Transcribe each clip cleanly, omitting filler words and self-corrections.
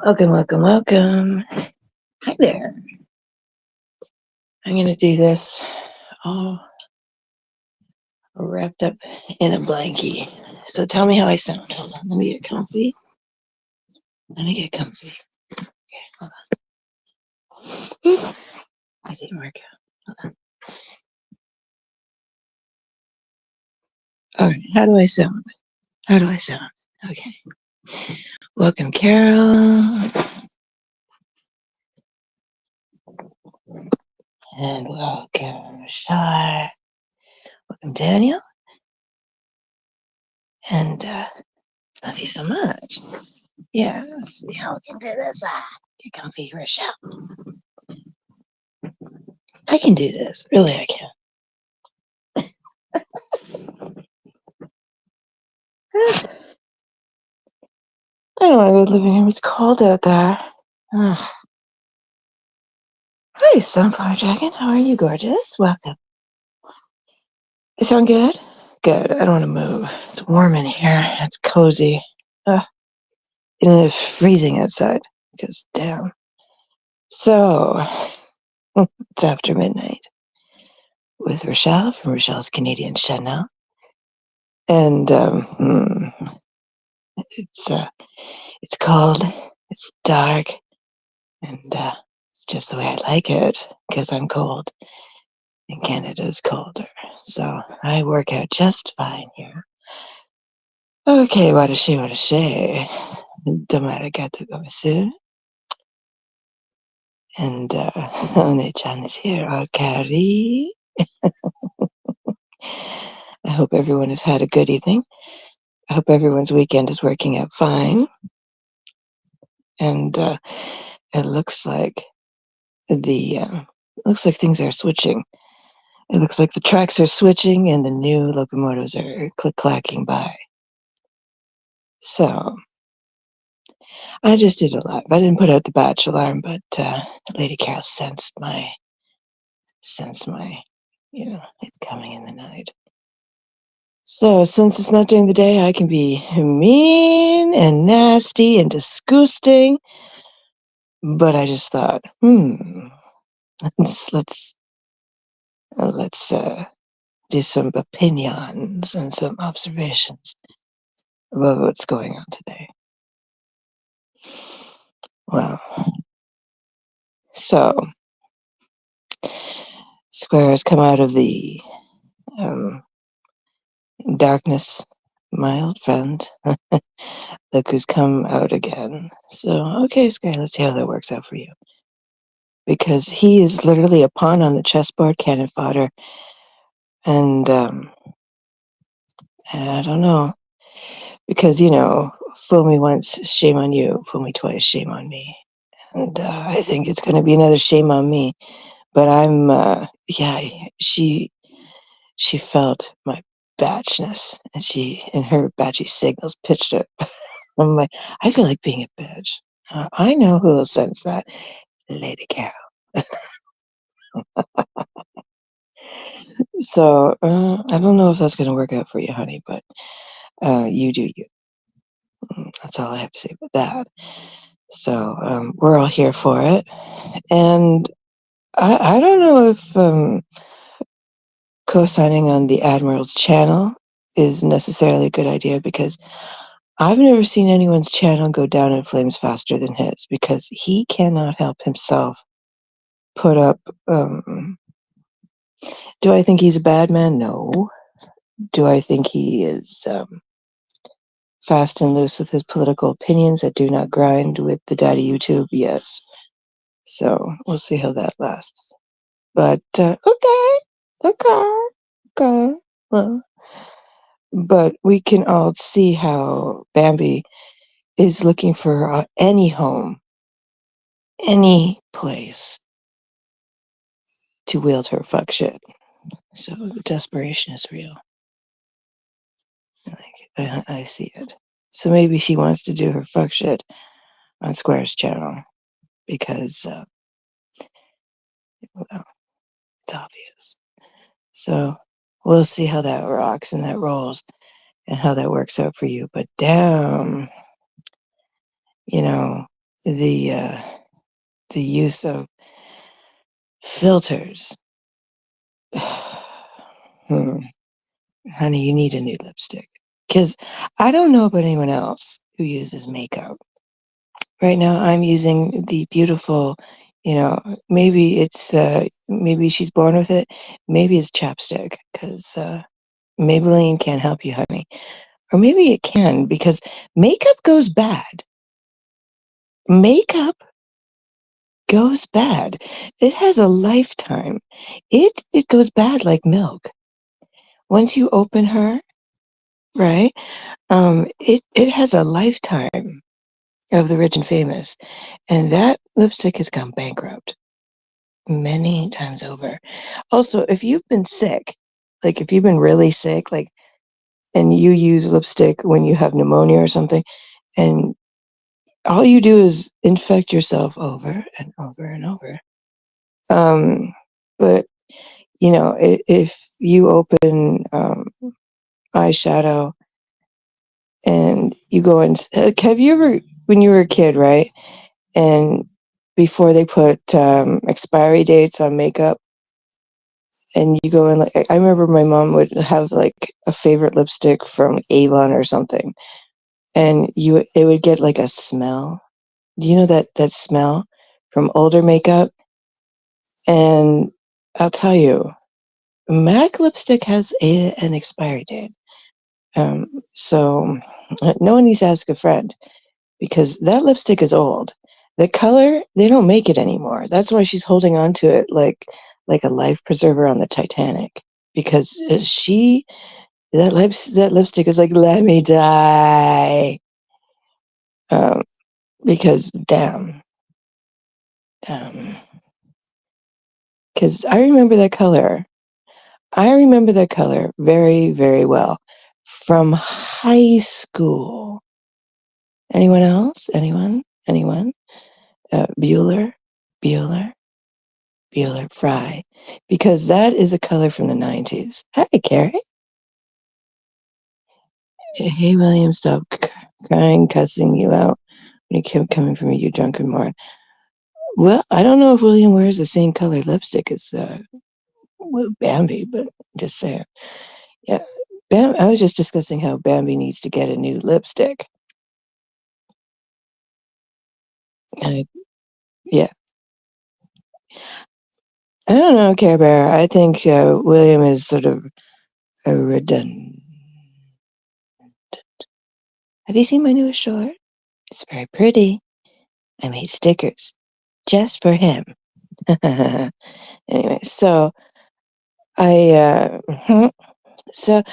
Welcome, welcome, welcome. Hi there. I'm going to do this all wrapped up in a blankie. So tell me how I sound. Hold on. Let me get comfy. Let me get comfy. Okay, hold on. I didn't work out. Hold on. All right. How do I sound? How do I sound? Okay. Welcome, Carol. And welcome, Shar. Welcome, Daniel. And love you so much. Yeah, let's see how we can do this. Get comfy, Rochelle. I can do this. Really, I can. I don't want to go to the living room. It's cold out there. Ugh. Hi, Sunflower Dragon. How are you, gorgeous? Welcome. You sound good? Good. I don't want to move. It's warm in here. It's cozy. And it's freezing outside. Because, damn. So, it's after midnight with Rochelle from Rochelle's Canadian Chanel. And it's cold. It's dark. And it's just the way I like it because I'm cold. And Canada's colder. So I work out just fine here. Okay, what a she, what a she. Domarigato come soon. And One-chan is here. Carrie. I hope everyone has had a good evening. I hope everyone's weekend is working out fine. And it looks like things are switching. It looks like the tracks are switching and the new locomotives are click-clacking by. So I just did a live. I didn't put out the batch alarm, but Lady Carol sensed my, it's coming in the night. So since it's not during the day, I can be mean and nasty and disgusting. But I just thought, let's do some opinions and some observations about what's going on today. Well, so Square has come out of the darkness, my old friend. Look who's come out again. So, okay, Square, let's see how that works out for you. Because he is literally a pawn on the chessboard, cannon fodder. And I don't know. Because, fool me once, shame on you. Fool me twice, shame on me. And I think it's going to be another shame on me. But she felt my batchness, and she, in her batchy signals, pitched it. I'm like, I feel like being a bitch. I know who will sense that. Lady Carol. So I don't know if that's going to work out for you, honey, but you do you. That's all I have to say about that. So we're all here for it. And I don't know if co-signing on the Admiral's channel is necessarily a good idea, because I've never seen anyone's channel go down in flames faster than his, because he cannot help himself put up... do I think he's a bad man? No. Do I think he is fast and loose with his political opinions that do not grind with the daddy YouTube? Yes. So we'll see how that lasts. But okay. Well, but we can all see how Bambi is looking for any home, any place to wield her fuck shit. So the desperation is real. Like, I see it. So maybe she wants to do her fuck shit on Square's channel because, well, it's obvious. So we'll see how that rocks and that rolls and how that works out for you. But damn, the the use of filters. Hmm. Honey, you need a new lipstick. Because I don't know about anyone else who uses makeup. Right now, I'm using the beautiful, maybe maybe she's born with it. Maybe it's chapstick, because Maybelline can't help you, honey. Or maybe it can, because makeup goes bad. Makeup goes bad. It has a lifetime. It goes bad like milk. Once you open her, right? It has a lifetime of the rich and famous, and that lipstick has gone bankrupt many times over. Also, if you've been sick, like if you've been really sick, like, and you use lipstick when you have pneumonia or something, and all you do is infect yourself over and over and over. But if you open eyeshadow and you go and have you ever, when you were a kid, right? And before they put expiry dates on makeup, and you go in, like, I remember my mom would have like a favorite lipstick from Avon or something, and it would get like a smell. Do you know that smell from older makeup? And I'll tell you, MAC lipstick has an expiry date. So no one needs to ask a friend, because that lipstick is old. The color, they don't make it anymore. That's why she's holding on to it like a life preserver on the Titanic. Because that lipstick is like, let me die. Um, because damn, um, because I remember that color. I remember that color very, very well from high school. Anyone else? Anyone? Anyone? Bueller? Bueller? Bueller Fry, because that is a color from the 90s. Hi, Carrie. Hey, William, stop crying, cussing you out when you kept coming from you drunken moron. Well, I don't know if William wears the same color lipstick as Bambi, but just saying. Yeah, I was just discussing how Bambi needs to get a new lipstick. Uh, yeah, I don't know, Care Bear. I think William is sort of a redundant. Have you seen my newest short? It's very pretty. I made stickers just for him. Anyway, I so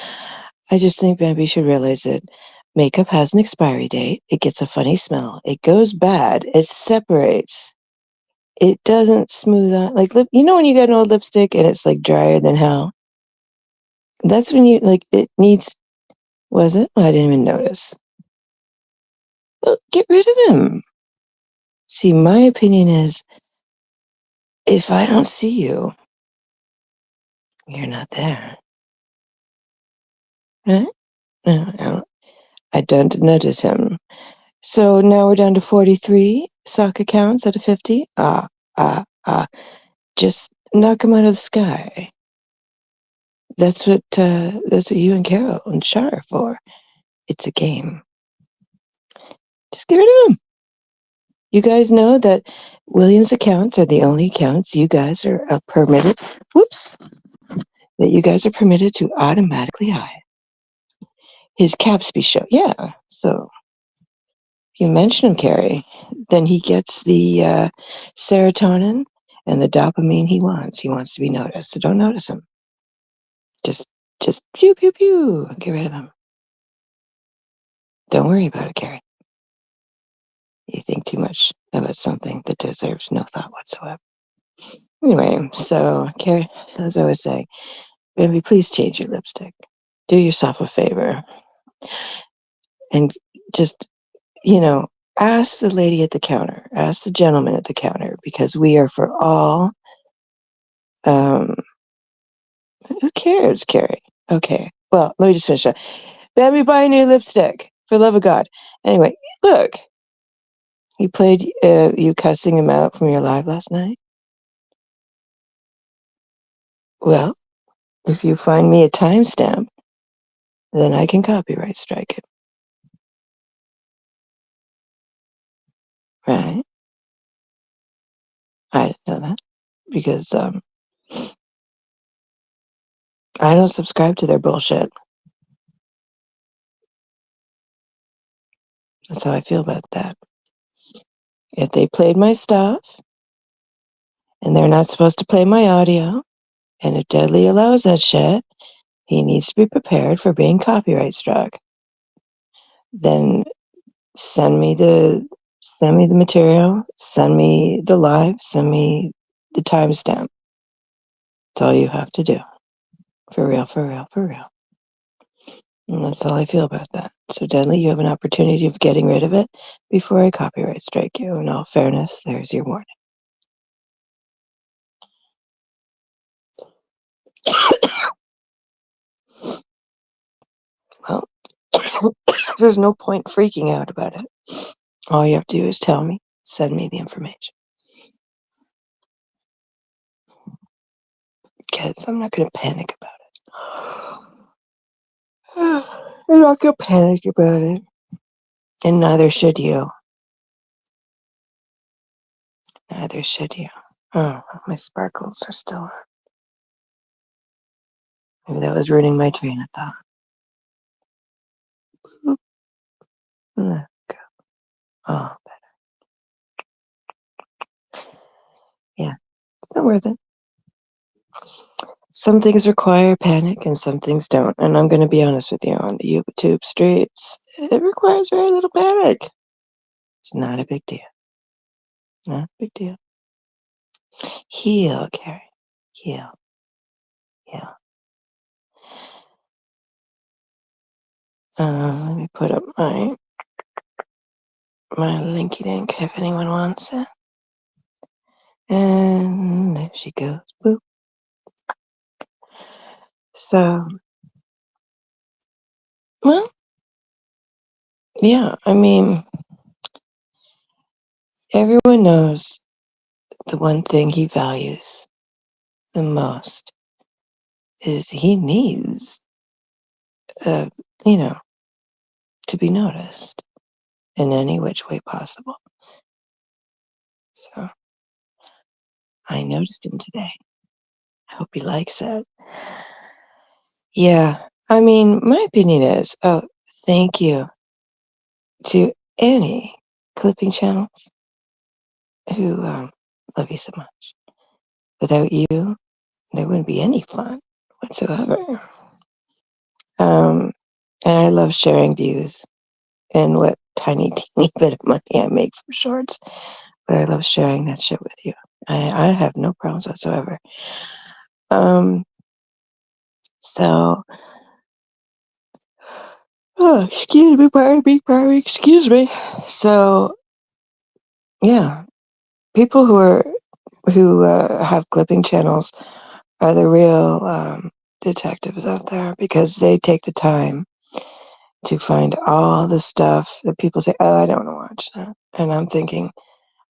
I just think Bambi should realize that makeup has an expiry date. It gets a funny smell. It goes bad. It separates. It doesn't smooth out like lip. You know when you get an old lipstick and it's like drier than hell. That's when you like it needs. Was it? Well, I didn't even notice. Well, get rid of him. See, my opinion is, if I don't see you, you're not there. Right? No, I don't notice him. So now we're down to 43 sock accounts out of 50. Just knock him out of the sky. That's what you and Carol and Shar are for. It's a game. Just get rid of him. You guys know that William's accounts are the only accounts you guys are permitted. Whoops. That you guys are permitted to automatically hide. His caps be shown. Yeah. So if you mention him, Carrie, then he gets the serotonin and the dopamine he wants. He wants to be noticed. So don't notice him. Just pew pew pew. Get rid of him. Don't worry about it, Carrie. You think too much about something that deserves no thought whatsoever. Anyway, so Carrie, as I was saying, baby, please change your lipstick. Do yourself a favor and just, ask the lady at the counter, ask the gentleman at the counter, because we are for all. Um, who cares, Carrie? Okay. Well, let me just finish up. Bambi, buy a new lipstick, for love of God. Anyway, look. He played you cussing him out from your live last night? Well, if you find me a timestamp, then I can copyright strike it. Right? I didn't know that because I don't subscribe to their bullshit. That's how I feel about that. If they played my stuff and they're not supposed to play my audio, and if Deadly allows that shit, he needs to be prepared for being copyright struck. Then send me the material, send me the live, send me the timestamp. That's all you have to do. For real, for real, for real. And that's all I feel about that. So, Deadly, you have an opportunity of getting rid of it before I copyright strike you. In all fairness, there's your warning. Well, there's no point freaking out about it. All you have to do is tell me, send me the information. Because I'm not going to panic about it. I'm not going to panic about it. And neither should you. Neither should you. Oh, my sparkles are still on. Maybe that was ruining my train of thought. There we go. Oh, better. Yeah, it's not worth it. Some things require panic and some things don't. And I'm going to be honest with you, on the YouTube streets, it requires very little panic. It's not a big deal. Not a big deal. Heal, Carrie. Heal. Heal. Let me put up my linky dink if anyone wants it. And there she goes. Boop. So, well, yeah, I mean, everyone knows the one thing he values the most is he needs, uh, you know, to be noticed in any which way possible. So, I noticed him today. I hope he likes it. Yeah, I mean, my opinion is, thank you to any clipping channels who love you so much. Without you, there wouldn't be any fun whatsoever. And I love sharing views and what tiny, teeny bit of money I make from shorts. But I love sharing that shit with you. I have no problems whatsoever. So, excuse me, pardon me, excuse me. So, yeah, people who have clipping channels are the real detectives out there because they take the time to find all the stuff that people say, oh, I don't want to watch that. And I'm thinking,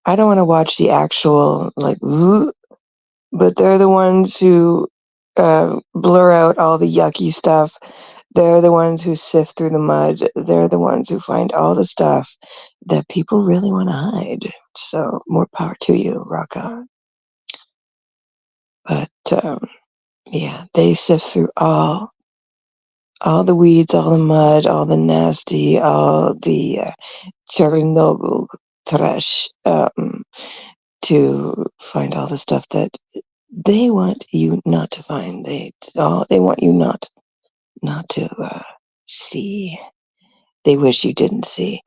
I don't want to watch the actual, like, but they're the ones who blur out all the yucky stuff. They're the ones who sift through the mud. They're the ones who find all the stuff that people really want to hide. So more power to you, rock on. But yeah, they sift through all the weeds, all the mud, all the nasty, all the Chernobyl trash to find all the stuff that they want you not to find. They want you not to see. They wish you didn't see,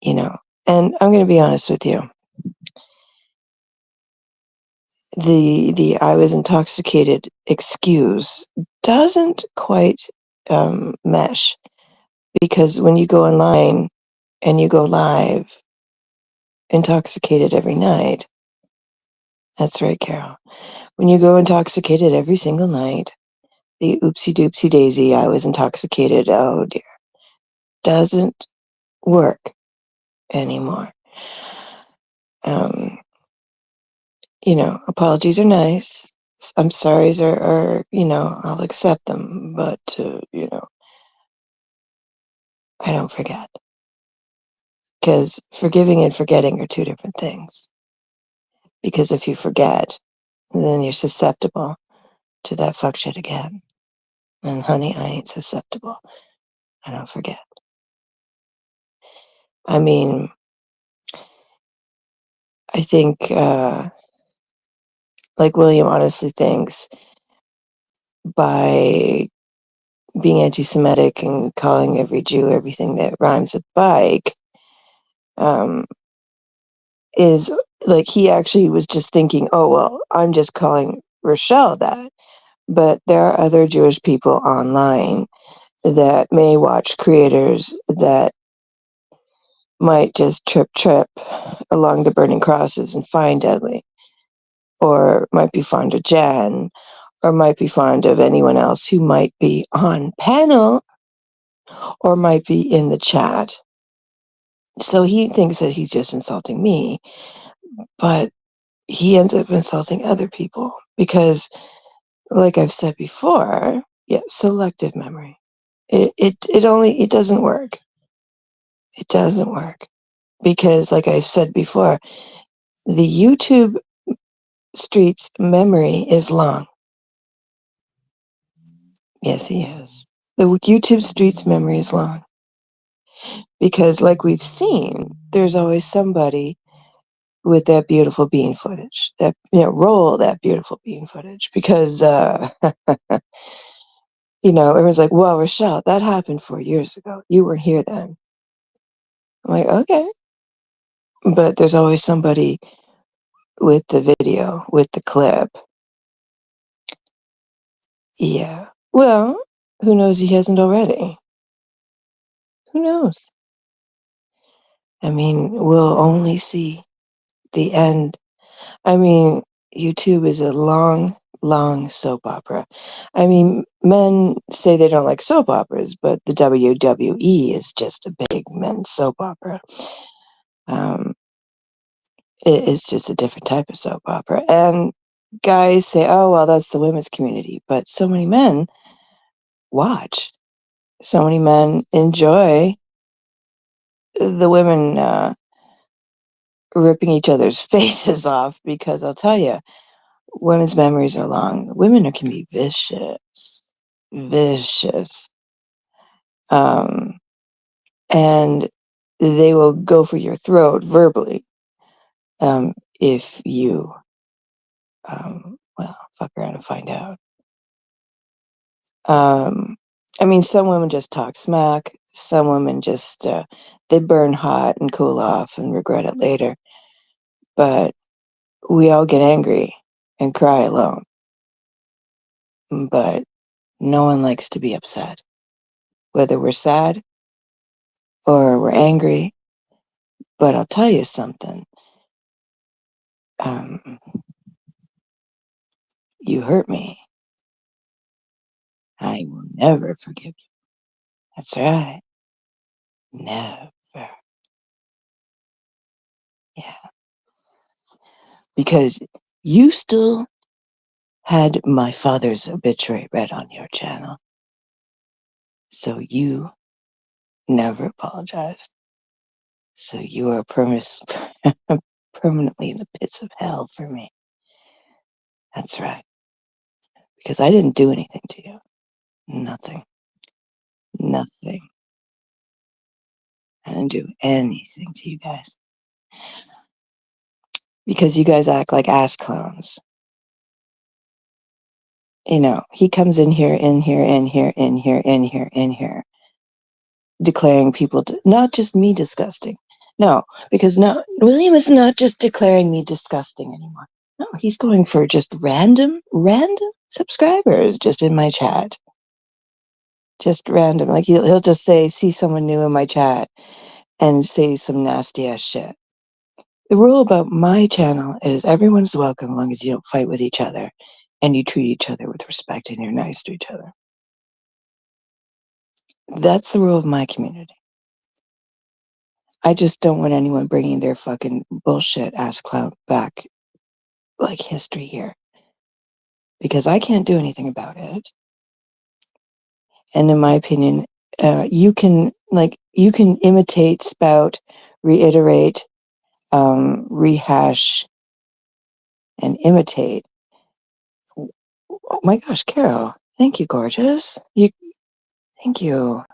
you know. And I'm going to be honest with you. The I was intoxicated excuse doesn't quite mesh, because when you go online and you go live intoxicated every night, that's right, Carol. When you go intoxicated every single night, the oopsie doopsie daisy, I was intoxicated, oh dear, doesn't work anymore. Um, apologies are nice. I'm sorry's are, I'll accept them, but, I don't forget. Because forgiving and forgetting are two different things. Because if you forget, then you're susceptible to that fuck shit again. And honey, I ain't susceptible. I don't forget. I mean, I think, like William honestly thinks, by being anti-Semitic and calling every Jew everything that rhymes with bike, is like he actually was just thinking, oh, well, I'm just calling Rochelle that. But there are other Jewish people online that may watch creators that might just trip along the burning crosses and find deadly, or might be fond of Jen, or might be fond of anyone else who might be on panel or might be in the chat. So he thinks that he's just insulting me, but he ends up insulting other people because, like I've said before, yeah, selective memory. It doesn't work. It doesn't work because, like I said before, the YouTube street's memory is long. Yes, he is. The YouTube street's memory is long because, like we've seen, there's always somebody with that beautiful bean footage. That roll that beautiful bean footage because everyone's like, "Well, Rochelle, that happened 4 years ago. You weren't here then." I'm like, "Okay," but there's always somebody with the video, with the clip. Yeah. Well, who knows? He hasn't already. Who knows? I mean, we'll only see the end. I mean, YouTube is a long, long soap opera. I mean, men say they don't like soap operas, but the WWE is just a big men's soap opera. It's just a different type of soap opera. And guys say, oh, well, that's the women's community. But so many men watch. So many men enjoy the women ripping each other's faces off because I'll tell you, women's memories are long. Women can be vicious, vicious. And they will go for your throat verbally if you, fuck around and find out. I mean, some women just talk smack. Some women just, they burn hot and cool off and regret it later. But we all get angry and cry alone. But no one likes to be upset. Whether we're sad or we're angry. But I'll tell you something. You hurt me. I will never forgive you. That's right. Never. Yeah. Because you still had my father's obituary read on your channel. So you never apologized. So you are permanently in the pits of hell for me. That's right. Because I didn't do anything to you. Nothing. Nothing. I didn't do anything to you guys. Because you guys act like ass clowns. He comes in here, declaring people, not just me disgusting. No, because no, William is not just declaring me disgusting anymore. No, he's going for just random subscribers just in my chat. Just random. Like he'll just see someone new in my chat and say some nasty ass shit. The rule about my channel is everyone's welcome as long as you don't fight with each other and you treat each other with respect and you're nice to each other. That's the rule of my community. I just don't want anyone bringing their fucking bullshit ass clown back like history here, because I can't do anything about it. And in my opinion, you can imitate, spout, reiterate, rehash, and imitate. Oh my gosh, Carol, thank you, gorgeous. Thank you.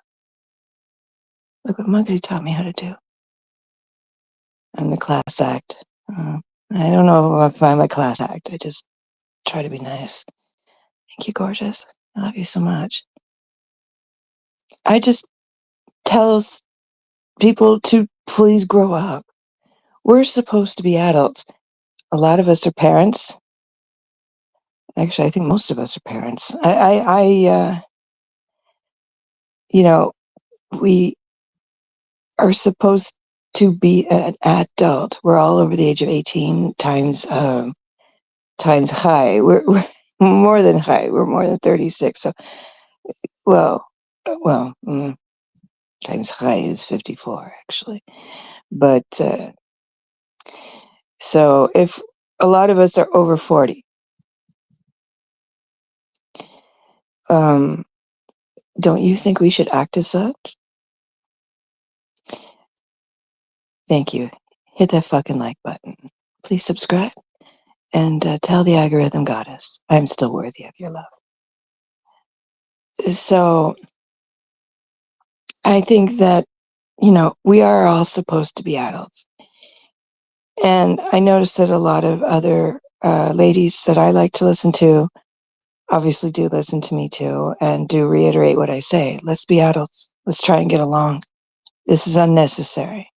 Look what Muggsy taught me how to do. I'm the class act. I don't know if I'm a class act. I just try to be nice. Thank you, gorgeous. I love you so much. I just tell people to please grow up. We're supposed to be adults. A lot of us are parents. Actually, I think most of us are parents. We are supposed to be an adult. We're all over the age of 18 times high. We're more than high. We're more than 36. So, well, times high is 54 actually. But so if a lot of us are over 40, don't you think we should act as such? Thank you. Hit that fucking like button. Please subscribe and tell the algorithm goddess I'm still worthy of your love. So I think that, we are all supposed to be adults. And I noticed that a lot of other ladies that I like to listen to obviously do listen to me too and do reiterate what I say. Let's be adults. Let's try and get along. This is unnecessary.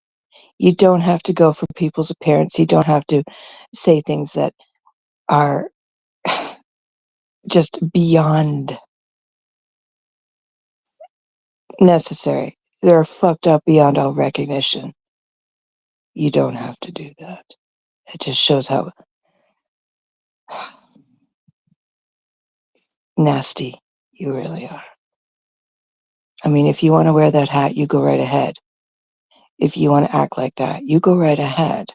You don't have to go for people's appearance. You don't have to say things that are just beyond necessary. They're fucked up beyond all recognition. You don't have to do that. It just shows how nasty you really are. I mean, if you want to wear that hat, you go right ahead. If you want to act like that, you go right ahead.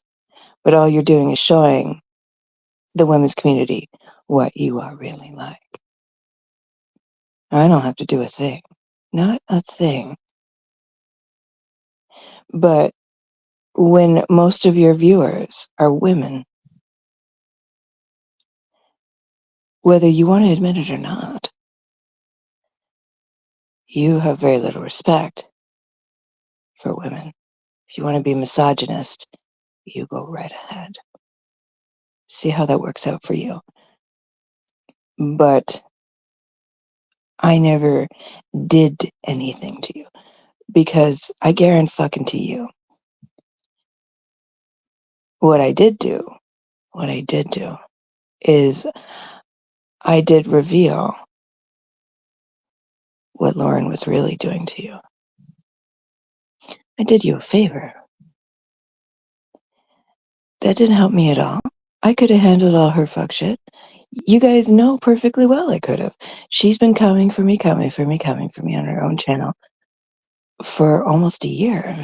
But all you're doing is showing the women's community what you are really like. I don't have to do a thing. Not a thing. But when most of your viewers are women, whether you want to admit it or not, you have very little respect for women. If you want to be misogynist, you go right ahead. See how that works out for you. But I never did anything to you, because I guarantee you what I did do is I did reveal what Lauren was really doing to you. I did you a favor. That didn't help me at all. I could have handled all her fuck shit. You guys know perfectly well I could have. She's been coming for me on her own channel for almost a year.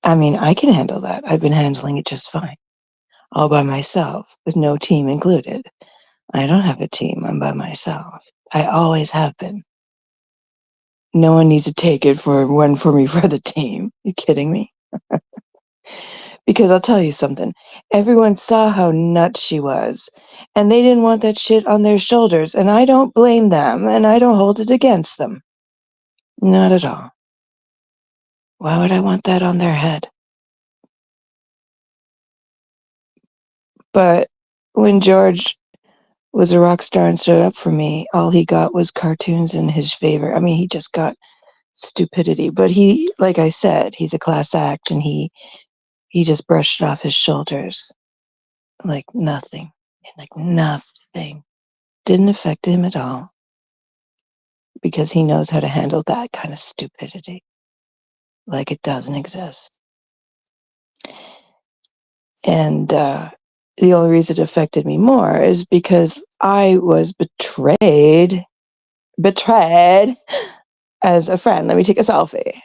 I mean, I can handle that. I've been handling it just fine. All by myself, with no team included. I don't have a team. I'm by myself. I always have been. No one needs to take it for me for the team. You kidding me? Because I'll tell you something. Everyone saw how nuts she was, and they didn't want that shit on their shoulders, and I don't blame them, and I don't hold it against them. Not at all. Why would I want that on their head? But when George was a rock star and stood up for me, all he got was cartoons in his favor. I mean, he just got stupidity. But he, like I said, he's a class act, and he just brushed it off his shoulders like nothing. Like nothing. Didn't affect him at all, because he knows how to handle that kind of stupidity like it doesn't exist. And the only reason it affected me more is because I was betrayed as a friend. Let me take a selfie.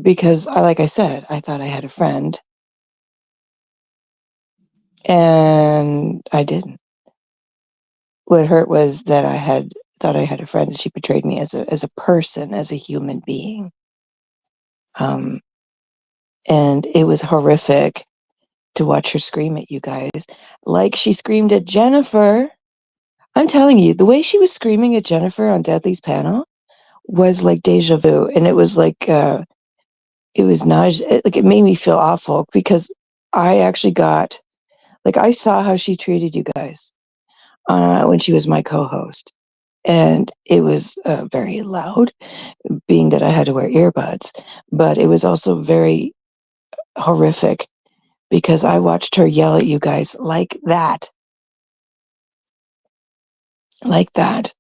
because like I said, I thought I had a friend, and I didn't. What hurt was that I had thought I had a friend, and she betrayed me as a person, as a human being. And it was horrific to watch her scream at you guys, like she screamed at Jennifer. I'm telling you, the way she was screaming at Jennifer on Deadly's panel was like deja vu, and it was like it was nausea. Like, it made me feel awful because I actually got, like, I saw how she treated you guys when she was my co-host, and it was very loud, being that I had to wear earbuds, but it was also very horrific because I watched her yell at you guys like that, like that.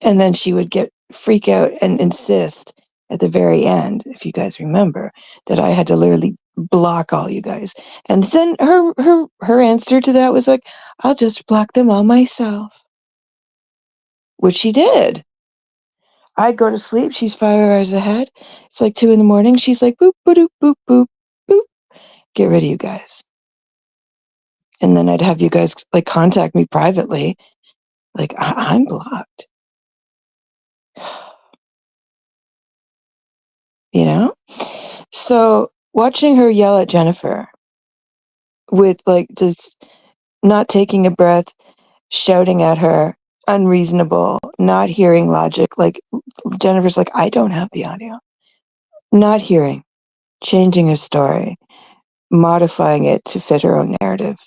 And then she would freak out and insist at the very end, if you guys remember, that I had to literally block all you guys. And then her answer to that was like, I'll just block them all myself. Which she did. I go to sleep, she's 5 hours ahead. It's like 2 a.m. She's like, boop, boop, boop, boop, boop. Get rid of you guys. And then I'd have you guys like contact me privately. Like, I'm blocked. You know? So watching her yell at Jennifer with like just not taking a breath, shouting at her, unreasonable, not hearing logic. Like, Jennifer's like, I don't have the audio. Not hearing, changing her story, modifying it to fit her own narrative.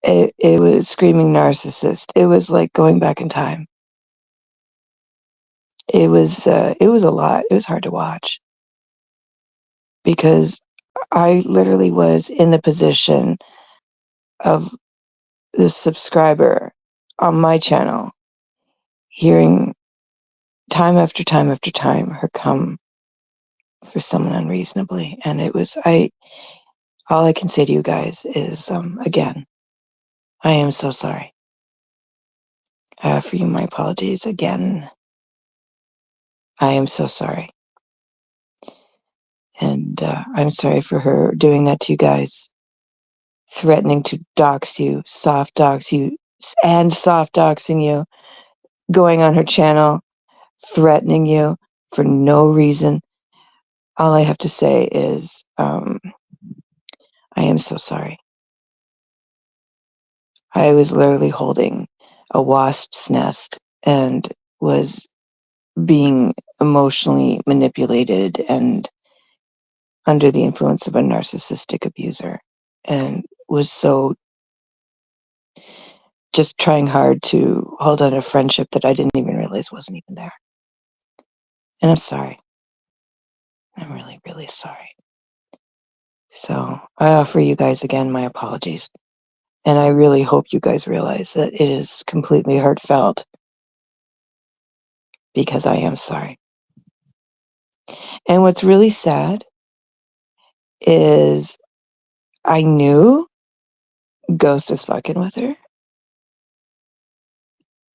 It was screaming narcissist. It was like going back in time. It was a lot. It was hard to watch because I literally was in the position of the subscriber on my channel, hearing time after time after time her come for someone unreasonably. And it was, all I can say to you guys is, again, I am so sorry. I offer you my apologies again. I am so sorry. And I'm sorry for her doing that to you guys, threatening to dox you, soft dox you, and soft doxing you, going on her channel, threatening you for no reason. All I have to say is, I am so sorry. I was literally holding a wasp's nest and was being emotionally manipulated and under the influence of a narcissistic abuser, and was so just trying hard to hold on a friendship that I didn't even realize wasn't even there. And I'm sorry. I'm really, really sorry. So I offer you guys again my apologies. And I really hope you guys realize that it is completely heartfelt, because I am sorry. And what's really sad is I knew Ghost was fucking with her,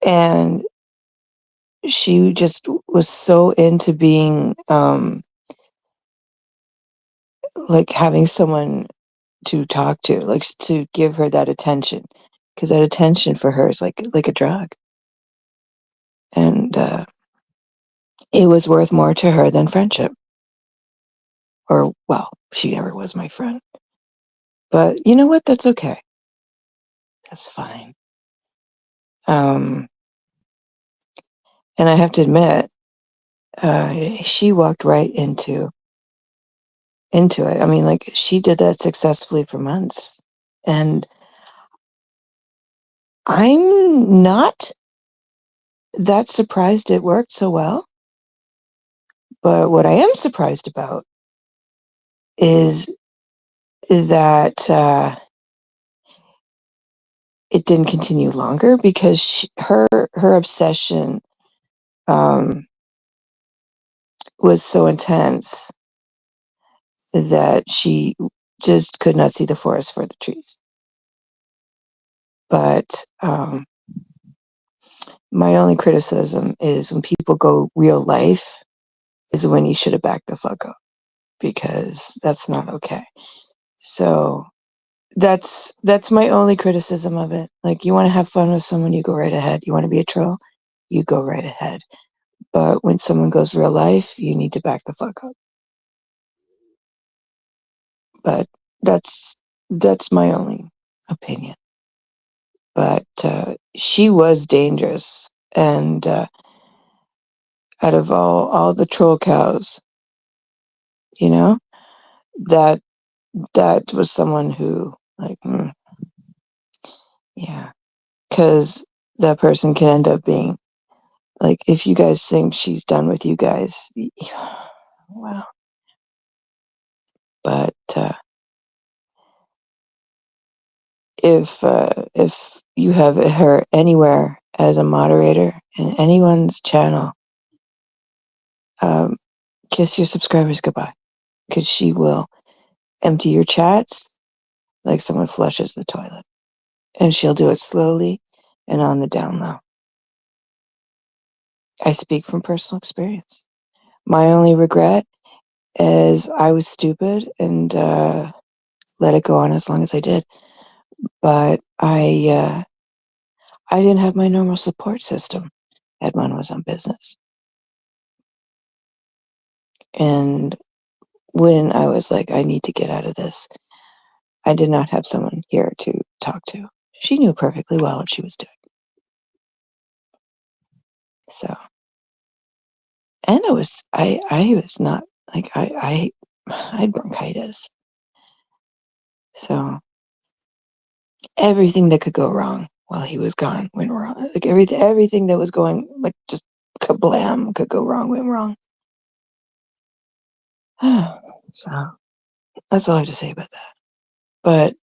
and she just was so into being like having someone to talk to, like to give her that attention, because that attention for her is like a drug, and it was worth more to her than friendship. Or, well, she never was my friend, but you know what? That's okay. That's fine. And I have to admit, she walked right into it. I mean, like, she did that successfully for months, and I'm not that surprised it worked so well. But what I am surprised about is that it didn't continue longer, because her obsession was so intense that she just could not see the forest for the trees. But my only criticism is when people go real life is when you should have backed the fuck up, because that's not okay. So that's my only criticism of it. Like, you want to have fun with someone, you go right ahead. You want to be a troll, you go right ahead. But when someone goes real life, you need to back the fuck up. But that's my only opinion. But she was dangerous, and out of all the troll cows, you know, that was someone who, like, yeah, because that person can end up being, like, if you guys think she's done with you guys, wow. But if you have her anywhere as a moderator in anyone's channel, kiss your subscribers goodbye, because she will empty your chats like someone flushes the toilet, and she'll do it slowly and on the down low. I speak from personal experience. My only regret is I was stupid and let it go on as long as I did. But I didn't have my normal support system. Edmund was on business. And when I was like, I need to get out of this, I did not have someone here to talk to. She knew perfectly well what she was doing. So, and I was not, like, I had bronchitis. So everything that could go wrong while he was gone went wrong. Like, everything that was going, like, just kablam, could go wrong, went wrong. So that's all I have to say about that. But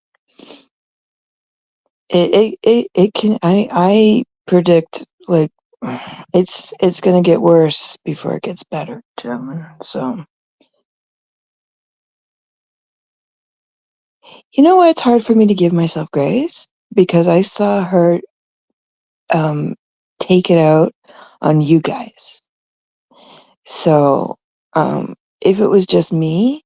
it can, I predict, like, it's gonna get worse before it gets better, gentlemen. So, you know what? It's hard for me to give myself grace, because I saw her take it out on you guys. So, if it was just me,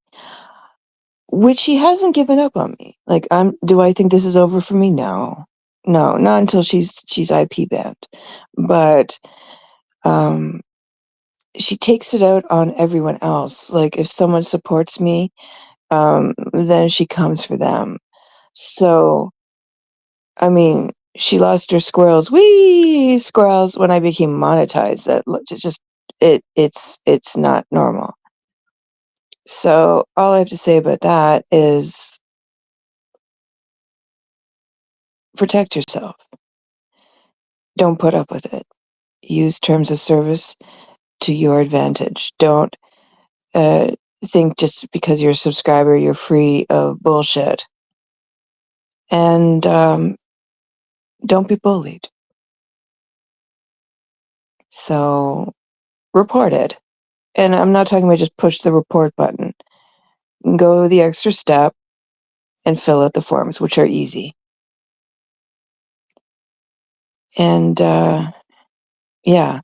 which she hasn't given up on me. Like, do I think this is over for me? No, not until she's IP banned. But she takes it out on everyone else. Like, if someone supports me, then she comes for them. So, I mean, she lost her squirrels. Wee squirrels when I became monetized. That just it's not normal. So all I have to say about that is protect yourself. Don't put up with it. Use terms of service to your advantage. Don't think just because you're a subscriber, you're free of bullshit. And don't be bullied. So report it. And I'm not talking about just push the report button. Go the extra step and fill out the forms, which are easy. And yeah.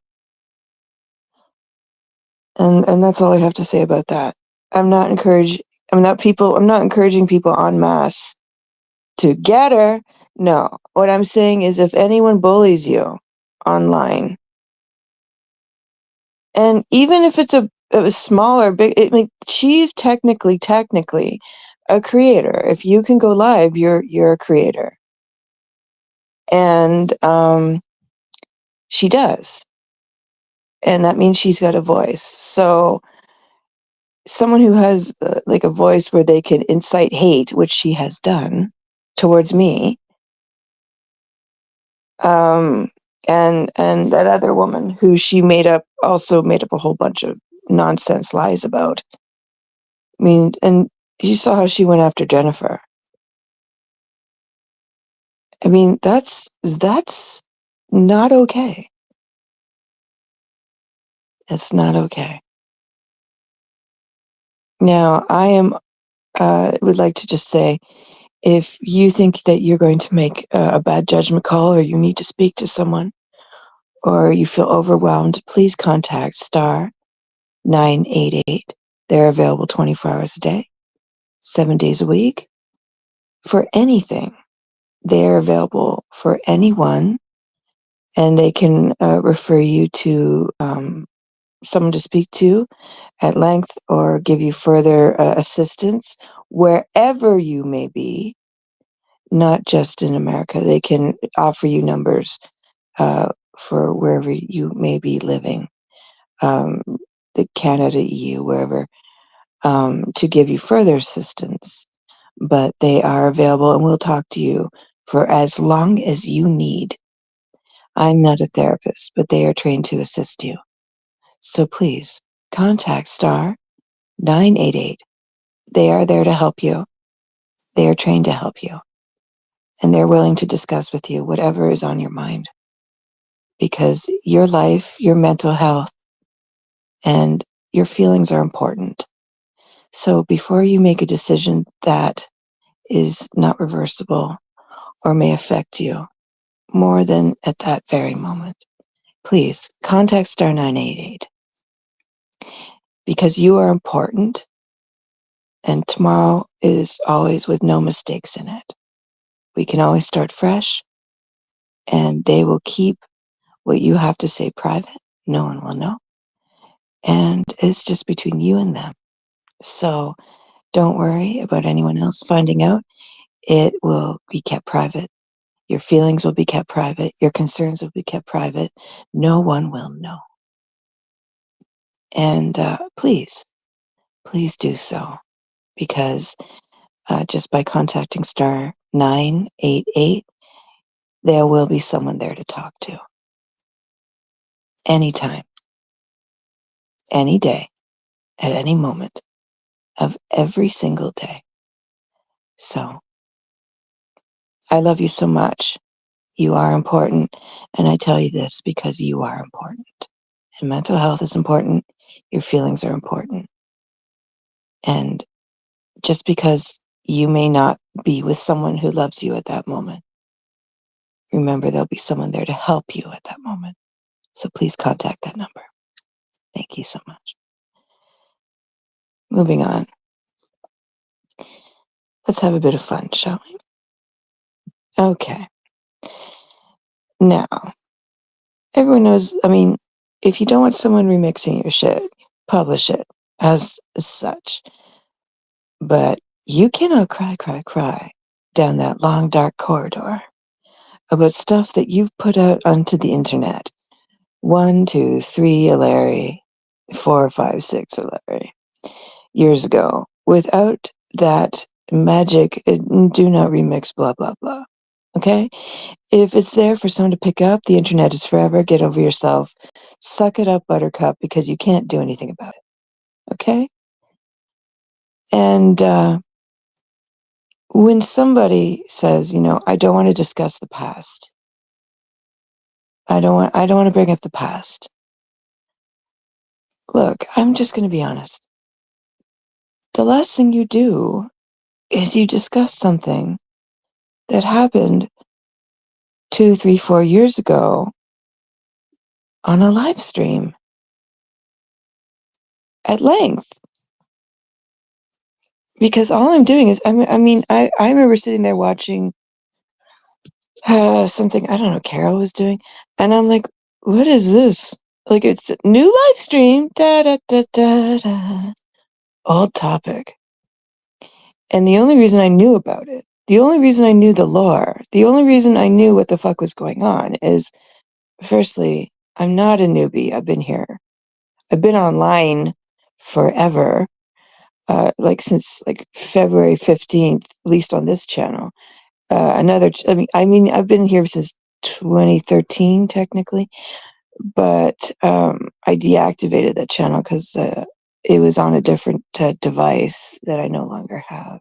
And that's all I have to say about that. I'm not encouraging people en masse to get her. No. What I'm saying is, if anyone bullies you online, and even if it's a smaller, big, I mean, she's technically a creator. If you can go live, you're a creator. And she does. And that means she's got a voice. So someone who has like a voice where they can incite hate, which she has done towards me, and that other woman who she also made up a whole bunch of nonsense lies about. I mean, and you saw how she went after Jennifer. I mean, that's not okay. It's not okay. Now, would like to just say, if you think that you're going to make a bad judgment call, or you need to speak to someone, or you feel overwhelmed, please contact Star 988. They're available 24 hours a day, 7 days a week, for anything. They're available for anyone, and they can refer you to someone to speak to at length or give you further assistance wherever you may be, not just in America. They can offer you numbers for wherever you may be living, the Canada, EU, wherever, to give you further assistance. But they are available and will talk to you for as long as you need. I'm not a therapist, but they are trained to assist you. So please contact star 988. They are there to help you. They are trained to help you. And they're willing to discuss with you whatever is on your mind. Because your life, your mental health, and your feelings are important. So before you make a decision that is not reversible or may affect you more than at that very moment, please contact star 988, because you are important, and tomorrow is always with no mistakes in it. We can always start fresh, and they will keep what you have to say private. No one will know. And it's just between you and them. So don't worry about anyone else finding out. It will be kept private. Your feelings will be kept private. Your concerns will be kept private. No one will know. And please do so, because just by contacting star 988, there will be someone there to talk to. Anytime, any day, at any moment of every single day. So I love you so much. You are important. And I tell you this because you are important. And mental health is important. Your feelings are important. And just because you may not be with someone who loves you at that moment, remember there'll be someone there to help you at that moment. So please contact that number. Thank you so much. Moving on. Let's have a bit of fun, shall we? Okay. Now, everyone knows, if you don't want someone remixing your shit, publish it as such. But you cannot cry down that long, dark corridor about stuff that you've put out onto the internet. 1, 2, 3, Larry, 4, 5, 6, Larry, years ago, without that magic, do not remix, blah, blah, blah. Okay? If it's there for someone to pick up, the internet is forever. Get over yourself. Suck it up, buttercup, because you can't do anything about it. Okay? And when somebody says, I don't want to discuss the past, I don't want to bring up the past. Look, I'm just going to be honest. The last thing you do is you discuss something that happened 2, 3, 4 years ago on a live stream at length. Because all I'm doing is, I remember sitting there watching something, I don't know, Carol was doing, and I'm like, what is this? Like, it's a new live stream, da da da da da, old topic. And the only reason I knew about it, the only reason I knew the lore, the only reason I knew what the fuck was going on is, firstly, I'm not a newbie. I've been here. I've been online forever, since February 15th, at least on this channel. I've been here since 2013, technically, but I deactivated that channel because it was on a different device that I no longer have.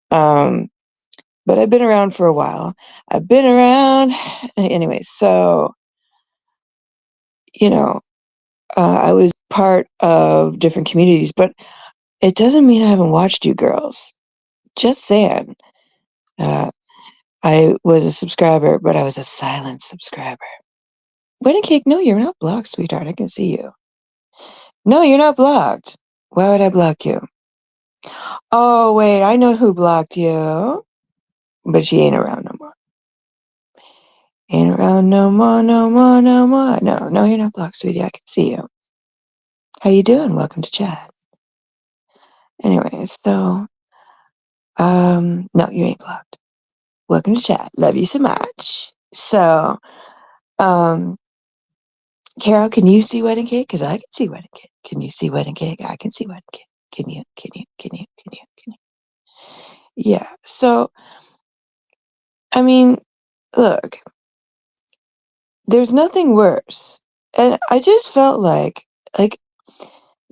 But I've been around for a while. I've been around anyway. So, I was part of different communities, but it doesn't mean I haven't watched you girls. Just saying. I was a subscriber, but I was a silent subscriber. Wedding cake, no, you're not blocked, sweetheart. I can see you. No, you're not blocked. Why would I block you? Oh, wait, I know who blocked you. But she ain't around no more. Ain't around no more, no more, no more. No, you're not blocked, sweetie. I can see you. How you doing? Welcome to chat. Anyway, so, no, you ain't blocked. Welcome to chat. Love you so much. So, Carol, can you see wedding cake? Because I can see wedding cake. Can you see wedding cake? I can see wedding cake. Can you? Yeah. So, I mean, look, there's nothing worse. And I just felt like,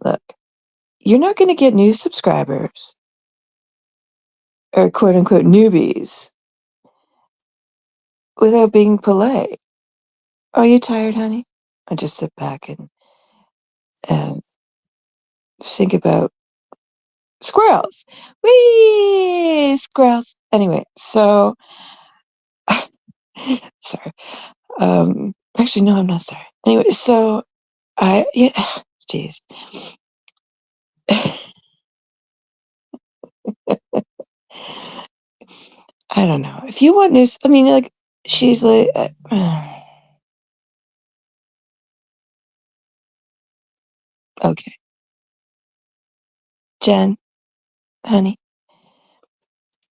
look, you're not going to get new subscribers or quote unquote newbies without being polite. Are you tired, honey? I just sit back and think about squirrels. Whee! Squirrels. Anyway, so, sorry. Actually, no, I'm not sorry. Anyway, so yeah, jeez. I don't know. If you want news, I mean, like, she's like, okay. Jen, honey,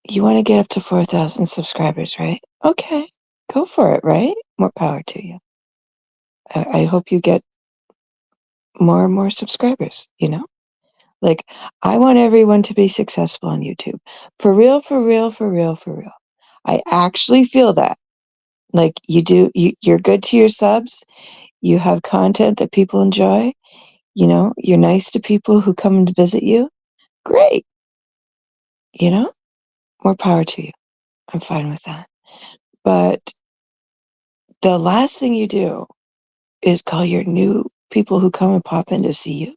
you want to get up to 4,000 subscribers, right? Okay, go for it, right? More power to you. I hope you get more and more subscribers, you know? Like, I want everyone to be successful on YouTube. For real, for real, for real, for real. I actually feel that. Like, you're good to your subs. You have content that people enjoy. You know, you're nice to people who come and visit you. Great. You know, more power to you. I'm fine with that. But the last thing you do is call your new people who come and pop in to see you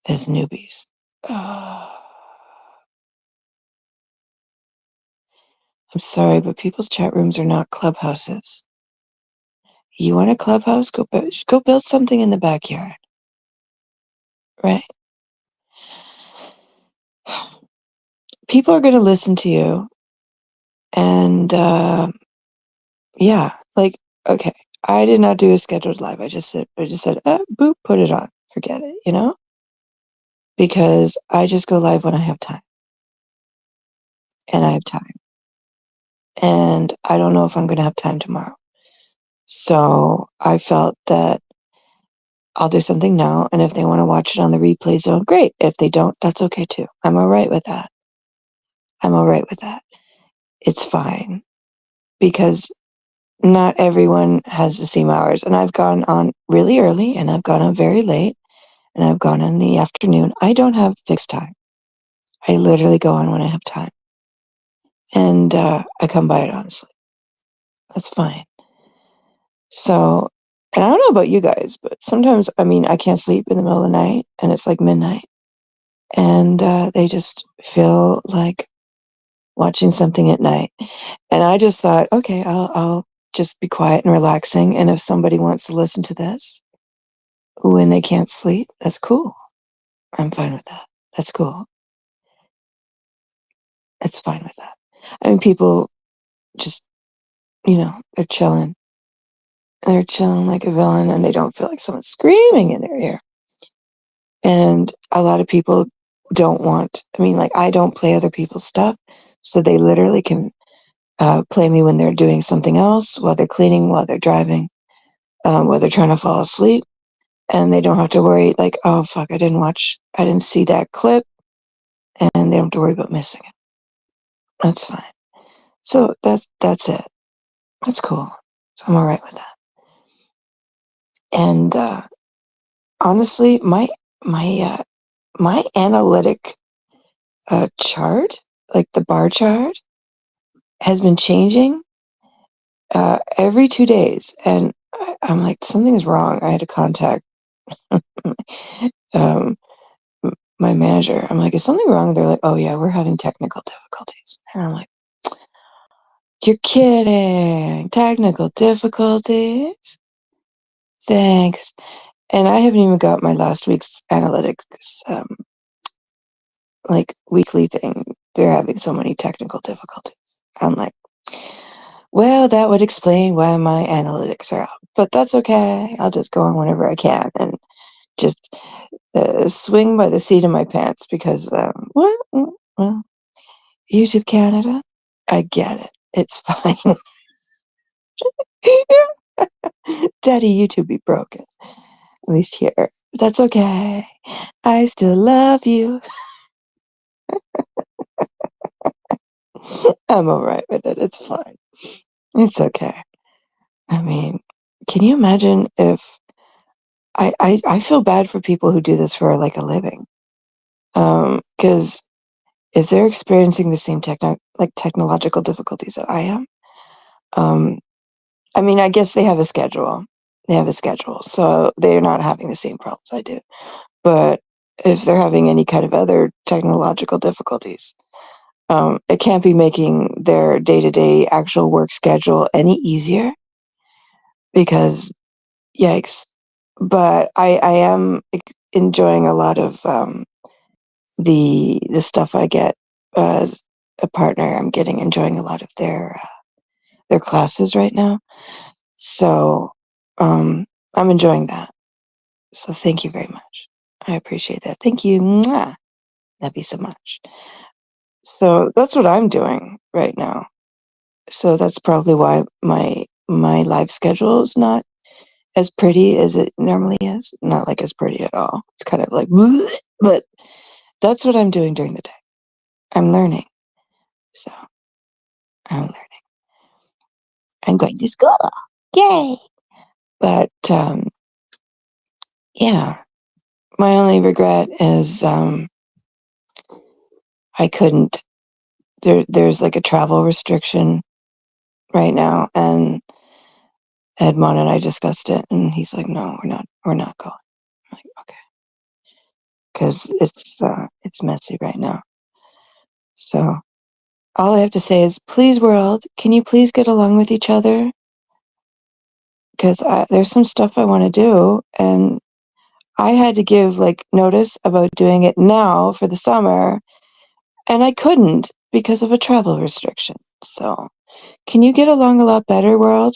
as newbies. I'm sorry, but people's chat rooms are not clubhouses. You want a clubhouse? Go build something in the backyard, right? People are going to listen to you, and yeah, like, okay, I did not do a scheduled live. I just said, boop, put it on, forget it, you know, because I just go live when I have time, and I have time, and I don't know if I'm going to have time tomorrow. So I felt that I'll do something now, and if they want to watch it on the replay zone, great. If they don't, that's okay too. I'm all right with that. It's fine, because not everyone has the same hours, and I've gone on really early, and I've gone on very late, and I've gone in the afternoon. I don't have fixed time. I literally go on when I have time, and I come by it honestly. That's fine. So, and I don't know about you guys, but sometimes, I mean, I can't sleep in the middle of the night, and it's like midnight, and they just feel like watching something at night. And I just thought, okay, I'll just be quiet and relaxing, and if somebody wants to listen to this when they can't sleep, that's cool. I'm fine with that. That's cool. It's fine with that. I mean, people just, you know, they're chilling. They're chilling like a villain, and they don't feel like someone's screaming in their ear. And a lot of people don't want, I mean, like, I don't play other people's stuff, so they literally can play me when they're doing something else, while they're cleaning, while they're driving, while they're trying to fall asleep. And they don't have to worry, like, oh, fuck, I didn't see that clip, and they don't have to worry about missing it. That's fine. So that's it. That's cool. So I'm all right with that. And honestly, my analytic chart, like the bar chart, has been changing every 2 days, and I'm like, something's wrong. I had to contact um, my manager. I'm like, is something wrong? They're like, oh yeah, we're having technical difficulties, and I'm like, you're kidding? Technical difficulties? Thanks. And I haven't even got my last week's analytics, like weekly thing. They're having so many technical difficulties. I'm like, well, that would explain why my analytics are up, but that's okay. I'll just go on whenever I can and just swing by the seat of my pants because, well, YouTube Canada, I get it. It's fine. Daddy, YouTube be broken. At least here. That's okay. I still love you. I'm alright with it. It's fine. It's okay. I mean, can you imagine if I feel bad for people who do this for like a living? Because if they're experiencing the same technological difficulties that I am, um, I mean, I guess they have a schedule. They have a schedule, so they're not having the same problems I do. But if they're having any kind of other technological difficulties, it can't be making their day-to-day actual work schedule any easier because, yikes. But I am enjoying a lot of the stuff I get as a partner. I'm enjoying a lot of their classes right now. So I'm enjoying that. So thank you very much. I appreciate that. Thank you. Mwah. Love you so much. So that's what I'm doing right now. So that's probably why my life schedule is not as pretty as it normally is. Not like as pretty at all. It's kind of like, bleh, but that's what I'm doing during the day. I'm learning. So I'm learning. I'm going to school. Yay! But yeah, my only regret is I couldn't. There's like a travel restriction right now, and Edmond and I discussed it, and he's like, "No, we're not going." I'm like, "Okay," because it's messy right now. So all I have to say is, please, world, can you please get along with each other? Because there's some stuff I want to do, and I had to give like notice about doing it now for the summer, and I couldn't because of a travel restriction. So can you get along a lot better, world?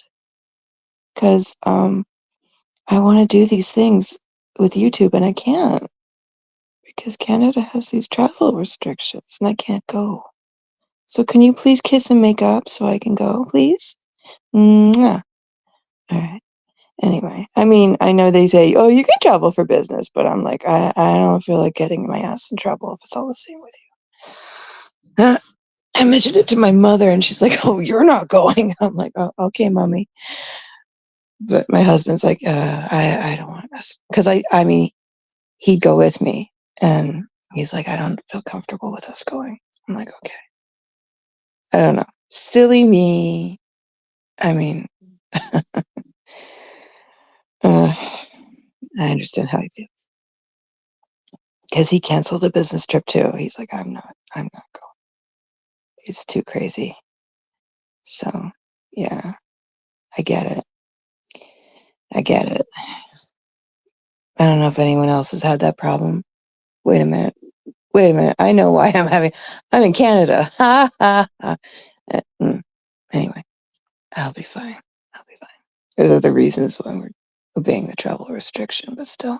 Because I want to do these things with YouTube, and I can't because Canada has these travel restrictions, and I can't go. So can you please kiss and make up so I can go, please? Mwah. All right. Anyway, I mean, I know they say, "Oh, you can travel for business," but I'm like, I don't feel like getting my ass in trouble if it's all the same with you. I mentioned it to my mother, and she's like, "Oh, you're not going." I'm like, "Oh, okay, mommy." But my husband's like, I don't want us," because I mean, he'd go with me, and he's like, "I don't feel comfortable with us going." I'm like, "Okay." I don't know. Silly me. I mean, uh, I understand how he feels because he canceled a business trip too. He's like, I'm not going. It's too crazy. So, yeah, I get it. I get it. I don't know if anyone else has had that problem. Wait a minute. Wait a minute. I know why I'm in Canada. Ha ha ha. Anyway, I'll be fine. I'll be fine. There's other reasons why we're obeying the travel restriction, but still.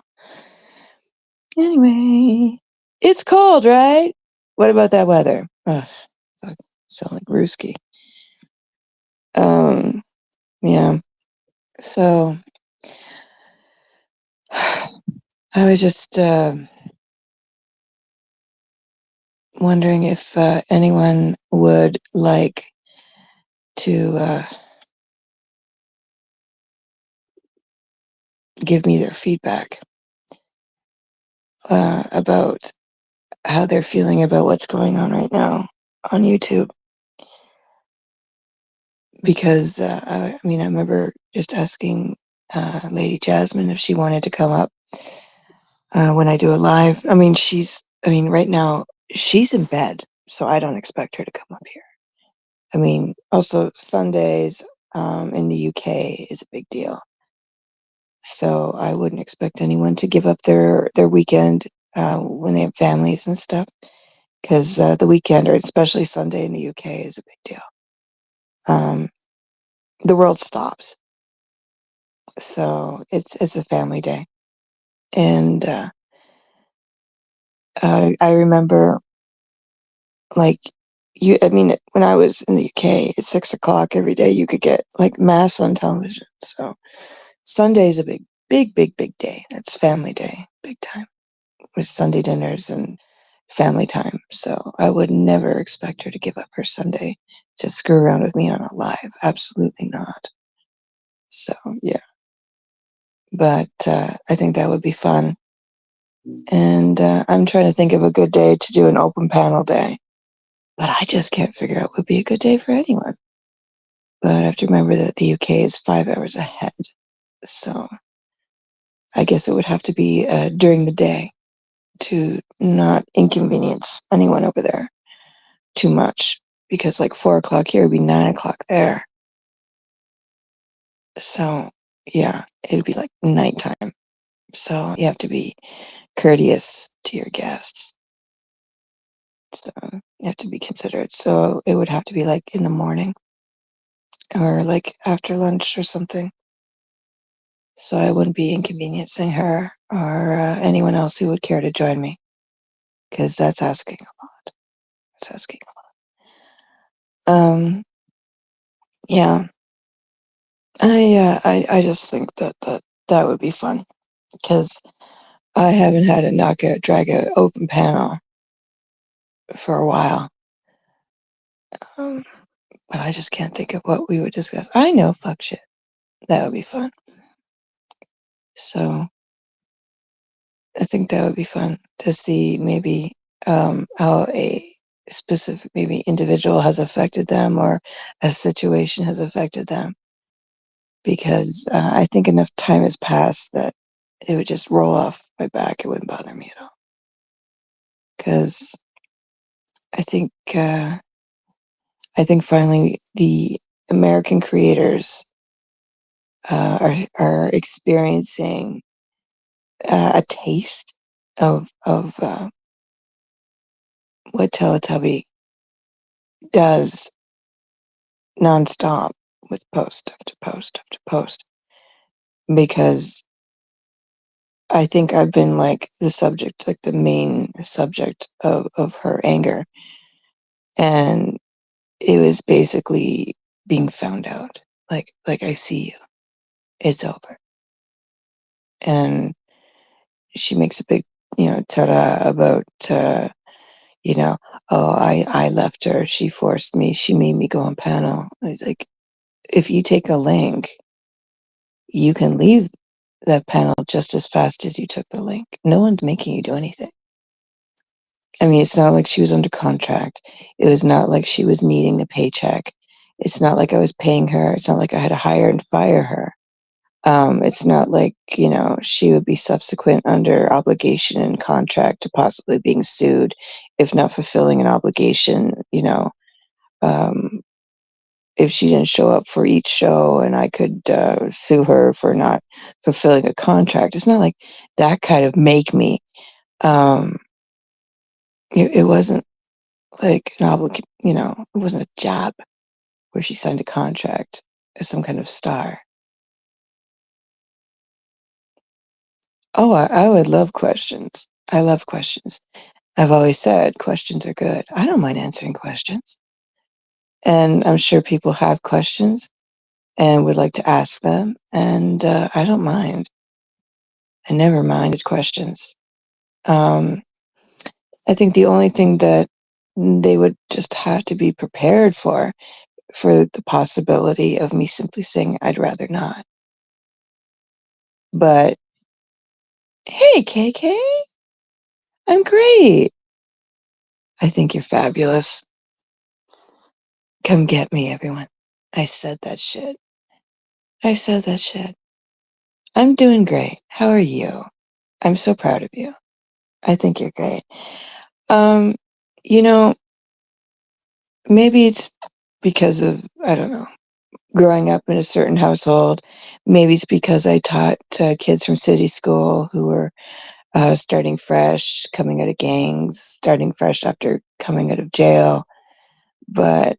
Anyway, it's cold, right? What about that weather? Ugh, fuck, sound like Ruski. Yeah. So I was just wondering if anyone would like to give me their feedback about how they're feeling about what's going on right now on YouTube. Because I mean, I remember just asking Lady Jasmine if she wanted to come up when I do a live. I mean, right now she's in bed, so I don't expect her to come up here. I mean, also Sundays in the UK is a big deal. So I wouldn't expect anyone to give up their weekend when they have families and stuff, because the weekend, or especially Sunday in the UK, is a big deal. The world stops, so it's a family day, and I remember, like, I mean, when I was in the UK at 6 o'clock every day, you could get like mass on television. So Sunday is a big day. That's family day, big time, with Sunday dinners and family time. So I would never expect her to give up her Sunday to screw around with me on a live. Absolutely not. So yeah, but I think that would be fun. And I'm trying to think of a good day to do an open panel day, but I just can't figure out what would be a good day for anyone. But I have to remember that the UK is 5 hours ahead, so I guess it would have to be during the day to not inconvenience anyone over there too much, because like 4 o'clock here would be 9 o'clock there. So yeah, it would be like nighttime. So you have to be courteous to your guests. So you have to be considerate. So it would have to be like in the morning or like after lunch or something. So I wouldn't be inconveniencing her or anyone else who would care to join me, because that's asking a lot. It's asking a lot. Yeah, I just think that would be fun, because I haven't had a knockout dragout open panel for a while. Um, but I just can't think of what we would discuss. I know, fuck shit. That would be fun. So I think that would be fun to see maybe how a specific maybe individual has affected them, or a situation has affected them. Because I think enough time has passed that it would just roll off my back. It wouldn't bother me at all. Because I think finally the American creators are experiencing a taste of what Teletubby does nonstop, with post after post after post. Because I think I've been like the subject, like the main subject of her anger, and it was basically being found out. Like, I see you, it's over. And she makes a big, ta-da about, you know, oh, I left her, she forced me, she made me go on panel. It's like, if you take a link, you can leave that panel just as fast as you took the link. No one's making you do anything. I mean, it's not like she was under contract. It was not like she was needing the paycheck. It's not like I was paying her. It's not like I had to hire and fire her. It's not like, she would be subsequent under obligation and contract to possibly being sued if not fulfilling an obligation, um, if she didn't show up for each show, and I could sue her for not fulfilling a contract. It's not like that kind of make me. Um, it wasn't like an it wasn't a job where she signed a contract as some kind of star. Oh, I would love questions. I love questions. I've always said questions are good. I don't mind answering questions. And I'm sure people have questions and would like to ask them. And I don't mind. I never minded questions. Um, I think the only thing that they would just have to be prepared for the possibility of me simply saying, I'd rather not. But hey, KK, I'm great. I think you're fabulous. Come get me, everyone. I said that shit. I said that shit. I'm doing great. How are you? I'm so proud of you. I think you're great. Um, you know, maybe it's because of, I don't know, growing up in a certain household. Maybe it's because I taught kids from city school who were starting fresh, coming out of gangs, starting fresh after coming out of jail. But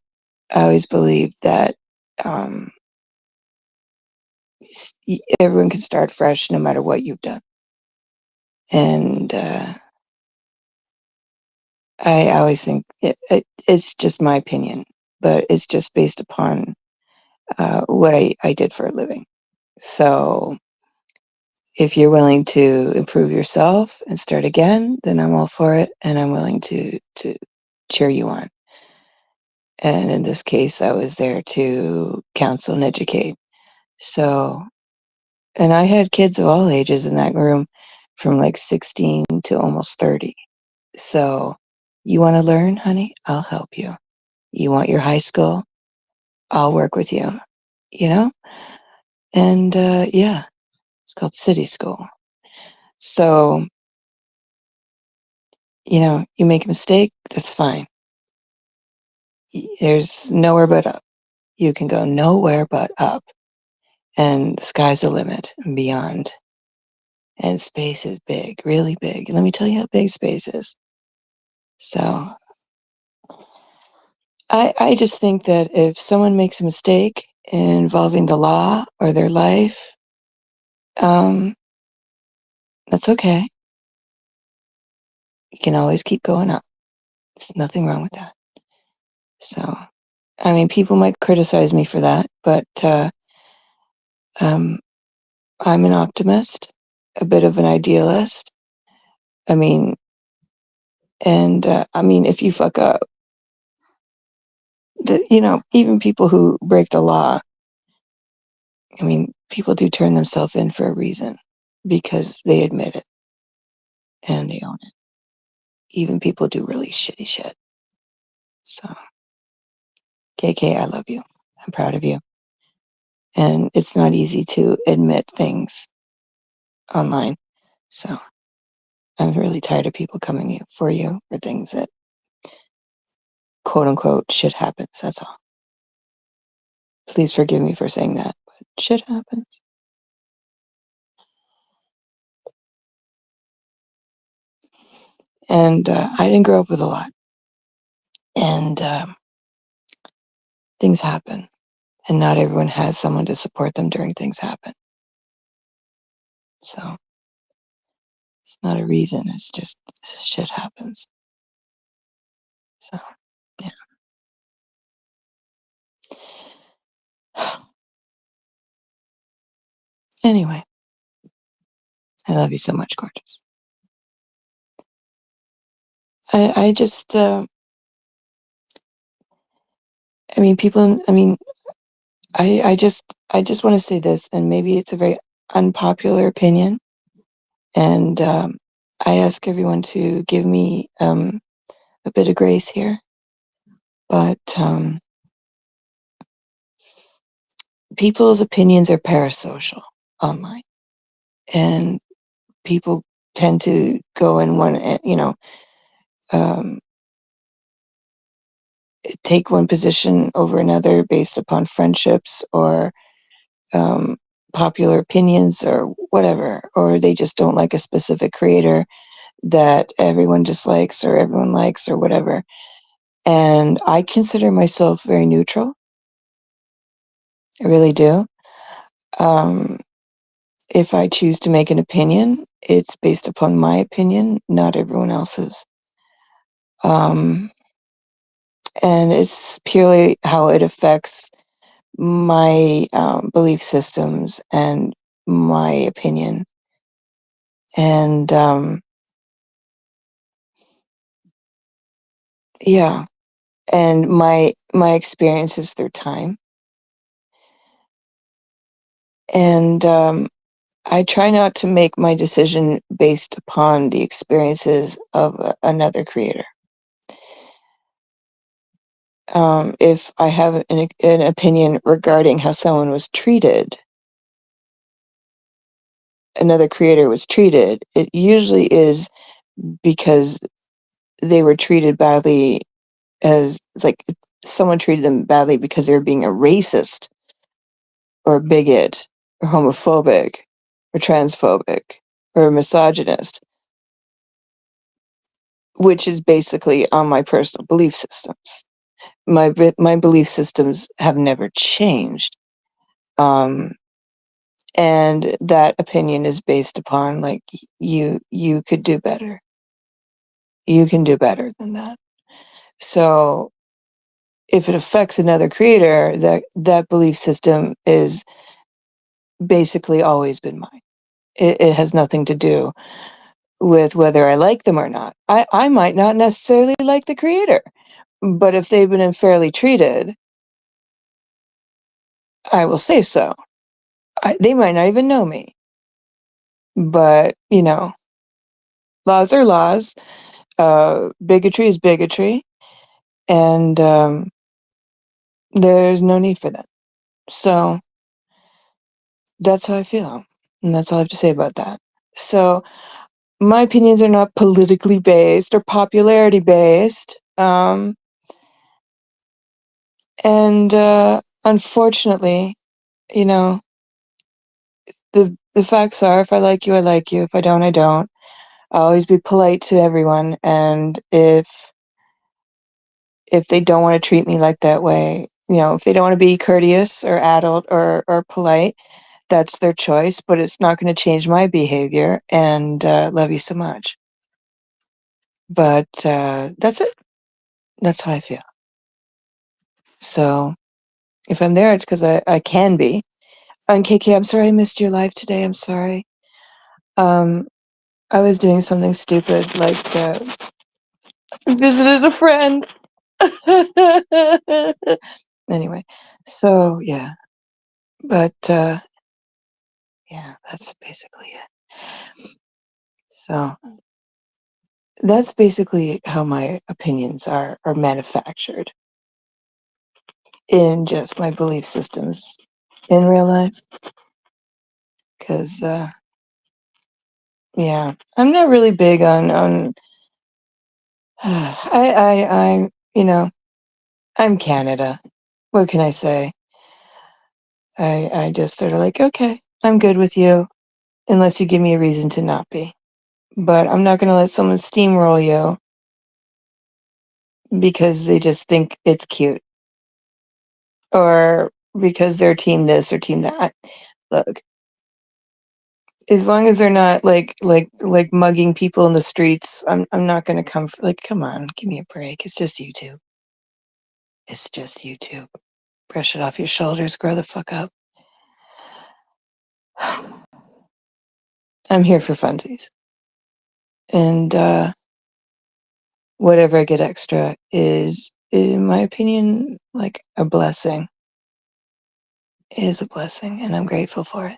I always believed that um, everyone can start fresh no matter what you've done. And I always think it's just my opinion, but it's just based upon what I did for a living. So if you're willing to improve yourself and start again, then I'm all for it, and I'm willing to cheer you on. And in this case, I was there to counsel and educate. So, and I had kids of all ages in that room from like 16 to almost 30. So, you want to learn, honey? I'll help you. You want your high school? I'll work with you, you know? And yeah, it's called City School. So, you make a mistake, that's fine. There's nowhere but up. You can go nowhere but up. And the sky's the limit and beyond. And space is big, really big. Let me tell you how big space is. So I just think that if someone makes a mistake involving the law or their life, um, that's okay. You can always keep going up. There's nothing wrong with that. So, I mean, people might criticize me for that, but um, I'm an optimist, a bit of an idealist. I mean, and I mean, if you fuck up, even people who break the law, I mean, people do turn themselves in for a reason because they admit it and they own it. Even people do really shitty shit. So, KK, I love you. I'm proud of you. And it's not easy to admit things online. So, I'm really tired of people coming for you for things that quote unquote shit happens. That's all. Please forgive me for saying that, but shit happens. And I didn't grow up with a lot. And things happen. And not everyone has someone to support them during things happen. So it's not a reason. It's just shit happens. So yeah. Anyway, I love you so much, gorgeous. I just, I mean, people, I mean, I just want to say this, and maybe it's a very unpopular opinion. And I ask everyone to give me a bit of grace here. But people's opinions are parasocial online. And people tend to go in one, um, take one position over another based upon friendships or um, popular opinions or whatever, or they just don't like a specific creator that everyone dislikes or everyone likes or whatever. And I consider myself very neutral. I really do. Um, if I choose to make an opinion, it's based upon my opinion, not everyone else's. Um, and it's purely how it affects my belief systems and my opinion. And yeah, and my experiences through time. And I try not to make my decision based upon the experiences of another creator. If I have an opinion regarding how someone was treated, another creator was treated, it usually is because they were treated badly, as like someone treated them badly because they were being a racist or a bigot or homophobic or transphobic or a misogynist, which is basically on my personal belief systems. My belief systems have never changed. And that opinion is based upon like you could do better. You can do better than that. So if it affects another creator, that belief system is basically always been mine. It has nothing to do with whether I like them or not. I might not necessarily like the creator, but if they've been unfairly treated, I will say so. They might not even know me, but laws are laws. Bigotry is bigotry, and there's no need for that. So that's how I feel, and that's all I have to say about that. So my opinions are not politically based or popularity based, and unfortunately, you know, the facts are, if I like you, I like you. If I don't, I don't. I'll always be polite to everyone, and if they don't want to treat me like that way, if they don't want to be courteous or adult or polite, that's their choice, but it's not going to change my behavior, and love you so much. But that's it. That's how I feel. So if I'm there, it's because I can be. And KK, I'm sorry I missed your live today. I'm sorry. I was doing something stupid, like visited a friend. Anyway, so yeah. But yeah, that's basically it. So that's basically how my opinions are manufactured in just my belief systems in real life. Because yeah, I'm not really big on I I'm Canada. What can I say? I just sort of like, okay, I'm good with you unless you give me a reason to not be. But I'm not going to let someone steamroll you because they just think it's cute or because they're team this or team that. Look, as long as they're not like mugging people in the streets, I'm not going to come for, like, come on, give me a break. It's just YouTube. It's just YouTube. Brush it off your shoulders, grow the fuck up. I'm here for funsies. And whatever I get extra is, in my opinion, like a blessing. It is a blessing, and I'm grateful for it.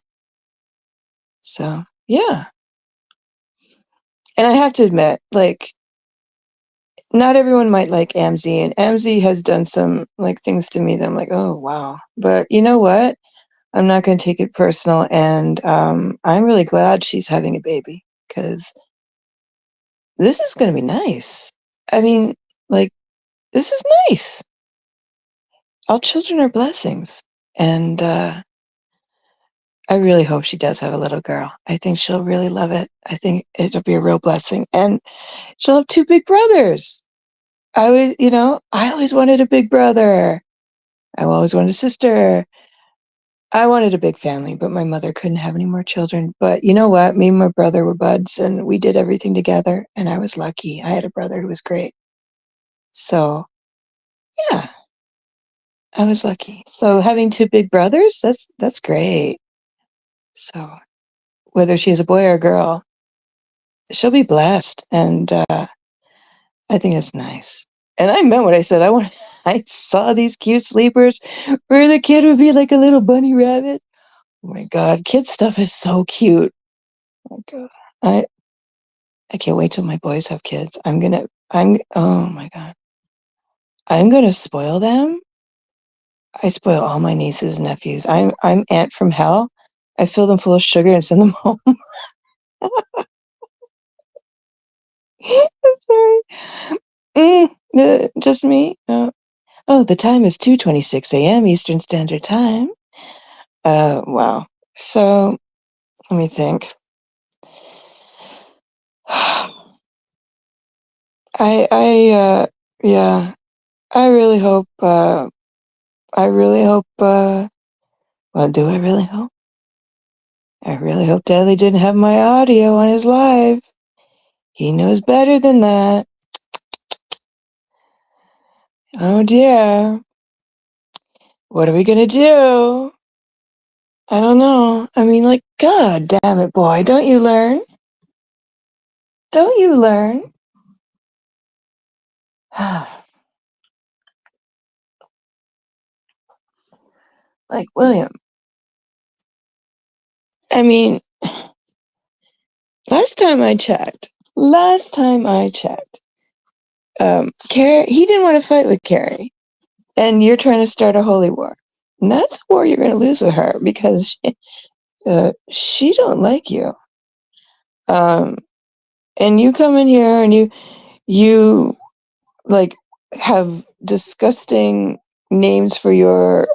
So, yeah. And I have to admit, like, not everyone might like Amzi, and Amzi has done some like things to me that I'm like, oh wow. But you know what? I'm not going to take it personal, and I'm really glad she's having a baby because this is going to be nice. I mean, like, this is nice. All children are blessings, and I really hope she does have a little girl. I think she'll really love it. I think it'll be a real blessing, and she'll have two big brothers. I always wanted a big brother. I always wanted a sister. I wanted a big family, but my mother couldn't have any more children. But you know what? Me and my brother were buds, and we did everything together, and I was lucky. I had a brother who was great. So, yeah, I was lucky. So having two big brothers, that's great. So whether she is a boy or a girl, she'll be blessed, and I think it's nice. And I meant what I said. I saw these cute sleepers where the kid would be like a little bunny rabbit. Oh my god, kid stuff is so cute. Oh my god. I can't wait till my boys have kids. Oh my god. I'm gonna spoil them. I spoil all my nieces and nephews. I'm aunt from hell. I fill them full of sugar and send them home. Sorry. Just me? Oh, the time is 2:26 a.m. Eastern Standard Time. Wow. So let me think. Yeah, I really hope, well, do I really hope? I really hope Dudley didn't have my audio on his live. He knows better than that. Oh dear. What are we gonna do? I don't know. I mean, like, God damn it, boy. Don't you learn? Don't you learn? Like, William. I mean, last time I checked, Carrie, he didn't want to fight with Carrie. And you're trying to start a holy war. And that's a war you're going to lose with her because she don't like you. And you come in here and you like have disgusting names for your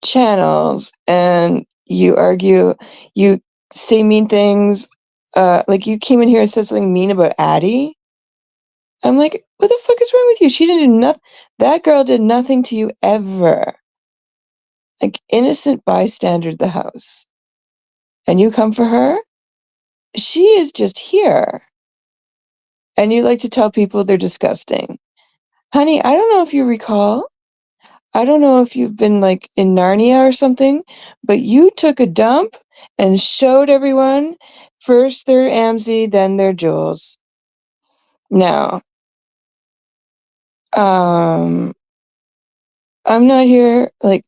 channels, and you argue, you say mean things. Like you came in here and said something mean about Addie. I'm like, what the fuck is wrong with you? She didn't do nothing. That girl did nothing to you ever. Like innocent bystander at the house. And you come for her? She is just here. And you like to tell people they're disgusting. Honey, I don't know if you recall. I don't know if you've been like in Narnia or something, but you took a dump and showed everyone first their Amzie, then their Jules. Now, I'm not here like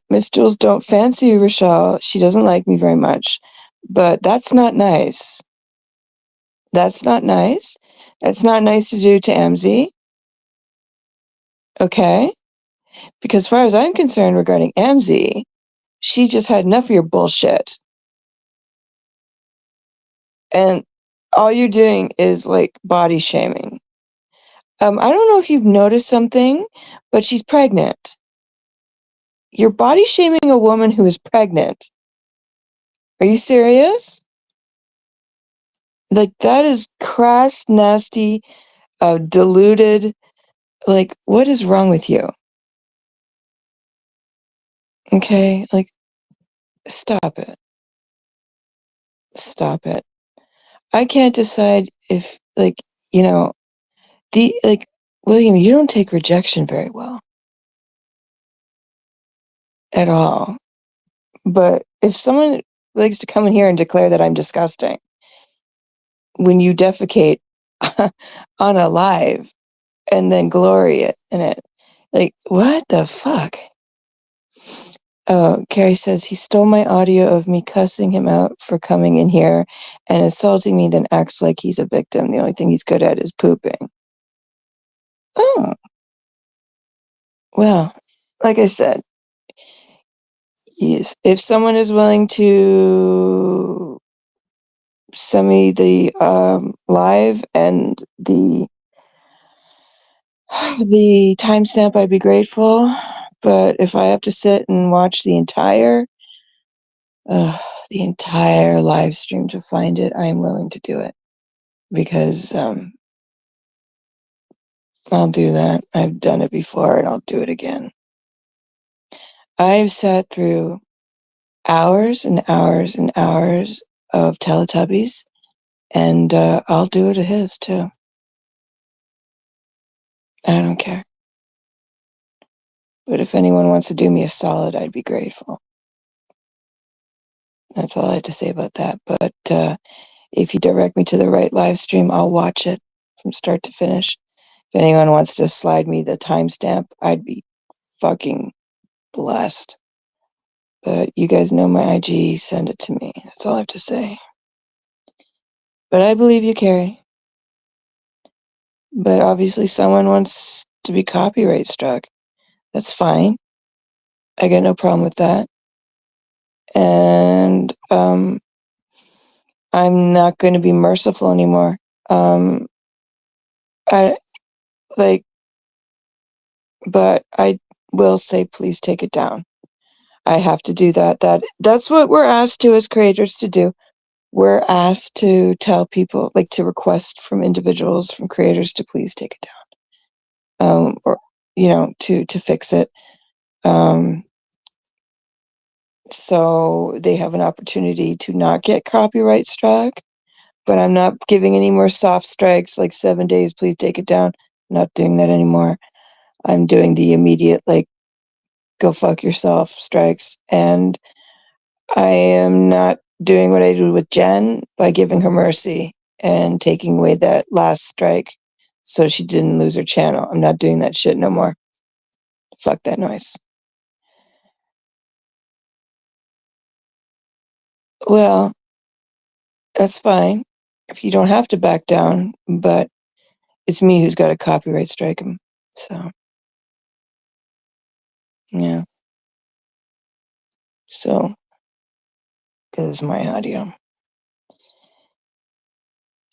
Miss Jules don't fancy Rochelle. She doesn't like me very much. But that's not nice. That's not nice. That's not nice to do to Amzie. Okay? Because as far as I'm concerned regarding Amzie, she just had enough of your bullshit. And all you're doing is like body shaming. I don't know if you've noticed something, but she's pregnant. You're body shaming a woman who is pregnant. Are you serious? Like, that is crass, nasty, deluded. Like, what is wrong with you? Okay? Like, stop it. Stop it. I can't decide if, like, you know, William, you don't take rejection very well. At all. But if someone likes to come in here and declare that I'm disgusting, when you defecate on a live and then glory in it, like, what the fuck? Oh, Carrie says he stole my audio of me cussing him out for coming in here and insulting me, then acts like he's a victim. The only thing he's good at is pooping. Oh, well, like I said, if someone is willing to send me the live and the timestamp, I'd be grateful. But if I have to sit and watch the entire live stream to find it, I am willing to do it because I'll do that. I've done it before and I'll do it again. I've sat through hours and hours and hours of Teletubbies, and I'll do it to his too. I don't care. But if anyone wants to do me a solid, I'd be grateful. That's all I have to say about that. But if you direct me to the right live stream, I'll watch it from start to finish. If anyone wants to slide me the timestamp, I'd be fucking blessed. But you guys know my IG, send it to me. That's all I have to say. But I believe you, Carrie. But obviously someone wants to be copyright struck. That's fine. I got no problem with that. And I'm not going to be merciful anymore. I like, but I will say, please take it down. I have to do that. That's what we're asked to as creators to do. We're asked to tell people, like to request from individuals, from creators to please take it down. Or, to fix it. So they have an opportunity to not get copyright struck, but I'm not giving any more soft strikes like 7 days, please take it down. I'm not doing that anymore. I'm doing the immediate, like, go fuck yourself strikes. And I am not doing what I do with Jen by giving her mercy and taking away that last strike so she didn't lose her channel. I'm not doing that shit no more. Fuck that noise. Well, that's fine if you don't have to back down, but it's me who's got to copyright strike him. So, yeah. So, because it's my audio.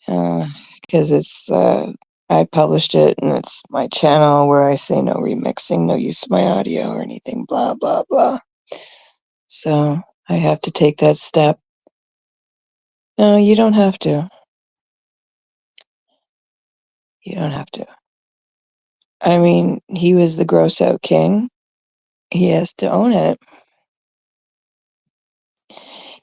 Because I published it and it's my channel where I say no remixing, no use of my audio or anything, blah, blah, blah. So, I have to take that step. No, you don't have to. You don't have to. I mean, he was the gross out king. He has to own it.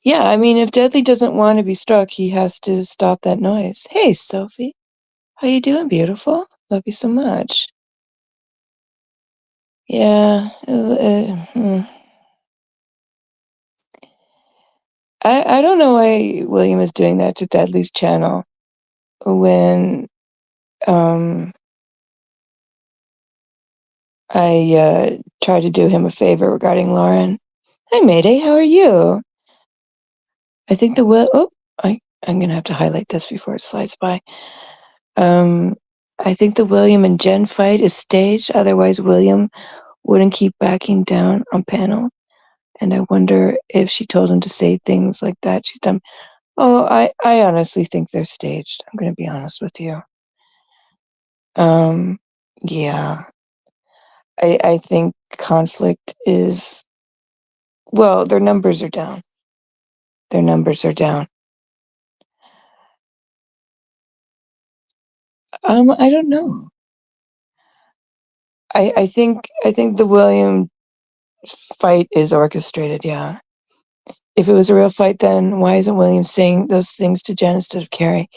Yeah, I mean, if Deadly doesn't want to be struck, he has to stop that noise. Hey, Sophie. How you doing, beautiful? Love you so much. Yeah. I don't know why William is doing that to Deadly's channel when I tried to do him a favor regarding Lauren. Hi, Mayday. How are you? I think I'm gonna have to highlight this before it slides by. I think the William and Jen fight is staged. Otherwise, William wouldn't keep backing down on panel. And I wonder if she told him to say things like that. She's done. Oh, I honestly think they're staged. I'm going to be honest with you. Yeah. I think conflict is, well, their numbers are down. Their numbers are down. I don't know. I think the William fight is orchestrated, yeah. If it was a real fight, then why isn't William saying those things to Jen instead of Carrie?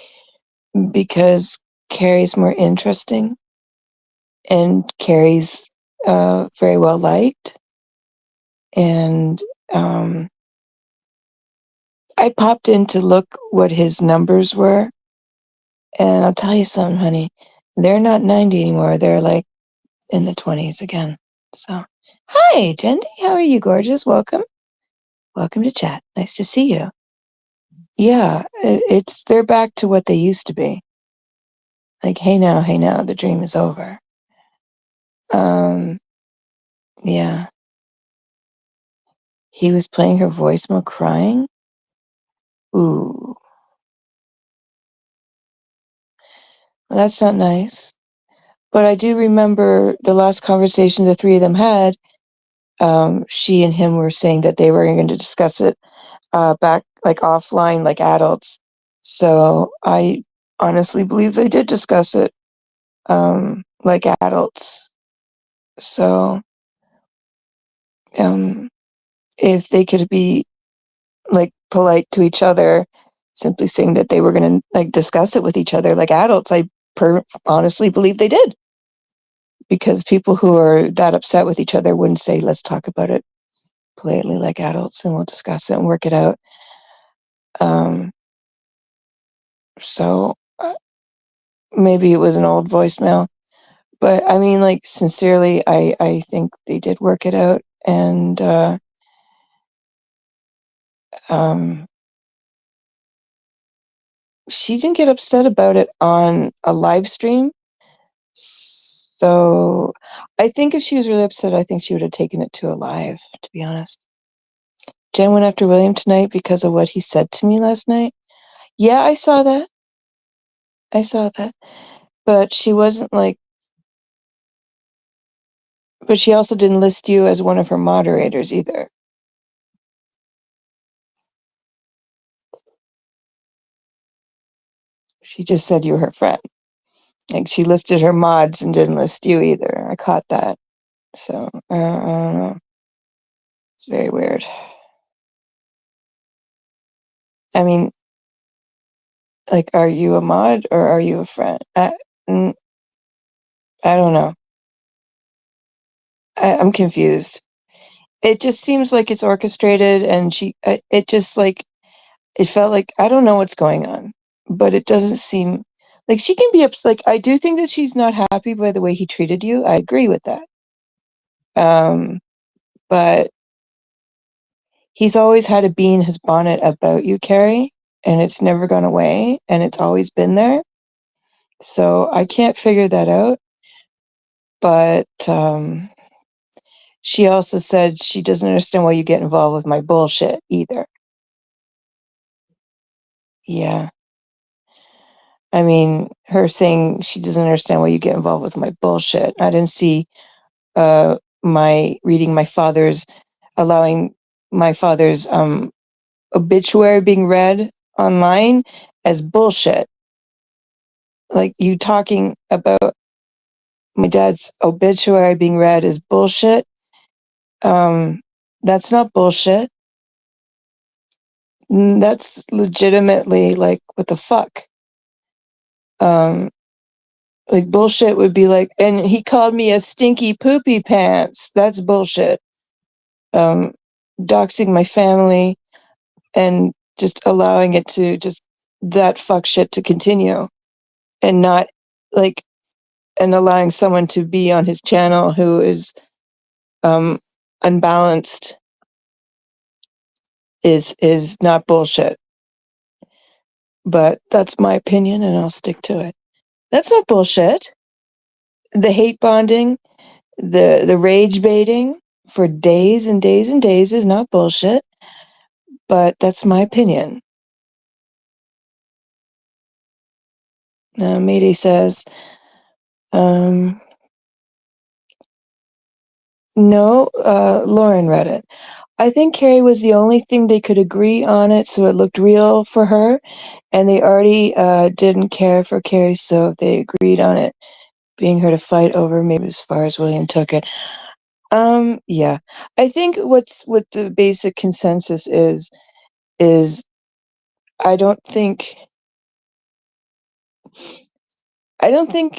Because Carrie's more interesting and Carrie's very well liked. And I popped in to look what his numbers were. And I'll tell you something, honey. They're not 90 anymore. They're like in the 20s again. So, hi, Jendi. How are you, gorgeous? Welcome. Welcome to chat. Nice to see you. Yeah, they're back to what they used to be. Like, hey now, the dream is over. Yeah. He was playing her voicemail crying. Ooh. Well, that's not nice. But I do remember the last conversation the three of them had. She and him were saying that they were going to discuss it back, like offline, like adults. So I honestly believe they did discuss it like adults. So if they could be like polite to each other, simply saying that they were going to like discuss it with each other like adults, I honestly believe they did. Because people who are that upset with each other wouldn't say, let's talk about it politely like adults and we'll discuss it and work it out. So maybe it was an old voicemail. But I mean, like, sincerely, I think they did work it out. And she didn't get upset about it on a live stream. So I think if she was really upset, I think she would have taken it to a live, to be honest. Jen went after William tonight because of what he said to me last night. Yeah, I saw that. But she wasn't like But she also didn't list you as one of her moderators either. She just said you were her friend. Like, she listed her mods and didn't list you either. I caught that. So, I don't know. It's very weird. I mean, like, are you a mod or are you a friend? I don't know. I'm confused. It just seems like it's orchestrated, and it just like, it felt like, I don't know what's going on, but it doesn't seem like she can be upset. Like, I do think that she's not happy by the way he treated you. I agree with that. But he's always had a bee in his bonnet about you, Carrie, and it's never gone away, and it's always been there. So I can't figure that out. But she also said she doesn't understand why you get involved with my bullshit either. Yeah. I mean, her saying she doesn't understand why you get involved with my bullshit. I didn't see my reading my father's, allowing my father's obituary being read online as bullshit. Like, you talking about my dad's obituary being read as bullshit. That's not bullshit. That's legitimately like, what the fuck? Like, bullshit would be like, and he called me a stinky poopy pants. That's bullshit. Doxing my family and just allowing it to just, that fuck shit to continue, and not like, and allowing someone to be on his channel who is unbalanced is not bullshit. But that's my opinion, and I'll stick to it. That's not bullshit. The hate bonding, the rage baiting for days and days and days is not bullshit. But that's my opinion. Now, Mayday says, no, Lauren read it. I think Carrie was the only thing they could agree on it, so it looked real for her, and they already didn't care for Carrie, so if they agreed on it being her to fight over, maybe as far as William took it. Yeah. I think what the basic consensus is I don't think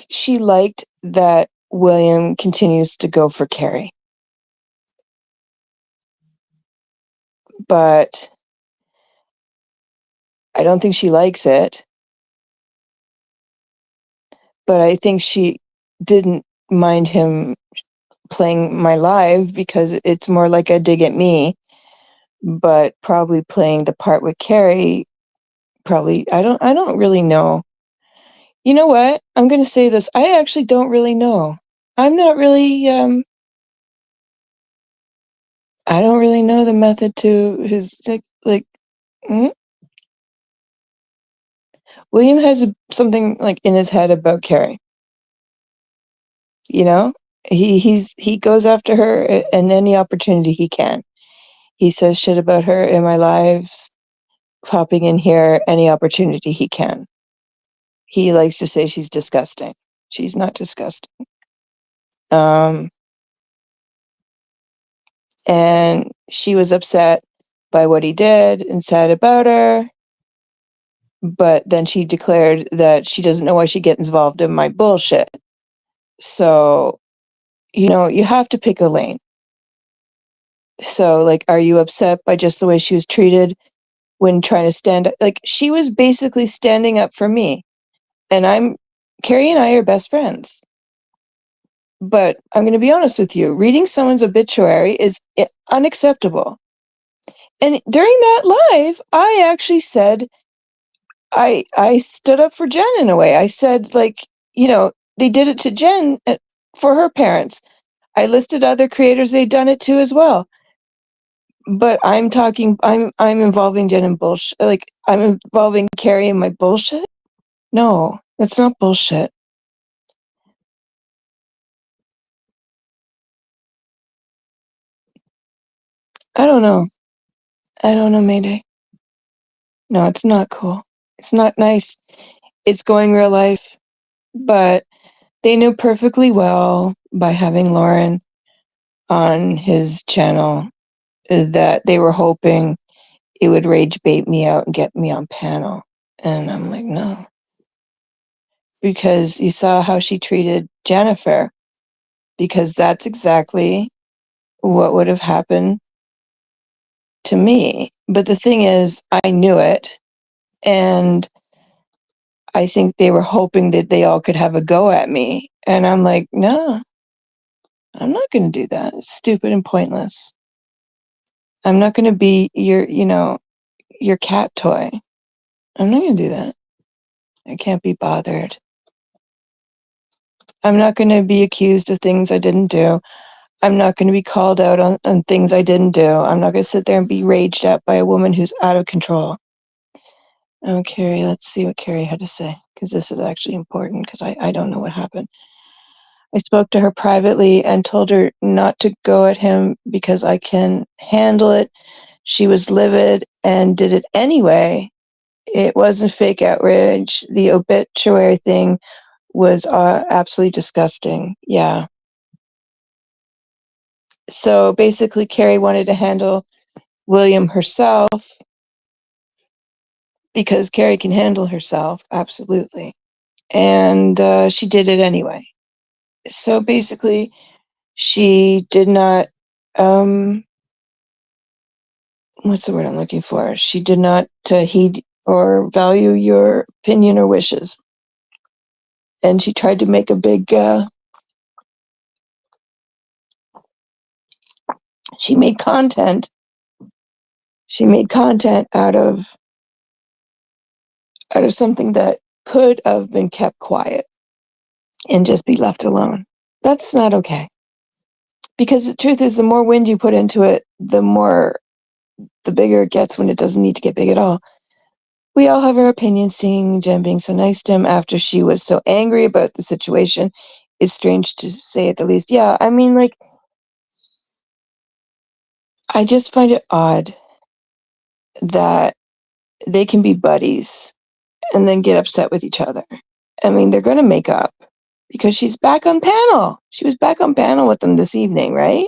she liked that William continues to go for Carrie. But I don't think she likes it. But I think she didn't mind him playing my live because it's more like a dig at me. But probably playing the part with Carrie, probably, I don't really know. You know what? I'm gonna say this. I actually don't really know. I'm not really I don't really know the method to his like William has something like in his head about Carrie. You know? He goes after her in any opportunity he can. He says shit about her in my lives, popping in here any opportunity he can. He likes to say she's disgusting. She's not disgusting. And she was upset by what he did and said about her. But then she declared that she doesn't know why she gets involved in my bullshit. So, you have to pick a lane. So, like, are you upset by just the way she was treated when trying to stand up? Like, she was basically standing up for me. And Carrie and I are best friends. But I'm going to be honest with you, reading someone's obituary is unacceptable. And during that live, I actually said, I stood up for Jen in a way. I said, like, they did it to Jen for her parents. I listed other creators they'd done it to as well. But I'm involving Jen in bullshit. Like, I'm involving Carrie in my bullshit? No, that's not bullshit. I don't know. I don't know, Mayday. No, it's not cool. It's not nice. It's going real life, but they knew perfectly well by having Lauren on his channel that they were hoping it would rage bait me out and get me on panel. And I'm like, no. Because you saw how she treated Jennifer, because that's exactly what would have happened to me. But the thing is, I knew it, and I think they were hoping that they all could have a go at me. And I'm like, no, I'm not going to do that. It's stupid and pointless. I'm not going to be your cat toy. I'm not going to do that. I can't be bothered. I'm not going to be accused of things I didn't do. I'm not going to be called out on things I didn't do. I'm not going to sit there and be raged at by a woman who's out of control. Oh, Carrie, let's see what Carrie had to say, because this is actually important, because I don't know what happened. I spoke to her privately and told her not to go at him because I can handle it. She was livid and did it anyway. It wasn't fake outrage. The obituary thing was absolutely disgusting. Yeah. So basically, Carrie wanted to handle William herself because Carrie can handle herself, absolutely. And she did it anyway. So basically, she did not, what's the word I'm looking for? She did not heed or value your opinion or wishes. And she tried to make a big, she made content. She made content out of something that could have been kept quiet and just be left alone. That's not okay. Because the truth is, the more wind you put into it, the bigger it gets when it doesn't need to get big at all. We all have our opinions. Seeing Jen being so nice to him after she was so angry about the situation is strange, to say at the least. Yeah, I mean, like, I just find it odd that they can be buddies and then get upset with each other. I mean, they're going to make up because she's back on panel. She was back on panel with them this evening, right?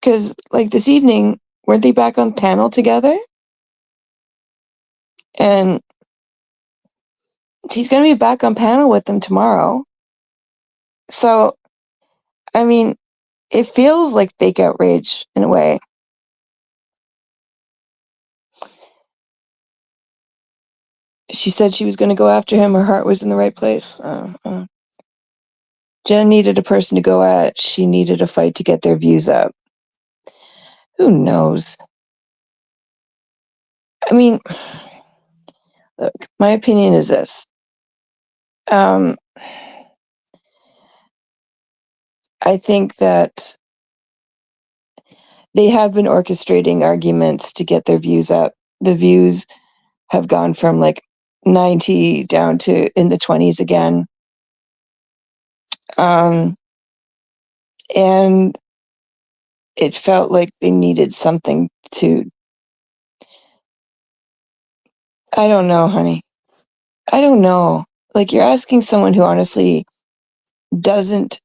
Because, like, this evening, weren't they back on panel together? And she's going to be back on panel with them tomorrow. So, I mean, it feels like fake outrage in a way. She said she was going to go after him. Her heart was in the right place. Jen needed a person to go at. She needed a fight to get their views up. Who knows? I mean, look, my opinion is this. I think that they have been orchestrating arguments to get their views up. The views have gone from like 90 down to in the 20s again. And it felt like they needed something to, I don't know, honey. I don't know. Like, you're asking someone who honestly doesn't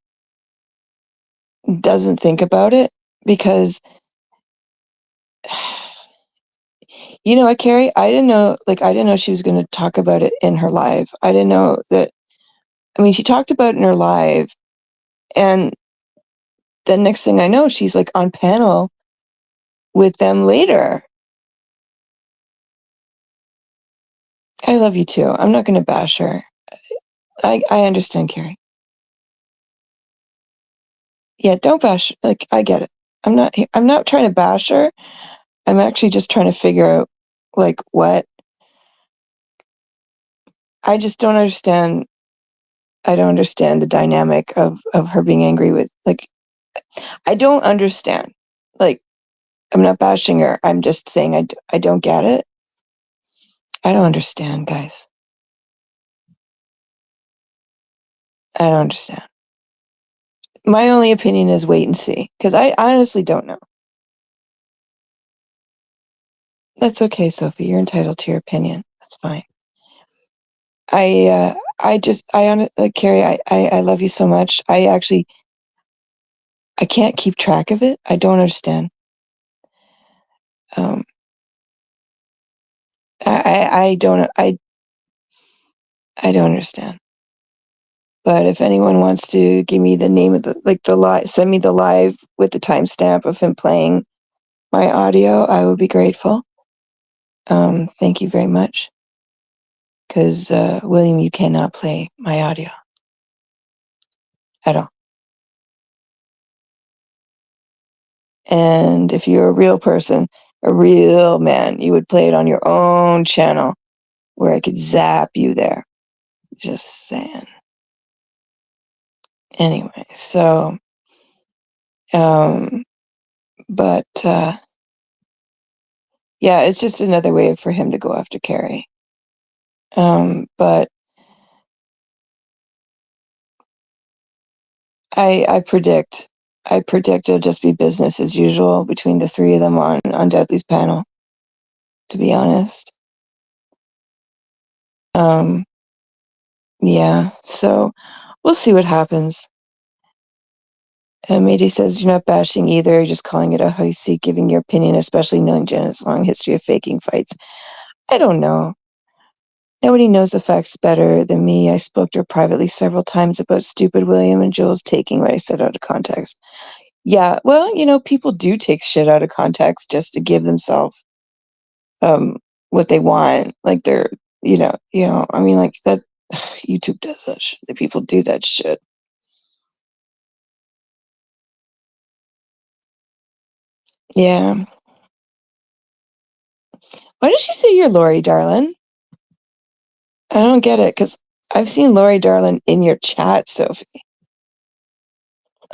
think about it, because you know what, Carrie? I didn't know she was going to talk about it in her live. I didn't know that. I mean, she talked about it in her live, and the next thing I know, she's like on panel with them later. I love you too. I'm not going to bash her. I understand, Carrie. Yeah, don't bash. Like, I get it. I'm not trying to bash her. I'm actually just trying to figure out, like, what. I just don't understand. I don't understand the dynamic of her being angry with, like, I don't understand. Like, I'm not bashing her. I'm just saying I don't get it. I don't understand, guys. I don't understand. My only opinion is wait and see, because I honestly don't know. That's okay, Sophie. You're entitled to your opinion. That's fine. Carrie, I love you so much. I can't keep track of it. I don't understand. Um, I don't understand. But if anyone wants to give me the name of the live, send me the live with the timestamp of him playing my audio, I would be grateful. Thank you very much. Because, William, you cannot play my audio at all. And if you're a real person, a real man, you would play it on your own channel where I could zap you there. Just saying. Anyway, so, but, yeah, it's just another way for him to go after Carrie. But I predict it'll just be business as usual between the three of them on Dudley's panel, to be honest. Yeah, so we'll see what happens. And Mady says, you're not bashing either, you're just calling it out how you see it, giving your opinion, especially knowing Janet's long history of faking fights. I don't know. Nobody knows the facts better than me. I spoke to her privately several times about stupid William and Jules taking what I said out of context. Yeah, well, people do take shit out of context just to give themselves what they want. Like they're, I mean, like that. YouTube does that shit. The people do that shit. Yeah. Why did she say you're Lori, darling? I don't get it, because I've seen Lori, darling, in your chat, Sophie.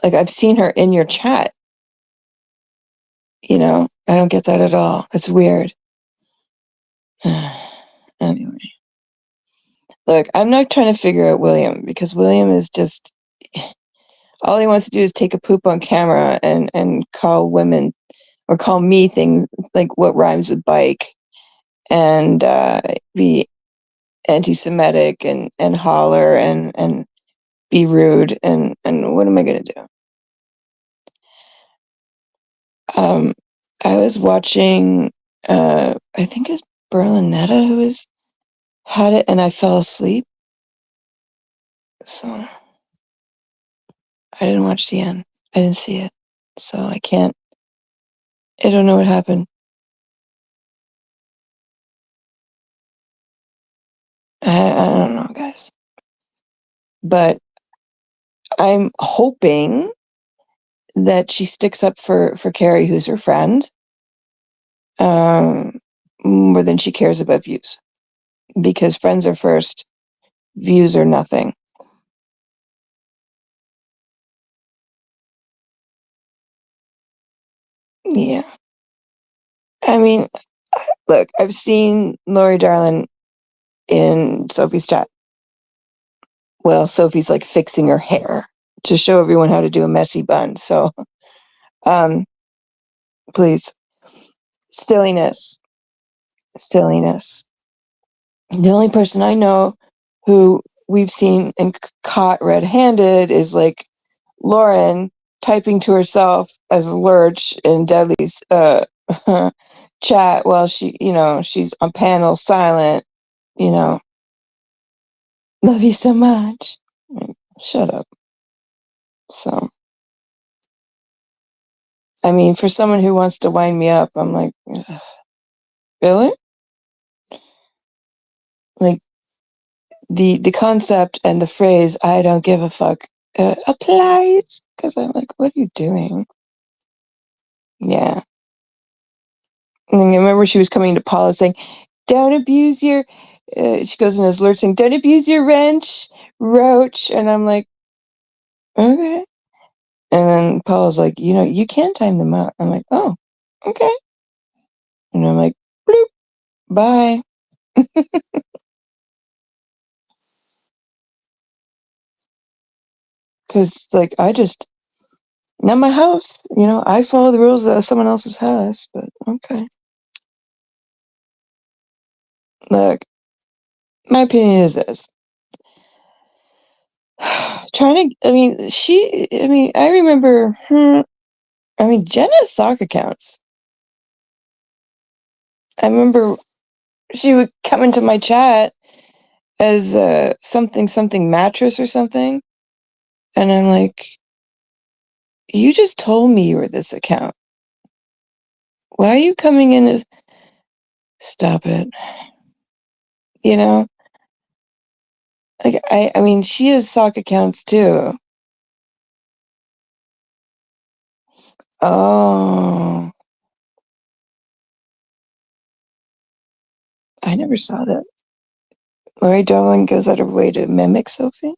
Like, I've seen her in your chat. I don't get that at all. It's weird. Anyway. Look, I'm not trying to figure out William, because William is just... All he wants to do is take a poop on camera and call women, or call me things like what rhymes with bike, and be anti-Semitic and holler and be rude, and what am I going to do? I was watching, I think it's Berlinetta who had it, and I fell asleep. So I didn't watch the end. I didn't see it. So I don't know what happened. I don't know, guys. But I'm hoping that she sticks up for Carrie, who's her friend, more than she cares about views. Because friends are first, views are nothing. Yeah. I mean, look, I've seen Lori Darlin in Sophie's chat. Well, Sophie's like fixing her hair to show everyone how to do a messy bun. So, please, silliness. The only person I know who we've seen and caught red-handed is like Lauren typing to herself as Lurch in Dudley's chat while she's on panel silent. Love you so much. Shut up. So, I mean, for someone who wants to wind me up, I'm like, ugh, really? Like the concept and the phrase "I don't give a fuck" applies, because I'm like, what are you doing? Yeah. And then I remember she was coming to Paula saying, "Don't abuse your." She goes in as Lurch saying, "Don't abuse your wrench, Roach," and I'm like, okay. And then Paula's like, you can time them out. I'm like, oh, okay. And I'm like, bloop, bye. Because, like, not my house. I follow the rules of someone else's house, but okay. Look, my opinion is this. I remember, Jen has sock accounts. I remember she would come into my chat as something mattress or something. And I'm like, you just told me you were this account. Why are you coming in as... Stop it. You know? Like, she has sock accounts too. Oh. I never saw that. Lori Darling goes out of her way to mimic Sophie?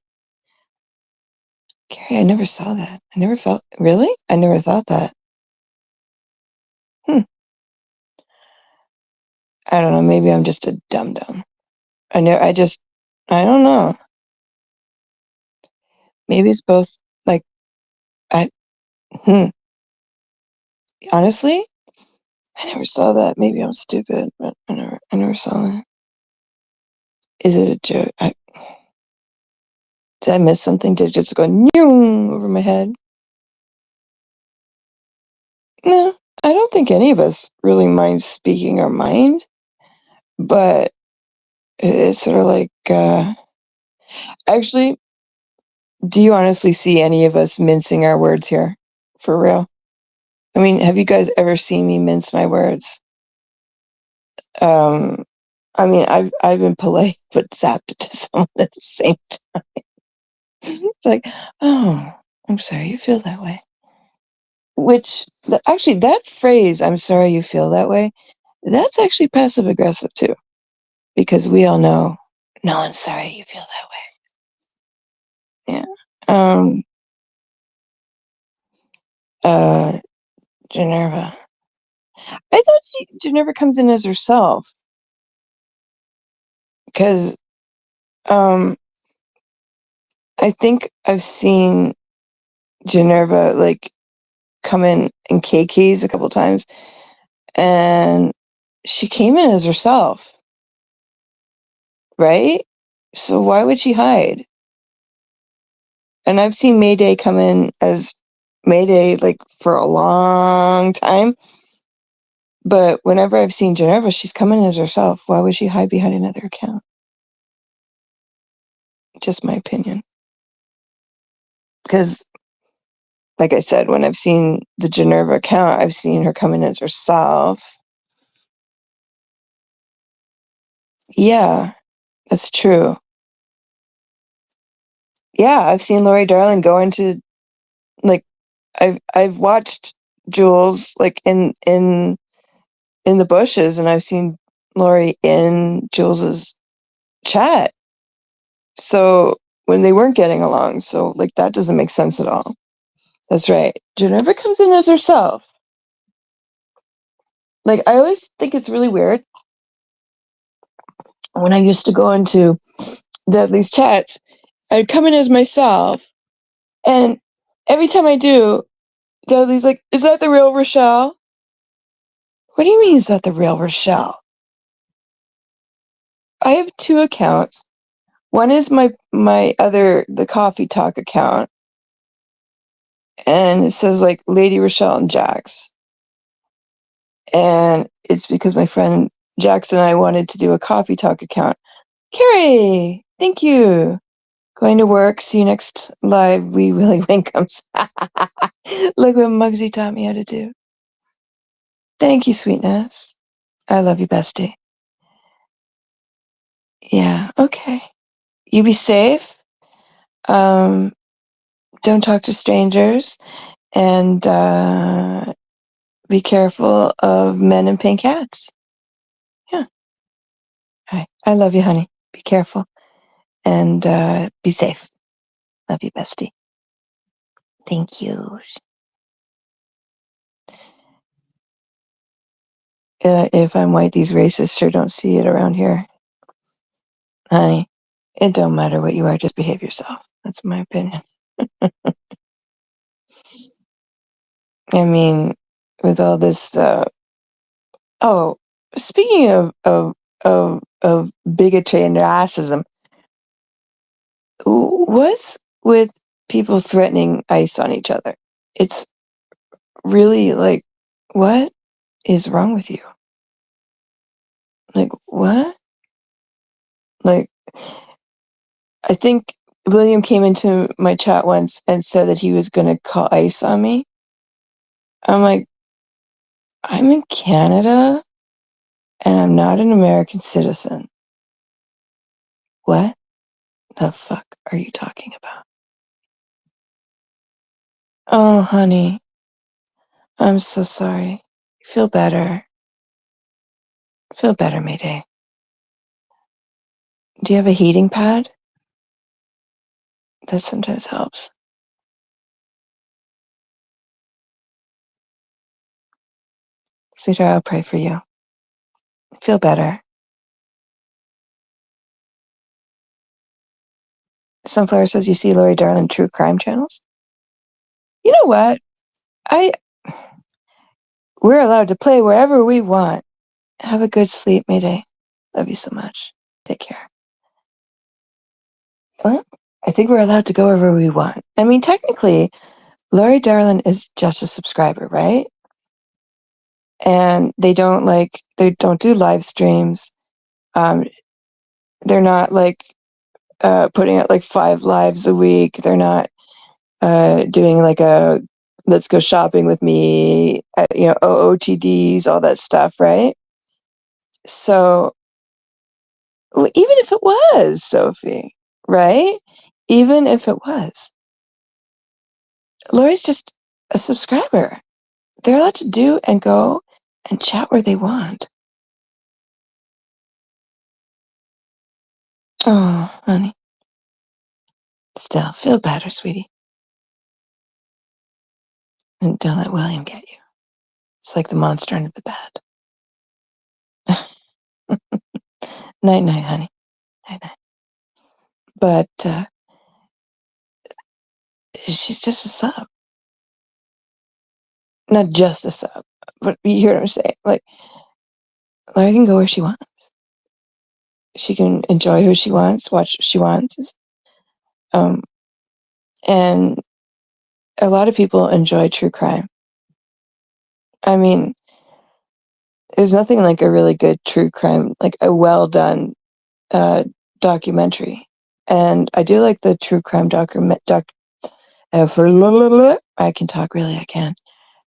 Carrie, I never saw that. I never felt... Really? I never thought that. I don't know. Maybe I'm just a dum-dum. I don't know. Maybe it's both. Like, I... Honestly, I never saw that. Maybe I'm stupid, but I never saw that. Is it a joke? Did I miss something? Did it just go over my head? No, I don't think any of us really mind speaking our mind, but it's sort of like, actually, do you honestly see any of us mincing our words here? For real? I mean, have you guys ever seen me mince my words? I've been polite, but zapped it to someone at the same time. It's like, oh, I'm sorry you feel that way. Which, actually, that phrase, I'm sorry you feel that way, that's actually passive aggressive too. Because we all know, no one's sorry you feel that way. Yeah. Generva. I thought Generva comes in as herself. Because, I think I've seen Generva, like, come in KKs a couple times, and she came in as herself, right? So why would she hide? And I've seen Mayday come in as Mayday, like, for a long time, but whenever I've seen Generva, she's come in as herself. Why would she hide behind another account? Just my opinion. Because, like I said, when I've seen the Generva account, I've seen her come in as herself. Yeah, that's true. Yeah, I've seen Lori Darling go into, like, I've watched Jules, like, in the bushes, and I've seen Lori in Jules's chat. So when they weren't getting along, so, like, that doesn't make sense at all. That's right. Geneva comes in as herself. Like, I always think it's really weird when I used to go into Dudley's chats, I'd come in as myself, and every time I do, Dudley's like, "Is that the real Rochelle?" What do you mean, is that the real Rochelle? I have two accounts. One is my the Coffee Talk account, and it says, like, Lady Rochelle and Jax. And it's because my friend Jax and I wanted to do a Coffee Talk account. Carrie, thank you. Going to work. See you next live. We really winkums. Look what Muggsy taught me how to do. Thank you, sweetness. I love you, bestie. Yeah, okay. You be safe. Don't talk to strangers. And be careful of men in pink hats. Yeah. All right. I love you, honey. Be careful. And be safe. Love you, bestie. Thank you. If I'm white, these racists sure don't see it around here. Honey, it don't matter what you are, just behave yourself. That's my opinion. I mean, with all this, oh, speaking of of bigotry and racism. What's with people threatening ice on each other? It's really like, what is wrong with you? Like, what? Like, I think William came into my chat once and said that he was going to call ice on me. I'm like, I'm in Canada and I'm not an American citizen. What the fuck are you talking about? Oh, honey, I'm so sorry. Feel better. Feel better, Mayday. Do you have a heating pad? That sometimes helps. Sweetheart, I'll pray for you. Feel better. Sunflower says you see Lori Darlin true crime channels. You know what? We're allowed to play wherever we want. Have a good sleep, Mayday. Love you so much. Take care. What? I think we're allowed to go wherever we want. I mean, technically, Lori Darlin is just a subscriber, right? And they don't do live streams. They're not putting out like 5 lives a week. They're not doing like a let's go shopping with me, OOTDs, all that stuff, right? So even if it was, Sophie, right? Even if it was, Lori's just a subscriber. They're allowed to do and go and chat where they want. Oh, honey. Still, feel better, sweetie. And don't let William get you. It's like the monster under the bed. Night, night, honey. Night, night. But she's just a sub. Not just a sub, but you hear what I'm saying. Like, Larry can go where she wants. She can enjoy who she wants, watch what she wants. And a lot of people enjoy true crime. I mean, there's nothing like a really good true crime, like a well done documentary. And I do like the true crime I can talk, really, I can.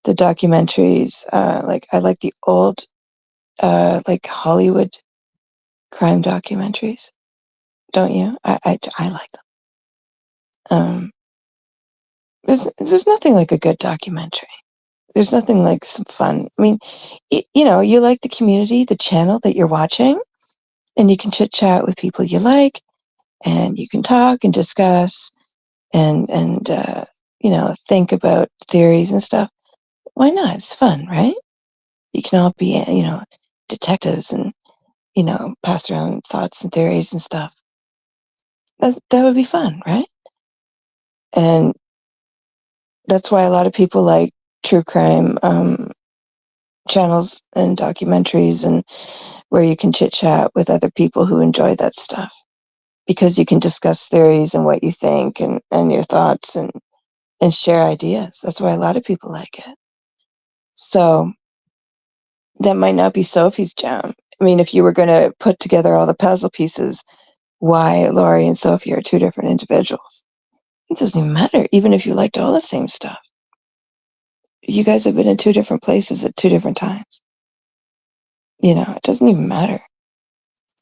The documentaries, I like the old, like Hollywood crime documentaries. Don't you? I like them. There's nothing like a good documentary. There's nothing like some fun. I mean, you like the community, the channel that you're watching, and you can chit chat with people you like, and you can talk and discuss and think about theories and stuff. Why not? It's fun, right? You can all be, detectives and, pass around thoughts and theories and stuff. That would be fun, right? And that's why a lot of people like true crime channels and documentaries, and where you can chit chat with other people who enjoy that stuff, because you can discuss theories and what you think and your thoughts and share ideas. That's why a lot of people like it. So that might not be Sophie's jam. I mean, if you were going to put together all the puzzle pieces, why Laurie and Sophie are 2 different individuals? It doesn't even matter, even if you liked all the same stuff. You guys have been in 2 different places at 2 different times. It doesn't even matter.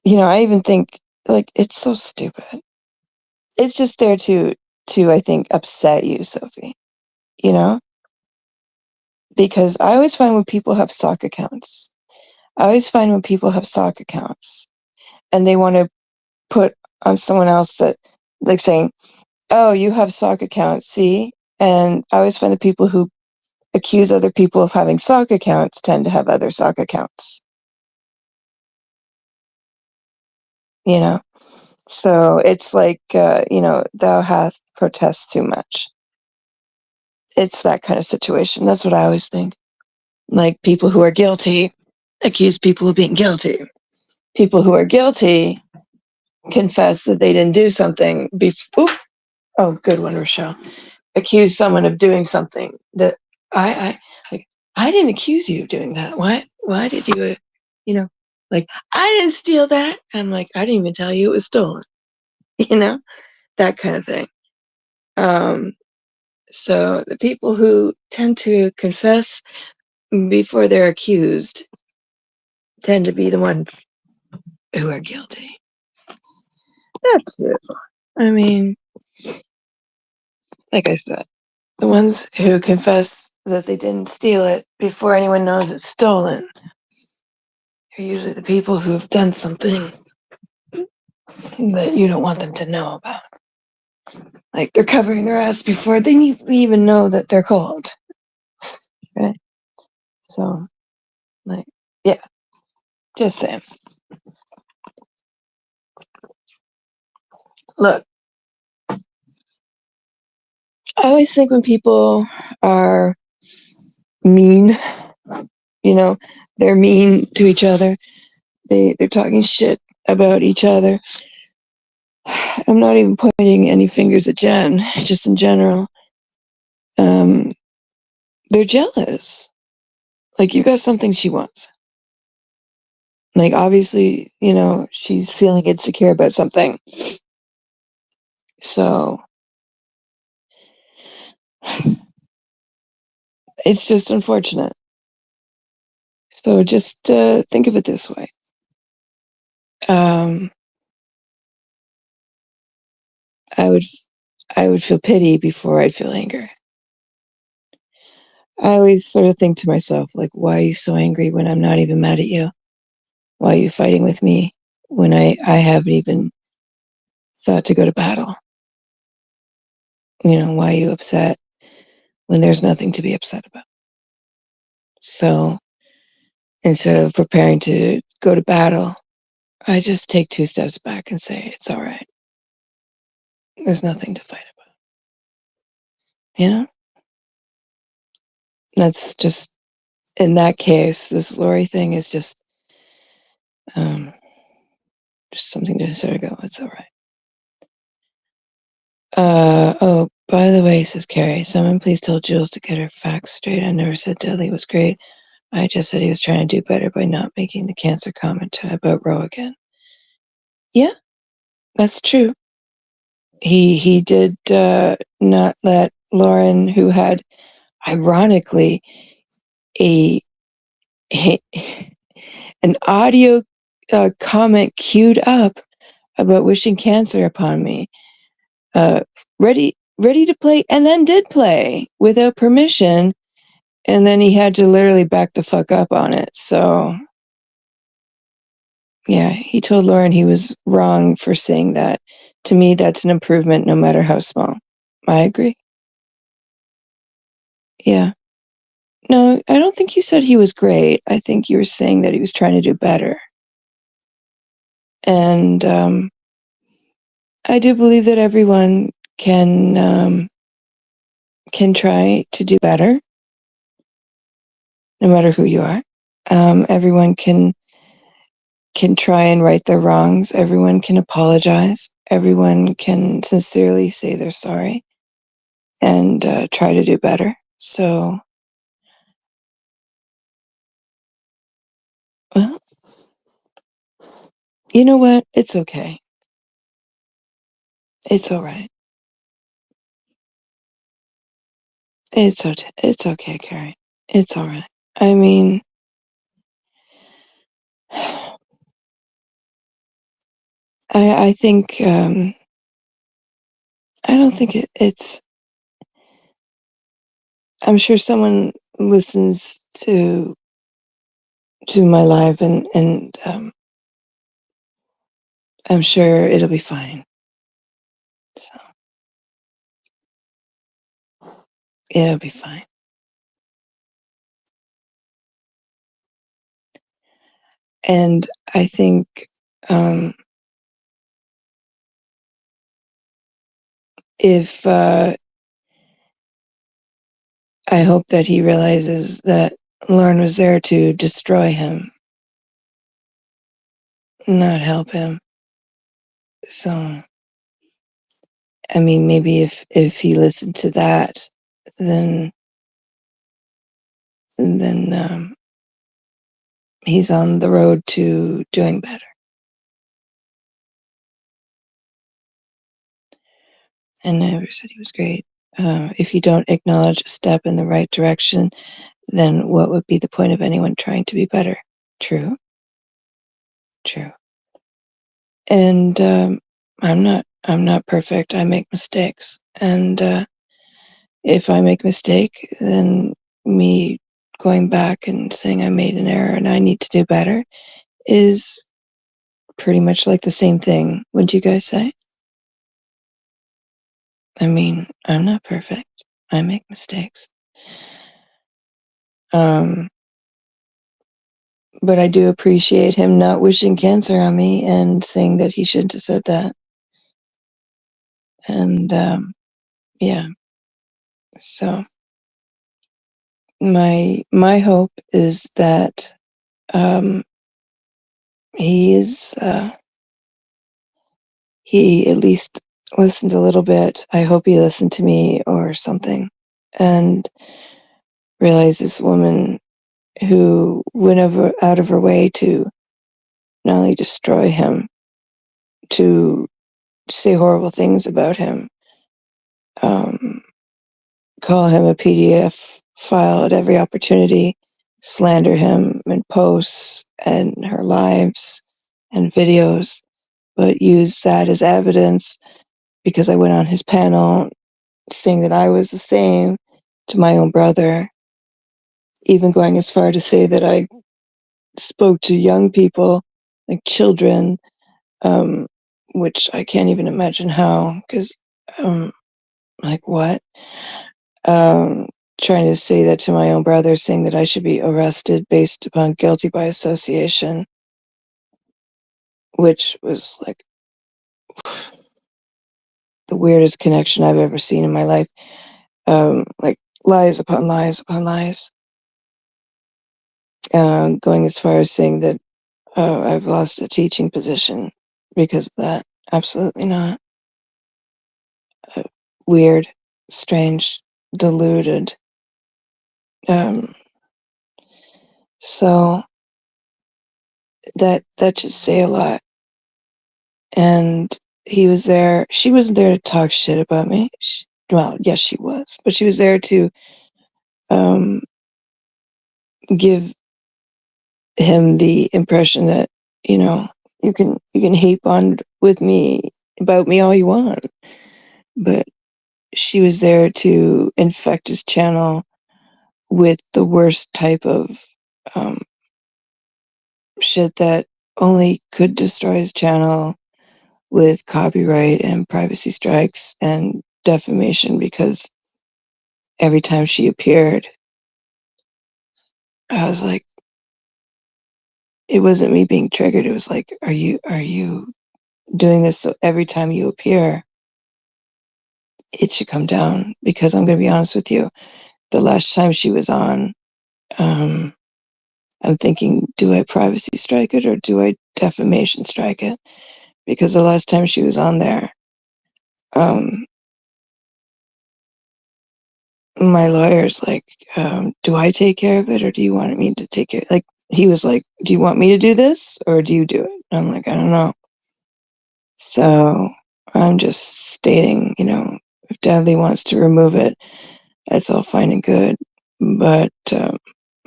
I even think, like, it's so stupid. It's just there to I think, upset you, Sophie, because I always find when people have sock accounts, and they want to put on someone else that, like, saying, oh, you have sock accounts, see? And I always find the people who accuse other people of having sock accounts tend to have other sock accounts. So it's like, thou hath protest too much. It's that kind of situation. That's what I always think. Like, people who are guilty accuse people of being guilty. people who are guilty confess that they didn't do something before. Oh, good one, Rochelle. Accuse someone of doing something that I like. I didn't accuse you of doing that. Why did you, like, I didn't steal that. I'm like, I didn't even tell you it was stolen. You know, that kind of thing. So the people who tend to confess before they're accused tend to be the ones who are guilty. That's it. I mean, like I said, the ones who confess that they didn't steal it before anyone knows it's stolen are usually the people who have done something that you don't want them to know about. Like they're covering their ass before they even know that they're cold. Right? So, like, yeah, just saying. Look, I always think when people are mean, they're mean to each other. They're talking shit about each other. I'm not even pointing any fingers at Jen, just in general. They're jealous. Like, you got something she wants. Like, obviously, she's feeling insecure about something. So, it's just unfortunate. So, just think of it this way. I would feel pity before I'd feel anger. I always sort of think to myself, like, why are you so angry when I'm not even mad at you? Why are you fighting with me when I haven't even thought to go to battle? Why are you upset when there's nothing to be upset about? So instead of preparing to go to battle, I just take 2 steps back and say, it's all right. There's nothing to fight about. That's just, in that case, this Lori thing is just something to sort of go, it's all right. Oh, by the way, says Carrie, someone please tell Jules to get her facts straight. I never said Dudley was great. I just said he was trying to do better by not making the cancer comment about Roe again. Yeah, that's true. He did not let Lauren, who had, ironically, a an audio comment queued up about wishing cancer upon me, ready to play, and then did play without permission, and then he had to literally back the fuck up on it. So yeah, he told Lauren he was wrong for saying that. To me, that's an improvement, no matter how small. I agree. Yeah. No, I don't think you said he was great. I think you were saying that he was trying to do better. And I do believe that everyone can try to do better, no matter who you are. Everyone can try and right their wrongs. Everyone can apologize. Everyone can sincerely say they're sorry and try to do better. So, well, you know what? It's okay. It's all right. It's okay, Carrie. It's all right. I mean, I think I don't think it's. I'm sure someone listens to my live, and I'm sure it'll be fine. So it'll be fine. And I think if I hope that he realizes that Lauren was there to destroy him. not help him. So, I mean, maybe if he listened to that, then then he's on the road to doing better. And I never said he was great. If you don't acknowledge a step in the right direction, then what would be the point of anyone trying to be better? True, true. And I'm not perfect. I make mistakes, and if I make a mistake, then me going back and saying I made an error and I need to do better is pretty much like the same thing. Wouldn't you guys say? I mean, I'm not perfect. I make mistakes. Um, but I do appreciate him not wishing cancer on me and saying that he shouldn't have said that. And yeah, so my hope is that um, he is he at least listened a little bit. I hope he listened to me or something, and realized this woman who went out of her way to not only destroy him, to say horrible things about him, um, call him a PDF file at every opportunity, slander him in posts and her lives and videos, but use that as evidence because I went on his panel saying that I was the same to my own brother, even going as far to say that I spoke to young people, like children, um, which I can't even imagine how, because, like, what? Um, Trying to say that to my own brother, saying that I should be arrested based upon guilty by association, which was like the weirdest connection I've ever seen in my life. Like lies upon lies upon lies. Going as far as saying that I've lost a teaching position because of that. Absolutely not. Uh, Weird, strange, deluded. Um, so that should say a lot. And he was there. She wasn't there to talk shit about me. Well, yes, she was, but she was there to um, give him the impression that you can hate bond with me about me all you want, but she was there to infect his channel with the worst type of um, shit that only could destroy his channel with copyright and privacy strikes and defamation, because every time she appeared, I was like, it wasn't me being triggered. It was like, are you doing this so every time you appear, it should come down? Because I'm going to be honest with you, the last time she was on, um, I'm thinking, do I privacy strike it or do I defamation strike it? Because the last time she was on there, um, my lawyer's like, do I take care of it or do you want me to take care? Like, he was like, do you want me to do this or do you do it? I'm like, I don't know. So I'm just stating, if Dudley wants to remove it, that's all fine and good. But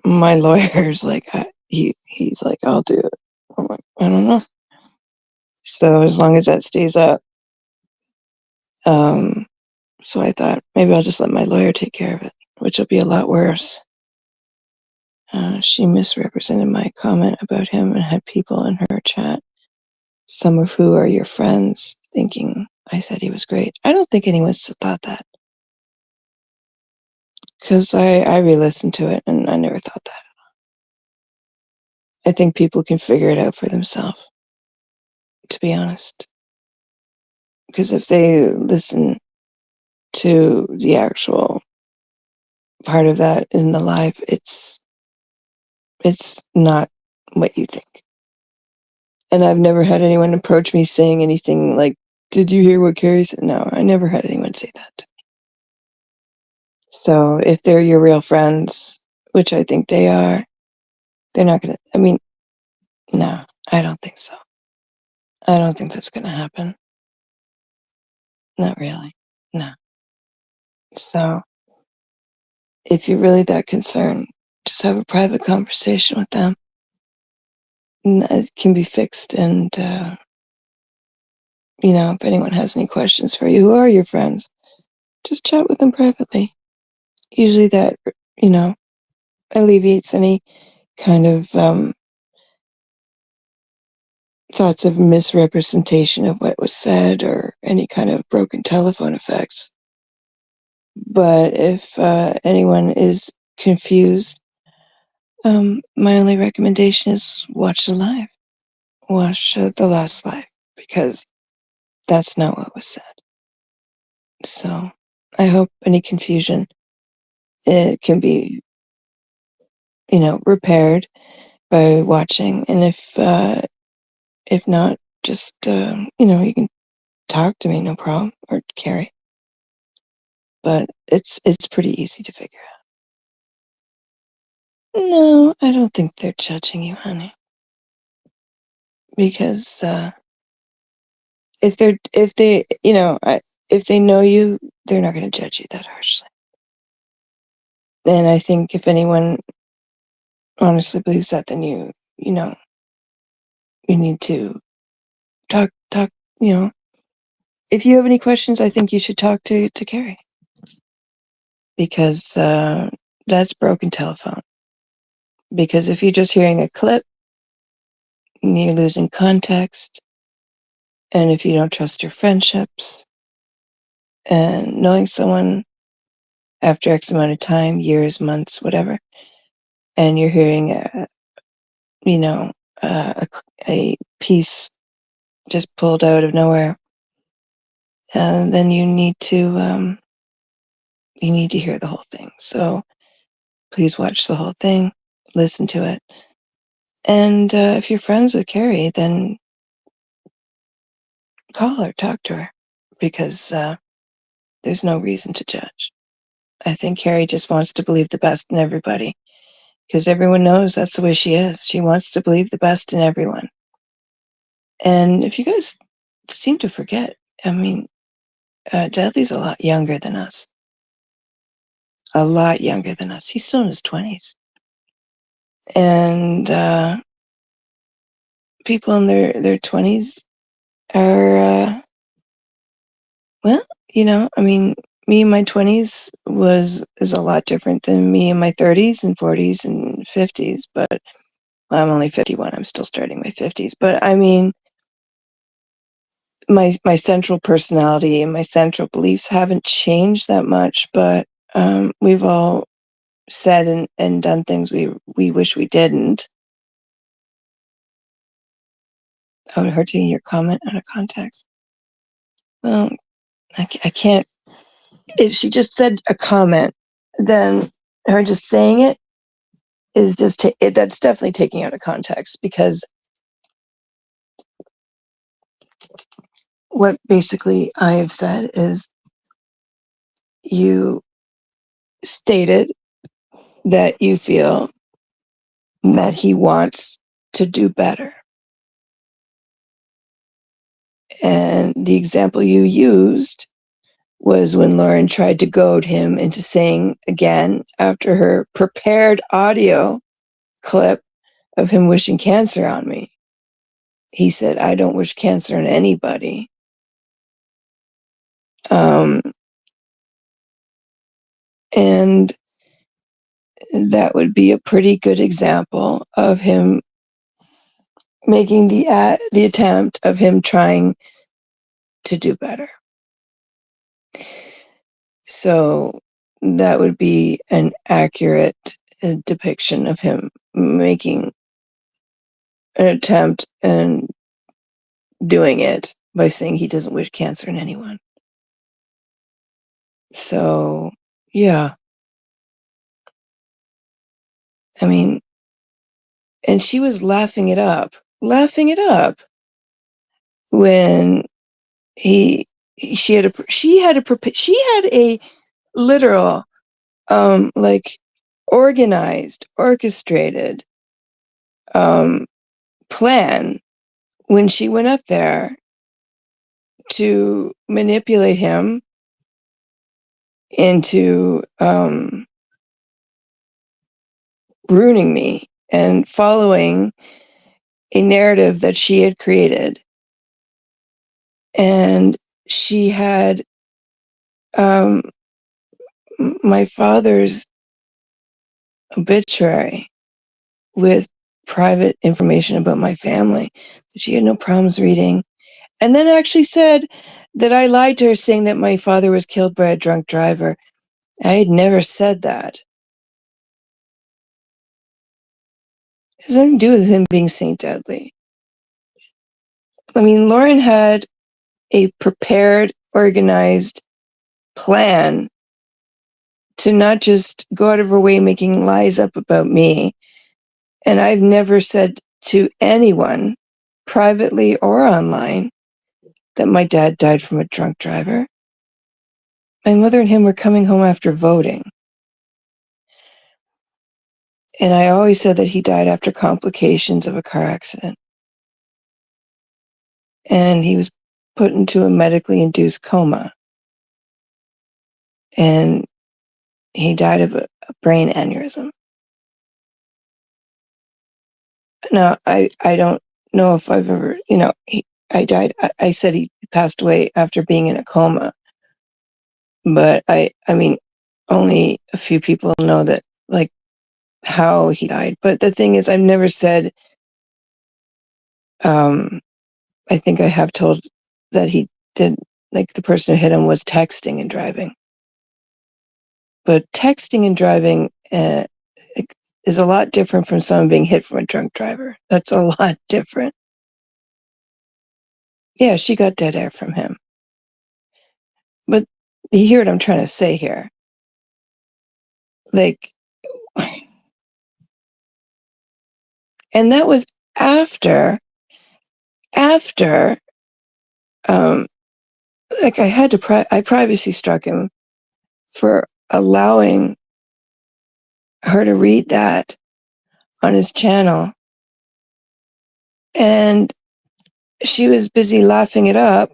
my lawyer's like, he's like, I'll do it. I'm like, I don't know. So as long as that stays up, um, so I thought maybe I'll just let my lawyer take care of it, which will be a lot worse. She misrepresented my comment about him and had people in her chat, some of who are your friends, thinking I said he was great. I don't think anyone's thought that, because I re-listened to it and I never thought that. I think people can figure it out for themselves, to be honest. Because if they listen to the actual part of that in the live, it's not what you think. And I've never had anyone approach me saying anything like, "Did you hear what Carrie said?" No, I never had anyone say that. So if they're your real friends, which I think they are, they're not gonna, I mean, no, I don't think so. I don't think that's gonna happen. Not really. No. So if you're really that concerned, just have a private conversation with them. And it can be fixed. And, if anyone has any questions for you, who are your friends, just chat with them privately. Usually that, you know, alleviates any kind of thoughts of misrepresentation of what was said or any kind of broken telephone effects. But if anyone is confused, my only recommendation is watch the live. Watch the last live because that's not what was said. So I hope any confusion it can be, repaired by watching. And if not, just you can talk to me, no problem, or Carrie. But it's pretty easy to figure out. No, I don't think they're judging you, honey. Because if they know you, they're not going to judge you that harshly. And I think if anyone honestly believes that, then you need to talk. You know, if you have any questions, I think you should talk to Carrie because that's broken telephone. Because if you're just hearing a clip, you're losing context. And if you don't trust your friendships and knowing someone after X amount of time, years, months, whatever, and you're hearing you know, a piece just pulled out of nowhere, then you need to hear the whole thing. So please watch the whole thing, listen to it, and if you're friends with Carrie, then call her, talk to her, because there's no reason to judge. I think Carrie just wants to believe the best in everybody, because everyone knows that's the way she is. She wants to believe the best in everyone. And if you guys seem to forget, I mean, Dudley's a lot younger than us. A lot younger than us. He's still in his 20s. And people in their 20s are, well, I mean, me in my 20s is a lot different than me in my 30s and 40s and 50s. But I'm only 51. I'm still starting my 50s. But I mean, my central personality and my central beliefs haven't changed that much, but we've all said and done things we wish we didn't. Oh, her taking your comment out of context. Well, I can't. If she just said a comment, then her just saying it is just that's definitely taking out of context, because what basically I have said is you stated that you feel that he wants to do better. And the example you used was when Lauren tried to goad him into saying again, after her prepared audio clip of him wishing cancer on me, he said, "I don't wish cancer on anybody." And that would be a pretty good example of him making the attempt of him trying to do better. So that would be an accurate depiction of him making an attempt and doing it by saying he doesn't wish cancer on anyone. So, yeah. I mean, and she was laughing it up laughing it up when she had a literal like organized, orchestrated plan when she went up there to manipulate him into ruining me and following a narrative that she had created. And she had my father's obituary with private information about my family that she had no problems reading. And then actually said that I lied to her, saying that my father was killed by a drunk driver. I had never said that. It has nothing to do with him being Saint Deadly. I mean, Lauren had a prepared, organized plan to not just go out of her way making lies up about me. And I've never said to anyone, privately or online, that my dad died from a drunk driver. My mother and him were coming home after voting. And I always said that he died after complications of a car accident. And he was put into a medically induced coma. And he died of a brain aneurysm. Now, I don't know if I've ever, I said he passed away after being in a coma. But I mean, only a few people know that, like, how he died. But the thing is, I've never said, I think I have told that he did, like, the person who hit him was texting and driving. But texting and driving is a lot different from someone being hit from a drunk driver. That's a lot different. Yeah, she got dead air from him. But you hear what I'm trying to say here. Like, and that was after, like, I privacy struck him for allowing her to read that on his channel. And she was busy laughing it up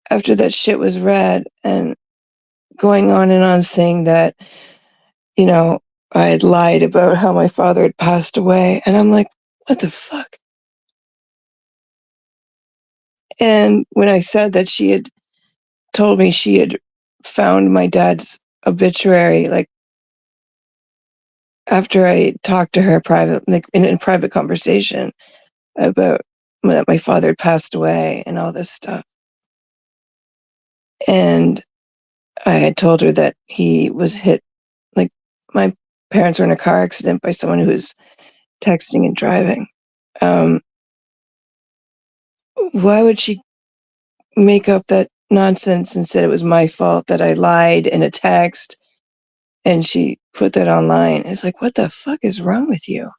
after that shit was read and going on and on saying that, I had lied about how my father had passed away. And I'm like, what the fuck? And when I said that she had told me she had found my dad's obituary, like, after I talked to her like in a private conversation about that my father had passed away and all this stuff. And I had told her that he was hit, like, my parents were in a car accident by someone who was texting and driving. Why would she make up that nonsense and said it was my fault that I lied in a text and she put that online? It's like, what the fuck is wrong with you?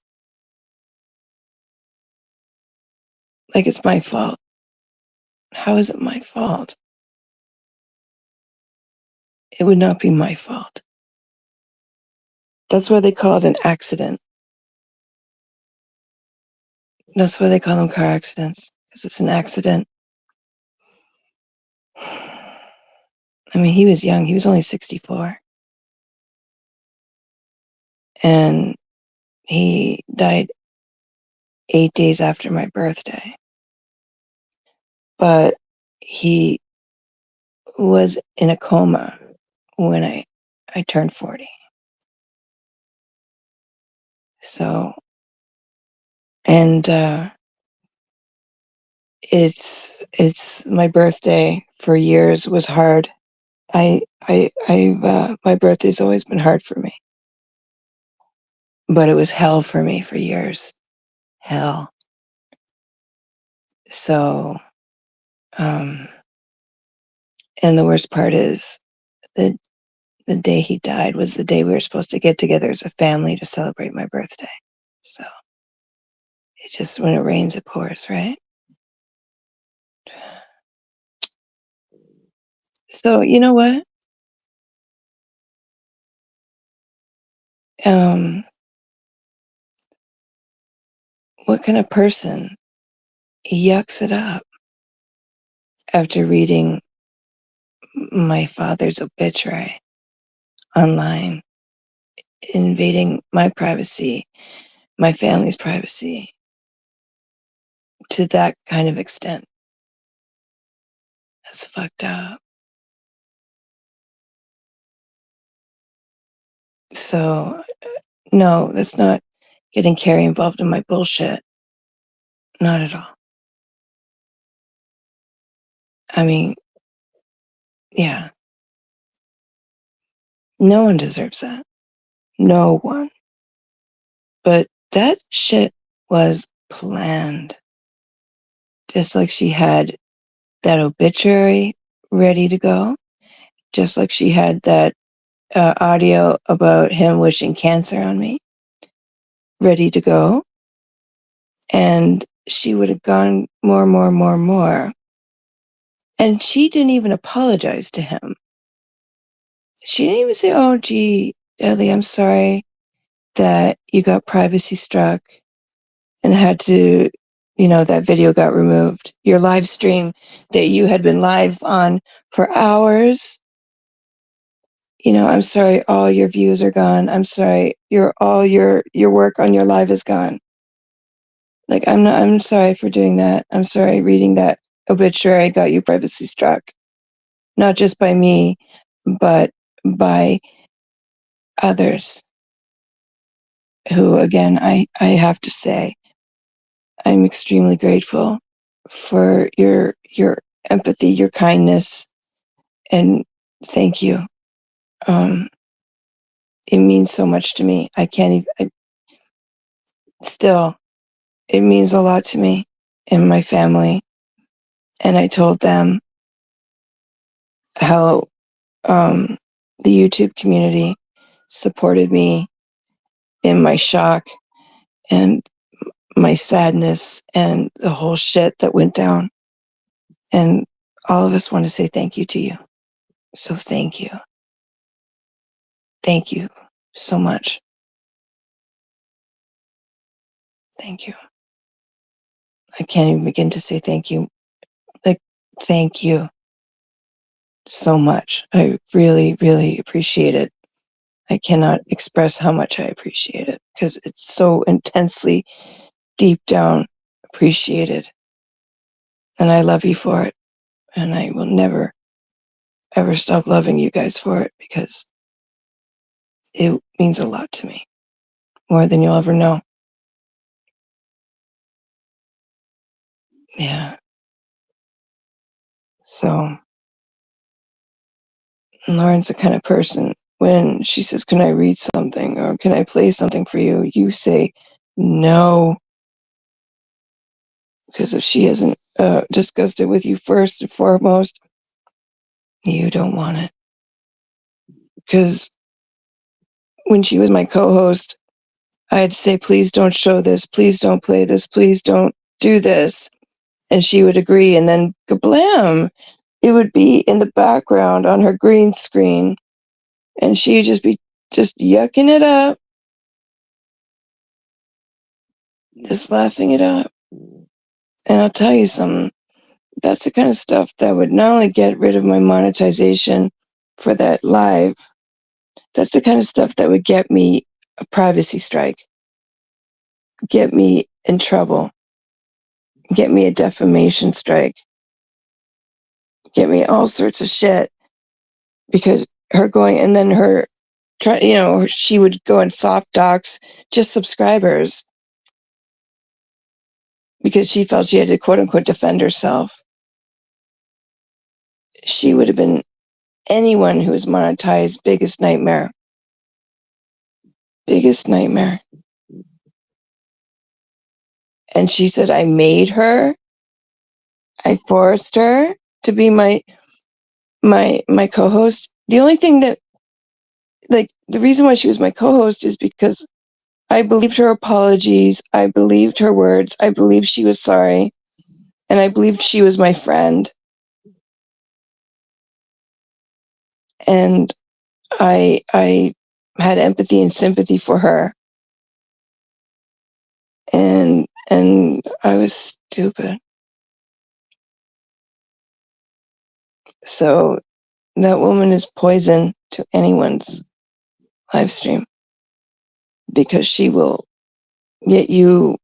Like, it's my fault. How is it my fault? It would not be my fault. That's why they call it an accident. That's why they call them car accidents, because it's an accident. I mean, he was young. He was only 64. And he died 8 days after my birthday. But he was in a coma when I turned 40. So, and it's my birthday for years was hard. My birthday's always been hard for me. But it was hell for me for years. Hell. So, and the worst part is that the day he died was the day we were supposed to get together as a family to celebrate my birthday. So It just, when it rains, it pours, right? So, you know what? What kind of person yucks it up after reading my father's obituary online, invading my privacy, my family's privacy, to that kind of extent? That's fucked up. So, no, that's not getting Carrie involved in my bullshit. Not at all. I mean, yeah, no one deserves that. No one. But that shit was planned. Just like she had that obituary ready to go, just like she had that audio about him wishing cancer on me ready to go. And she would have gone more. And she didn't even apologize to him. She didn't even say, oh, gee, Ellie, I'm sorry that you got privacy struck and had to, that video got removed. Your live stream that you had been live on for hours. I'm sorry, all your views are gone. I'm sorry, all your work on your live is gone. Like, I'm sorry for doing that. I'm sorry reading that obituary got you privacy struck. Not just by me, but by others who, again, I have to say, I'm extremely grateful for your empathy, your kindness, and thank you. It means so much to me. I can't even, still, it means a lot to me and my family. And I told them how the YouTube community supported me in my shock and my sadness and the whole shit that went down. And all of us want to say thank you to you. So thank you. Thank you so much. Thank you. I can't even begin to say thank you. Like, thank you so much. I really, really appreciate it. I cannot express how much I appreciate it because it's so intensely deep down appreciated. And I love you for it. And I will never, ever stop loving you guys for it because it means a lot to me. More than you'll ever know. Yeah. So Lauren's the kind of person, when she says, can I read something or can I play something for you? You say no. Because if she hasn't discussed it with you first and foremost, you don't want it. Because when she was my co-host, I had to say, please don't show this, please don't play this, please don't do this. And she would agree, and then kablam, it would be in the background on her green screen, and she'd just be just yucking it up, just laughing it up. And I'll tell you something, that's the kind of stuff that would not only get rid of my monetization for that live, that's the kind of stuff that would get me a privacy strike, get me in trouble, get me a defamation strike, get me all sorts of shit. Because her going, and then her, she would go in soft docs, just subscribers, because she felt she had to quote unquote defend herself. She would have been anyone who was monetized biggest nightmare. Biggest nightmare. And she said, I made her, I forced her to be my co-host. The only thing that, like, the reason why she was my co-host is because I believed her apologies. I believed her words. I believed she was sorry. And I believed she was my friend. And I had empathy and sympathy for her. And I was stupid. So that woman is poison to anyone's live stream, because she will get you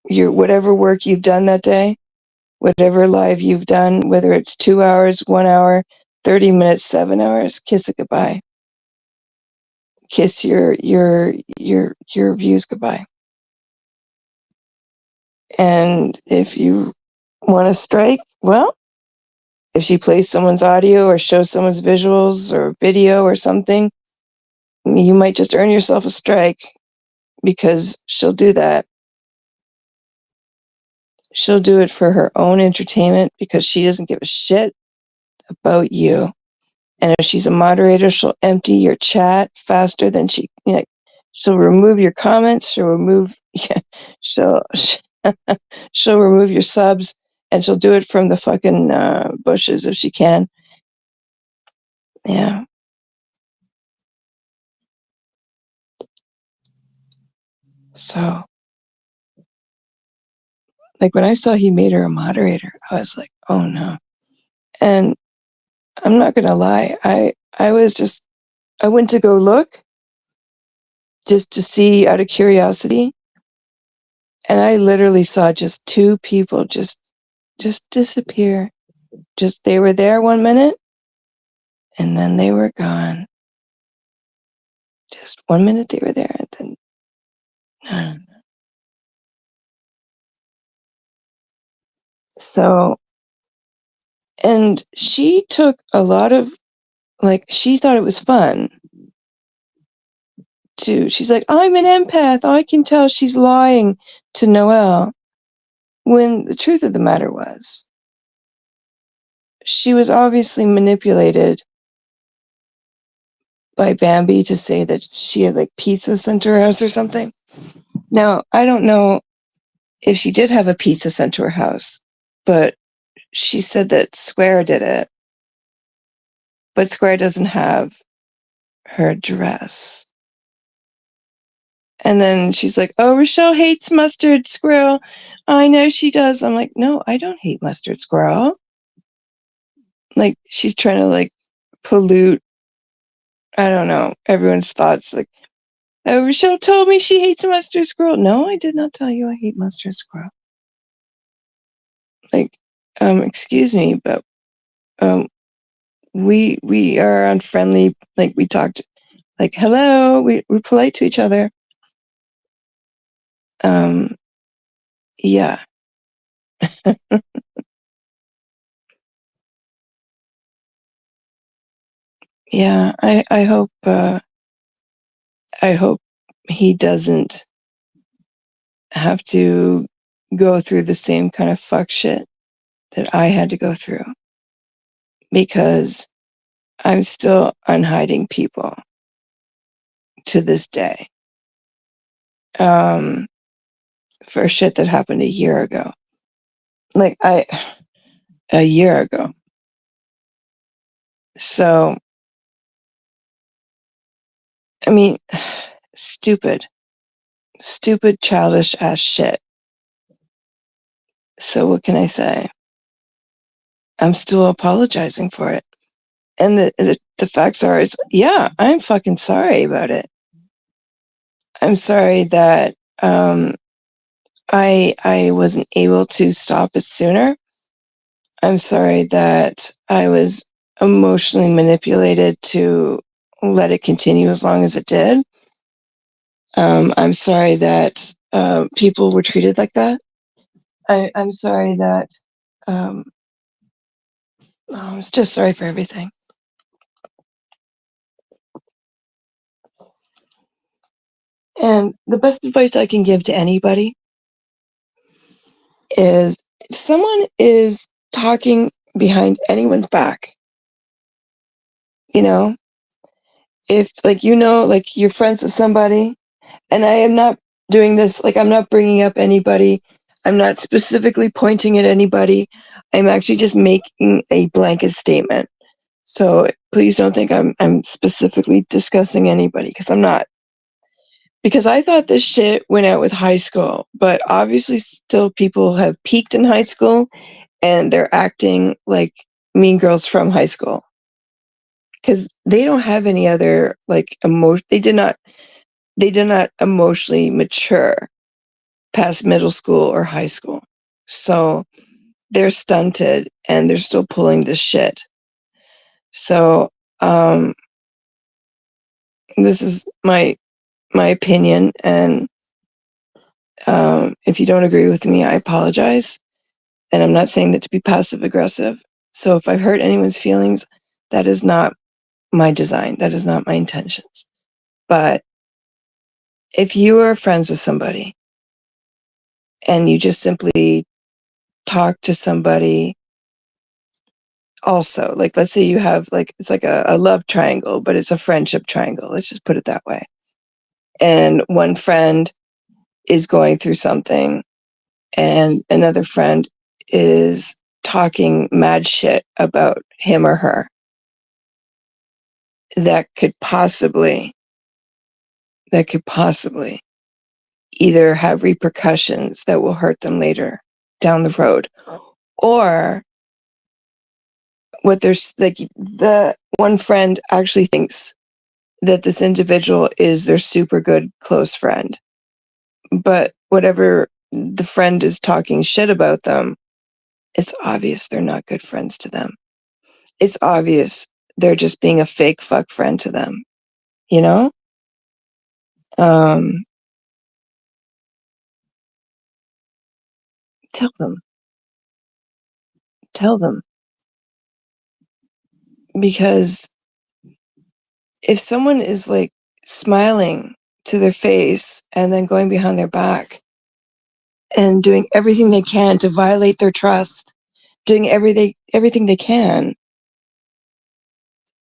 your whatever work you've done that day, whatever live you've done, whether it's 2 hours, 1 hour, 30 minutes, 7 hours, kiss it goodbye. Kiss your views goodbye. And if you want to strike, well, if she plays someone's audio or shows someone's visuals or video or something, you might just earn yourself a strike, because she'll do that. She'll do it for her own entertainment, because she doesn't give a shit about you. And if she's a moderator, she'll empty your chat faster than she'll remove your comments, she'll remove she'll she'll remove your subs, and she'll do it from the fucking bushes if she can. Yeah. So, like, when I saw he made her a moderator, I was like, oh no. And I'm not gonna lie, I went to go look just to see out of curiosity, and I literally saw just 2 people just disappear. Just they were there 1 minute, and then they were gone. Just 1 minute they were there, and then none. So, and she took a lot of, like, she thought it was fun too. She's like, I'm an empath. I can tell she's lying to Noelle. When the truth of the matter was, she was obviously manipulated by Bambi to say that she had like pizza sent to her house or something. Now, I don't know if she did have a pizza sent to her house, but she said that Square did it. But Square doesn't have her address. And then she's like, oh, Rochelle hates mustard squirrel. I know she does. I'm like, no, I don't hate mustard squirrel. Like, she's trying to like pollute, I don't know, everyone's thoughts. Like, oh, Rochelle told me she hates mustard squirrel. No, I did not tell you I hate mustard squirrel. Like, excuse me, but we are on friendly, like, we talked, like, hello, we're polite to each other. Yeah. Yeah, I hope he doesn't have to go through the same kind of fuck shit that I had to go through, because I'm still unhiding people to this day, for shit that happened a year ago. Like, a year ago. So, I mean, stupid, childish ass shit. So what can I say? I'm still apologizing for it. And the facts are, yeah, I'm fucking sorry about it. I'm sorry that I wasn't able to stop it sooner. I'm sorry that I was emotionally manipulated to let it continue as long as it did. I'm sorry that people were treated like that. I'm sorry that I'm just sorry for everything. And the best advice I can give to anybody is, if someone is talking behind anyone's back, you know, if, like, like, you're friends with somebody And I am not doing this, like, I'm not bringing up anybody. I'm not specifically pointing at anybody. I'm actually just making a blanket statement. So please don't think I'm specifically discussing anybody, because I'm not. Because I thought this shit went out with high school, but obviously still people have peaked in high school and they're acting like mean girls from high school. Because they don't have any other like emotion. They did not emotionally mature past middle school or high school. So they're stunted and they're still pulling this shit. So this is my opinion, and if you don't agree with me, I apologize. And I'm not saying that to be passive aggressive. So if I've hurt anyone's feelings, that is not my design. That is not my intentions. But if you are friends with somebody and you just simply talk to somebody also, like let's say you have like, it's like a love triangle, but it's a friendship triangle. Let's just put it that way. And one friend is going through something and another friend is talking mad shit about him or her. That could possibly either have repercussions that will hurt them later down the road, or what there's like the one friend actually thinks that this individual is their super good close friend, but whatever the friend is talking shit about them, it's obvious they're not good friends to them. It's obvious they're just being a fake fuck friend to them, you know? Um, tell them. Tell them. Because if someone is like smiling to their face and then going behind their back and doing everything they can to violate their trust, doing everything they can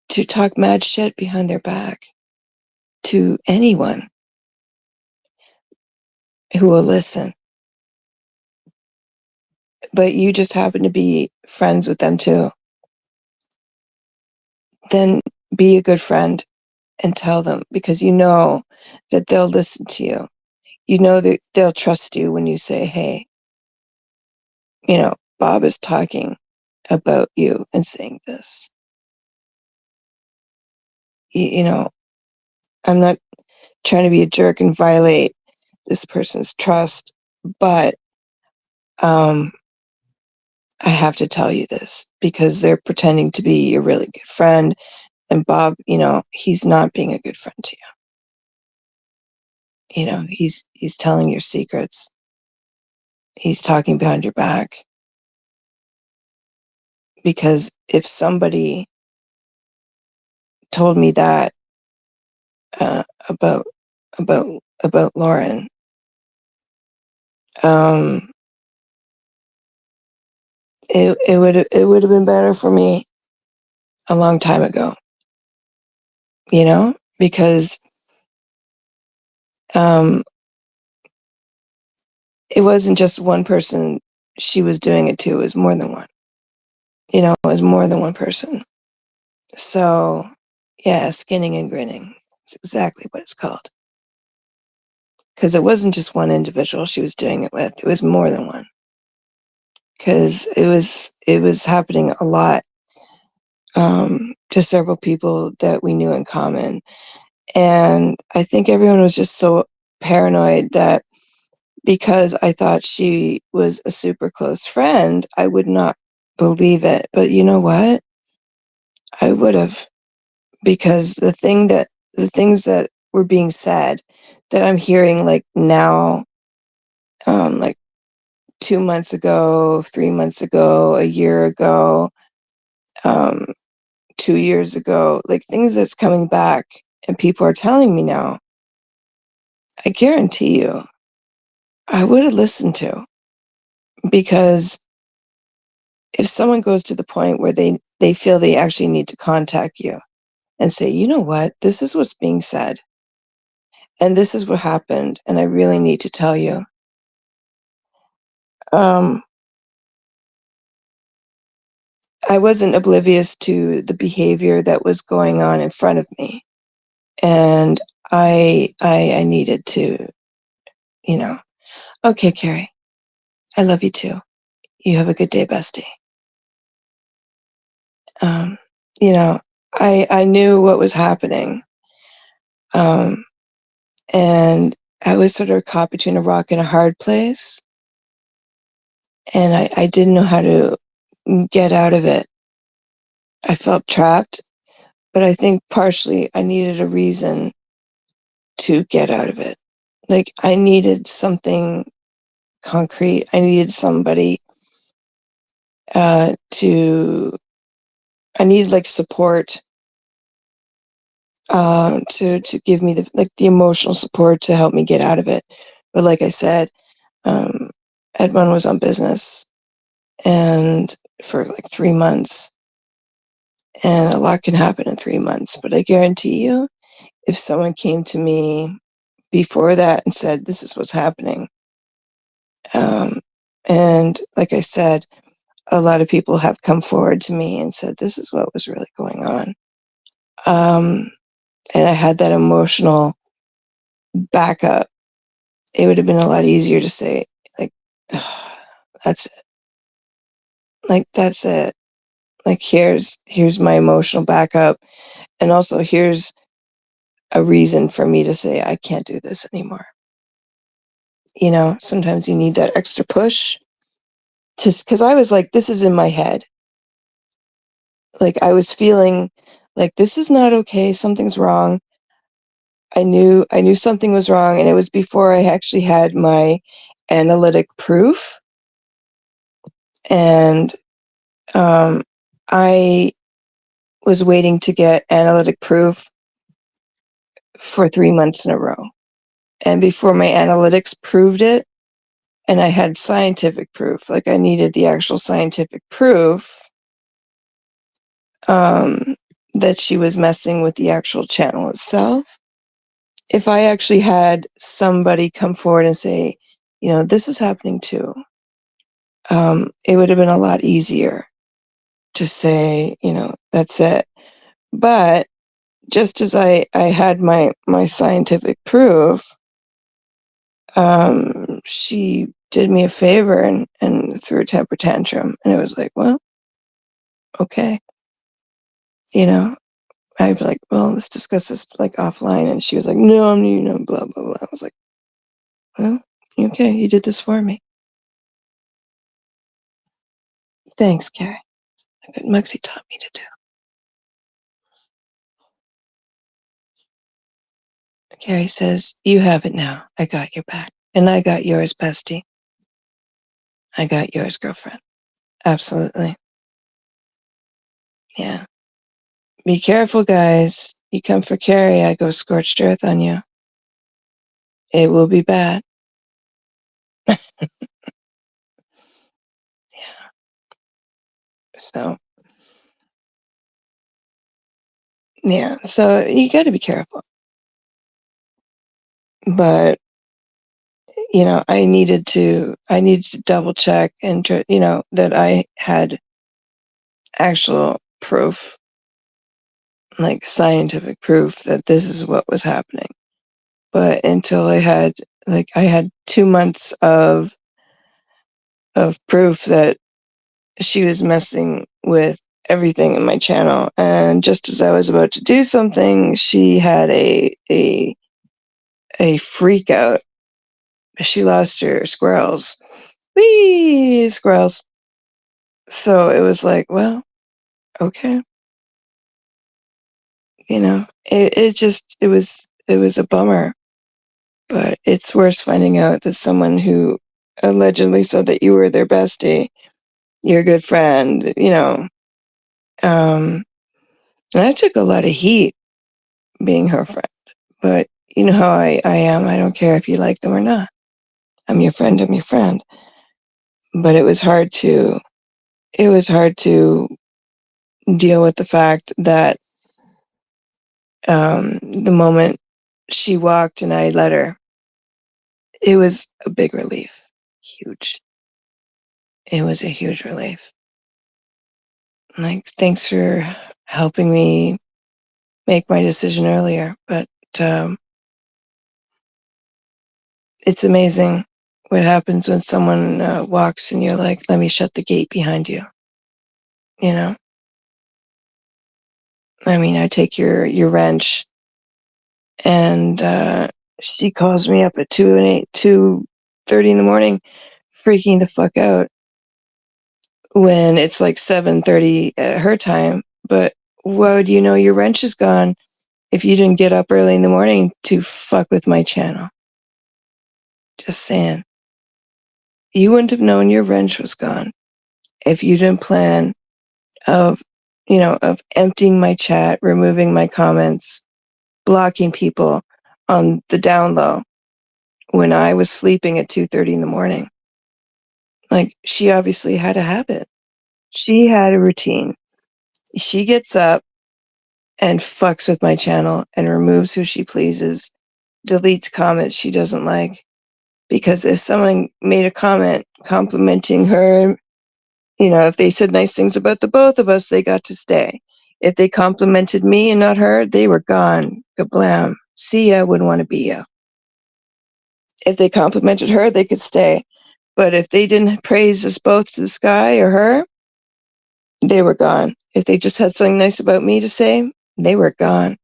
to talk mad shit behind their back to anyone who will listen, but you just happen to be friends with them too, then be a good friend and tell them, because you know that they'll listen to you. You know that they'll trust you when you say, hey, Bob is talking about you and saying this. I'm not trying to be a jerk and violate this person's trust, but I have to tell you this because they're pretending to be a really good friend, and Bob, he's not being a good friend to you. He's telling your secrets. He's talking behind your back. Because if somebody told me that about Lauren, it would have been better for me a long time ago, because it wasn't just one person she was doing it to, it was more than one. It was more than one person. So, yeah, skinning and grinning. It's exactly what it's called. Because it wasn't just one individual she was doing it with, it was more than one. Because it was happening a lot to several people that we knew in common. And I think everyone was just so paranoid that because I thought she was a super close friend, I would not believe it. But you know what? I would have, because the things that were being said that I'm hearing like now, like 2 months ago, 3 months ago, a year ago, 2 years ago, like things that's coming back and people are telling me now, I guarantee you, I would have listened to, because if someone goes to the point where they feel they actually need to contact you and say, you know what, this is what's being said, And this is what happened, and I really need to tell you. I wasn't oblivious to the behavior that was going on in front of me, and I needed to, you know. Okay, Carrie, I love you too. You have a good day, bestie. Um, you know, I knew what was happening, um, and I was sort of caught between a rock and a hard place, and I didn't know how to get out of it. I felt trapped, but I think partially I needed a reason to get out of it. Like, I needed something concrete. I needed somebody to. I needed like support, to give me the emotional support to help me get out of it. But like I said, um, Edmund was on business, and for like 3 months, and a lot can happen in 3 months. But I guarantee you, if someone came to me before that and said, "This is what's happening," um, and like I said, a lot of people have come forward to me and said, "This is what was really going on," and I had that emotional backup. It would have been a lot easier to say, like, "That's it. Like, that's it. Like, here's my emotional backup, and also here's a reason for me to say I can't do this anymore." Sometimes you need that extra push, just because I was like, "This is in my head." Like, I was feeling like, "This is not okay. Something's wrong." I knew something was wrong, and it was before I actually had my analytic proof, and I was waiting to get analytic proof for 3 months in a row. And before my analytics proved it, and I had scientific proof, like I needed the actual scientific proof, um, that she was messing with the actual channel itself. If I actually had somebody come forward and say, "This is happening too," it would have been a lot easier to say, "That's it." But just as I had my scientific proof, she did me a favor and threw a temper tantrum, and it was like, "Well, okay." You know, I'd be like, "Well, let's discuss this like offline," and she was like, "No, blah blah blah." I was like, "Well, okay, you did this for me. Thanks, Carrie. Like what Muggsy taught me to do." Carrie says, "You have it now. I got your back, and I got yours, bestie. I got yours, girlfriend." Absolutely, yeah. Be careful, guys. You come for Carrie, I go scorched earth on you. It will be bad. Yeah. So, yeah. So you got to be careful. But I needed to double check and that I had actual proof, like scientific proof that this is what was happening. But until I had 2 months of proof that she was messing with everything in my channel, and just as I was about to do something, she had a freak out. She lost her squirrels. Whee, squirrels. So it was like, well, okay. It was a bummer, but it's worse finding out that someone who allegedly said that you were their bestie, your good friend, um, and I took a lot of heat being her friend, but you know how I am. I don't care if you like them or not. I'm your friend. I'm your friend. But it was hard to deal with the fact that the moment she walked and I let her. It was a big relief. Huge. It was a huge relief. Like, thanks for helping me make my decision earlier. But um, it's amazing what happens when someone walks and you're like, let me shut the gate behind you. You know? I mean, I take your wrench, and she calls me up at 2:30 in the morning, freaking the fuck out when it's like 7:30 at her time. But why would you know your wrench is gone if you didn't get up early in the morning to fuck with my channel? Just saying. You wouldn't have known your wrench was gone if you didn't plan of, of emptying my chat, removing my comments, blocking people on the down low when I was sleeping at 2:30 in the morning. Like, she obviously had a habit. She had a routine. She gets up and fucks with my channel and removes who she pleases, deletes comments she doesn't like. Because if someone made a comment complimenting her, if they said nice things about the both of us, they got to stay. If they complimented me and not her, they were gone. Kablam. See ya, wouldn't want to be ya. If they complimented her, they could stay. But if they didn't praise us both to the sky or her, they were gone. If they just had something nice about me to say, they were gone.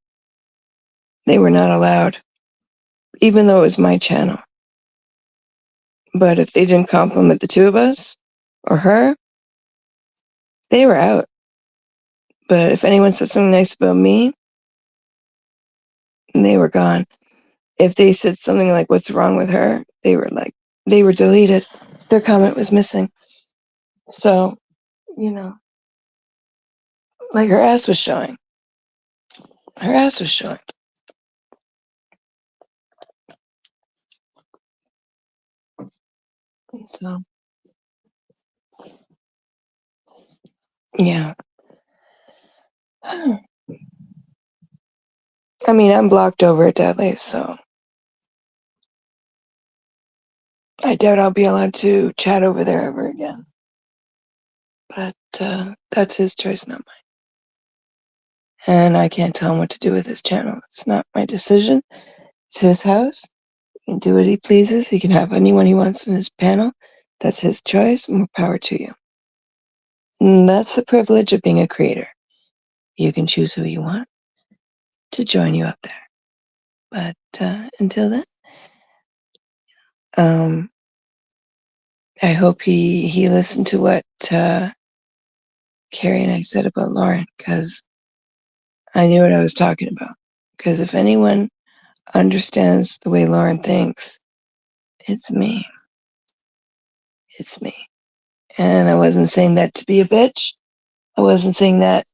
They were not allowed, even though it was my channel. But if they didn't compliment the two of us or her, they were out. But if anyone said something nice about me, they were gone. If they said something like, what's wrong with her? They were deleted. Their comment was missing. So, like, her ass was showing. Her ass was showing. So, yeah. I mean, I'm blocked over at Dudley's, so I doubt I'll be allowed to chat over there ever again. But that's his choice, not mine. And I can't tell him what to do with his channel. It's not my decision. It's his house. He can do what he pleases. He can have anyone he wants in his panel. That's his choice. More power to you. And that's the privilege of being a creator. You can choose who you want to join you up there. But until then, I hope he listened to what Carrie and I said about Lauren, because I knew what I was talking about. Because if anyone understands the way Lauren thinks, it's me. It's me. And I wasn't saying that to be a bitch. I wasn't saying that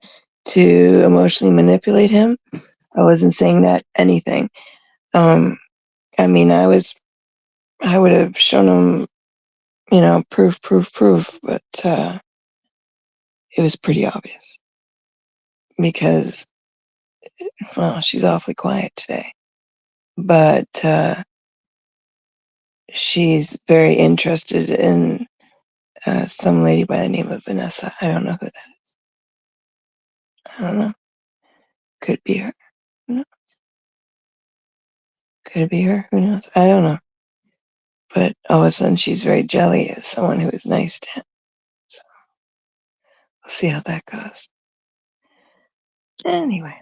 to emotionally manipulate him. I wasn't saying that anything. I mean, I would have shown him, proof, but it was pretty obvious because, well, she's awfully quiet today, but she's very interested in some lady by the name of Vanessa. I don't know who that is. I don't know. Could be her. Who knows? Could be her. Who knows? I don't know. But all of a sudden, she's very jelly as someone who is nice to him. So we'll see how that goes. Anyway,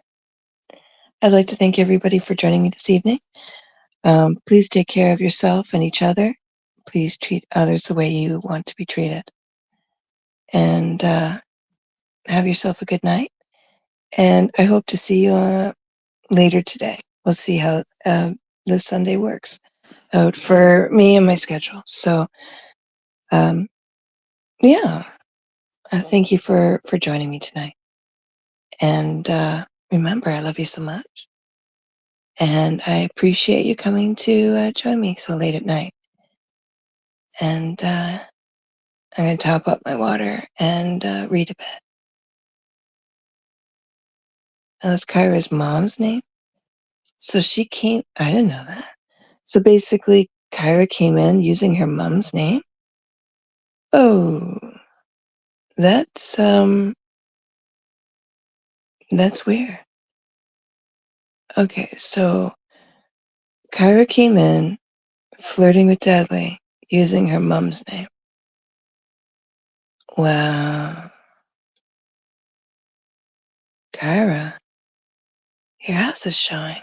I'd like to thank everybody for joining me this evening. Please take care of yourself and each other. Please treat others the way you want to be treated. And have yourself a good night. And I hope to see you later today. We'll see how this Sunday works out for me and my schedule. So, yeah, thank you for joining me tonight. And remember, I love you so much. And I appreciate you coming to join me so late at night. And I'm going to top up my water and read a bit. Now, that's Kyra's mom's name. So she came I didn't know that. So basically, Kyra came in using her mom's name? Oh, that's, that's weird. Okay, so Kyra came in flirting with Dudley using her mom's name. Wow. Kyra, your house is showing.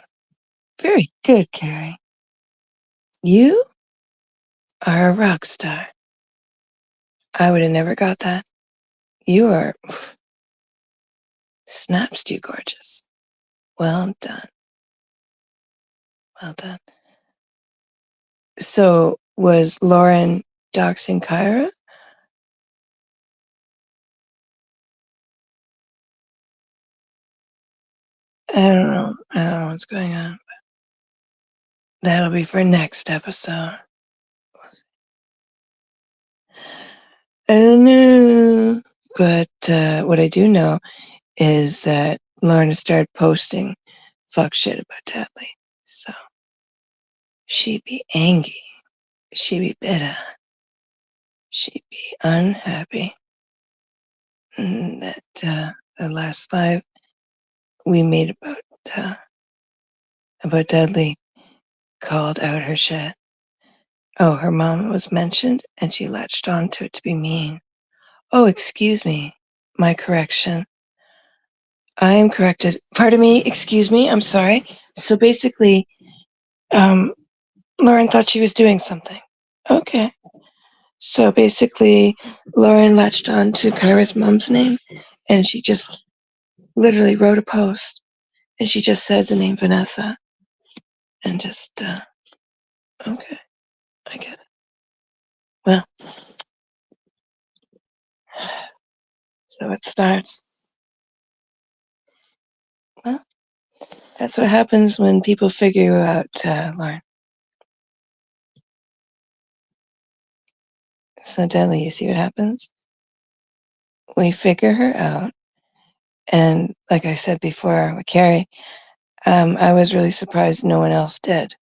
Very good, Carrie. You are a rock star. I would have never got that. You are snaps to you gorgeous. Well done. Well done. So was Lauren doxing Kyra? I don't know what's going on. That'll be for next episode. I don't know. But what I do know is that Lauren has started posting fuck shit about Dudley. So she'd be angry. She'd be bitter. She'd be unhappy that the last live we made about Dudley called out her shit. Oh, her mom was mentioned, and she latched on to it to be mean. Oh, excuse me. My correction. I am corrected. Pardon me. Excuse me. I'm sorry. So basically, um, Lauren thought she was doing something. Okay. So basically, Lauren latched on to Kyra's mom's name, and she just literally wrote a post, and she just said the name Vanessa, and just, okay, I get it. Well, so it starts. Well, that's what happens when people figure you out, Lauren. So deadly, you see what happens? We figure her out, and like I said before with Carrie, I was really surprised no one else did.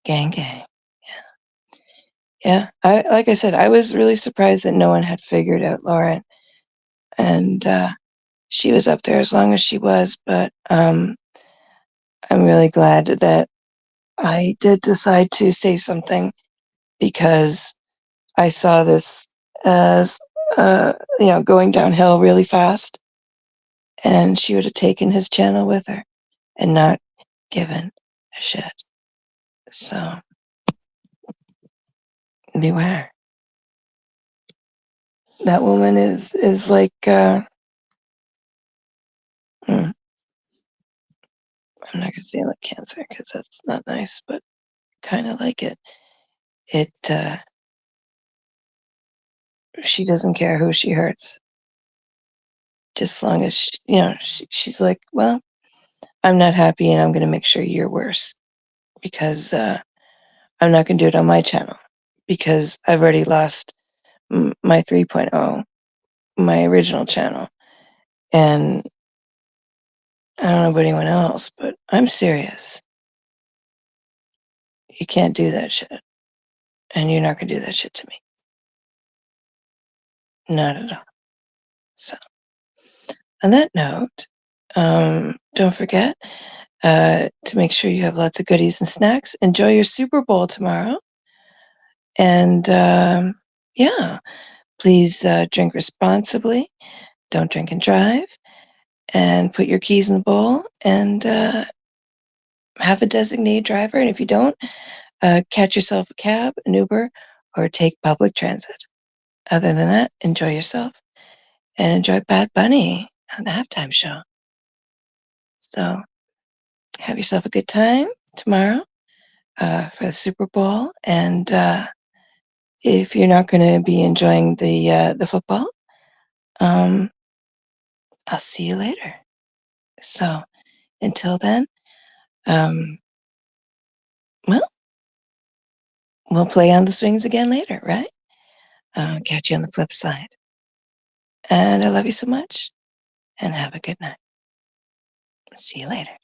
Gang, gang. Yeah, like I said, I was really surprised that no one had figured out Lauren, and she was up there as long as she was. But I'm really glad that I did decide to say something because I saw this as going downhill really fast, and she would have taken his channel with her and not given a shit. So beware. That woman is like. Hmm, I'm not gonna say like cancer because that's not nice, but kind of like it. It she doesn't care who she hurts, just as long as she's like, well, I'm not happy, and I'm gonna make sure you're worse because I'm not gonna do it on my channel because I've already lost my 3.0, my original channel, and I don't know about anyone else, but I'm serious. You can't do that shit, and you're not gonna do that shit to me, not at all. So. On that note, don't forget to make sure you have lots of goodies and snacks. Enjoy your Super Bowl tomorrow. And yeah, please drink responsibly. Don't drink and drive. And put your keys in the bowl and have a designated driver. And if you don't, catch yourself a cab, an Uber, or take public transit. Other than that, enjoy yourself and enjoy Bad Bunny on the halftime show. So have yourself a good time tomorrow for the Super Bowl. And if you're not going to be enjoying the football, um, I'll see you later. So until then, um, well, we'll play on the swings again later, right? Catch you on the flip side. And I love you so much. And have a good night. See you later.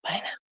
Bye now.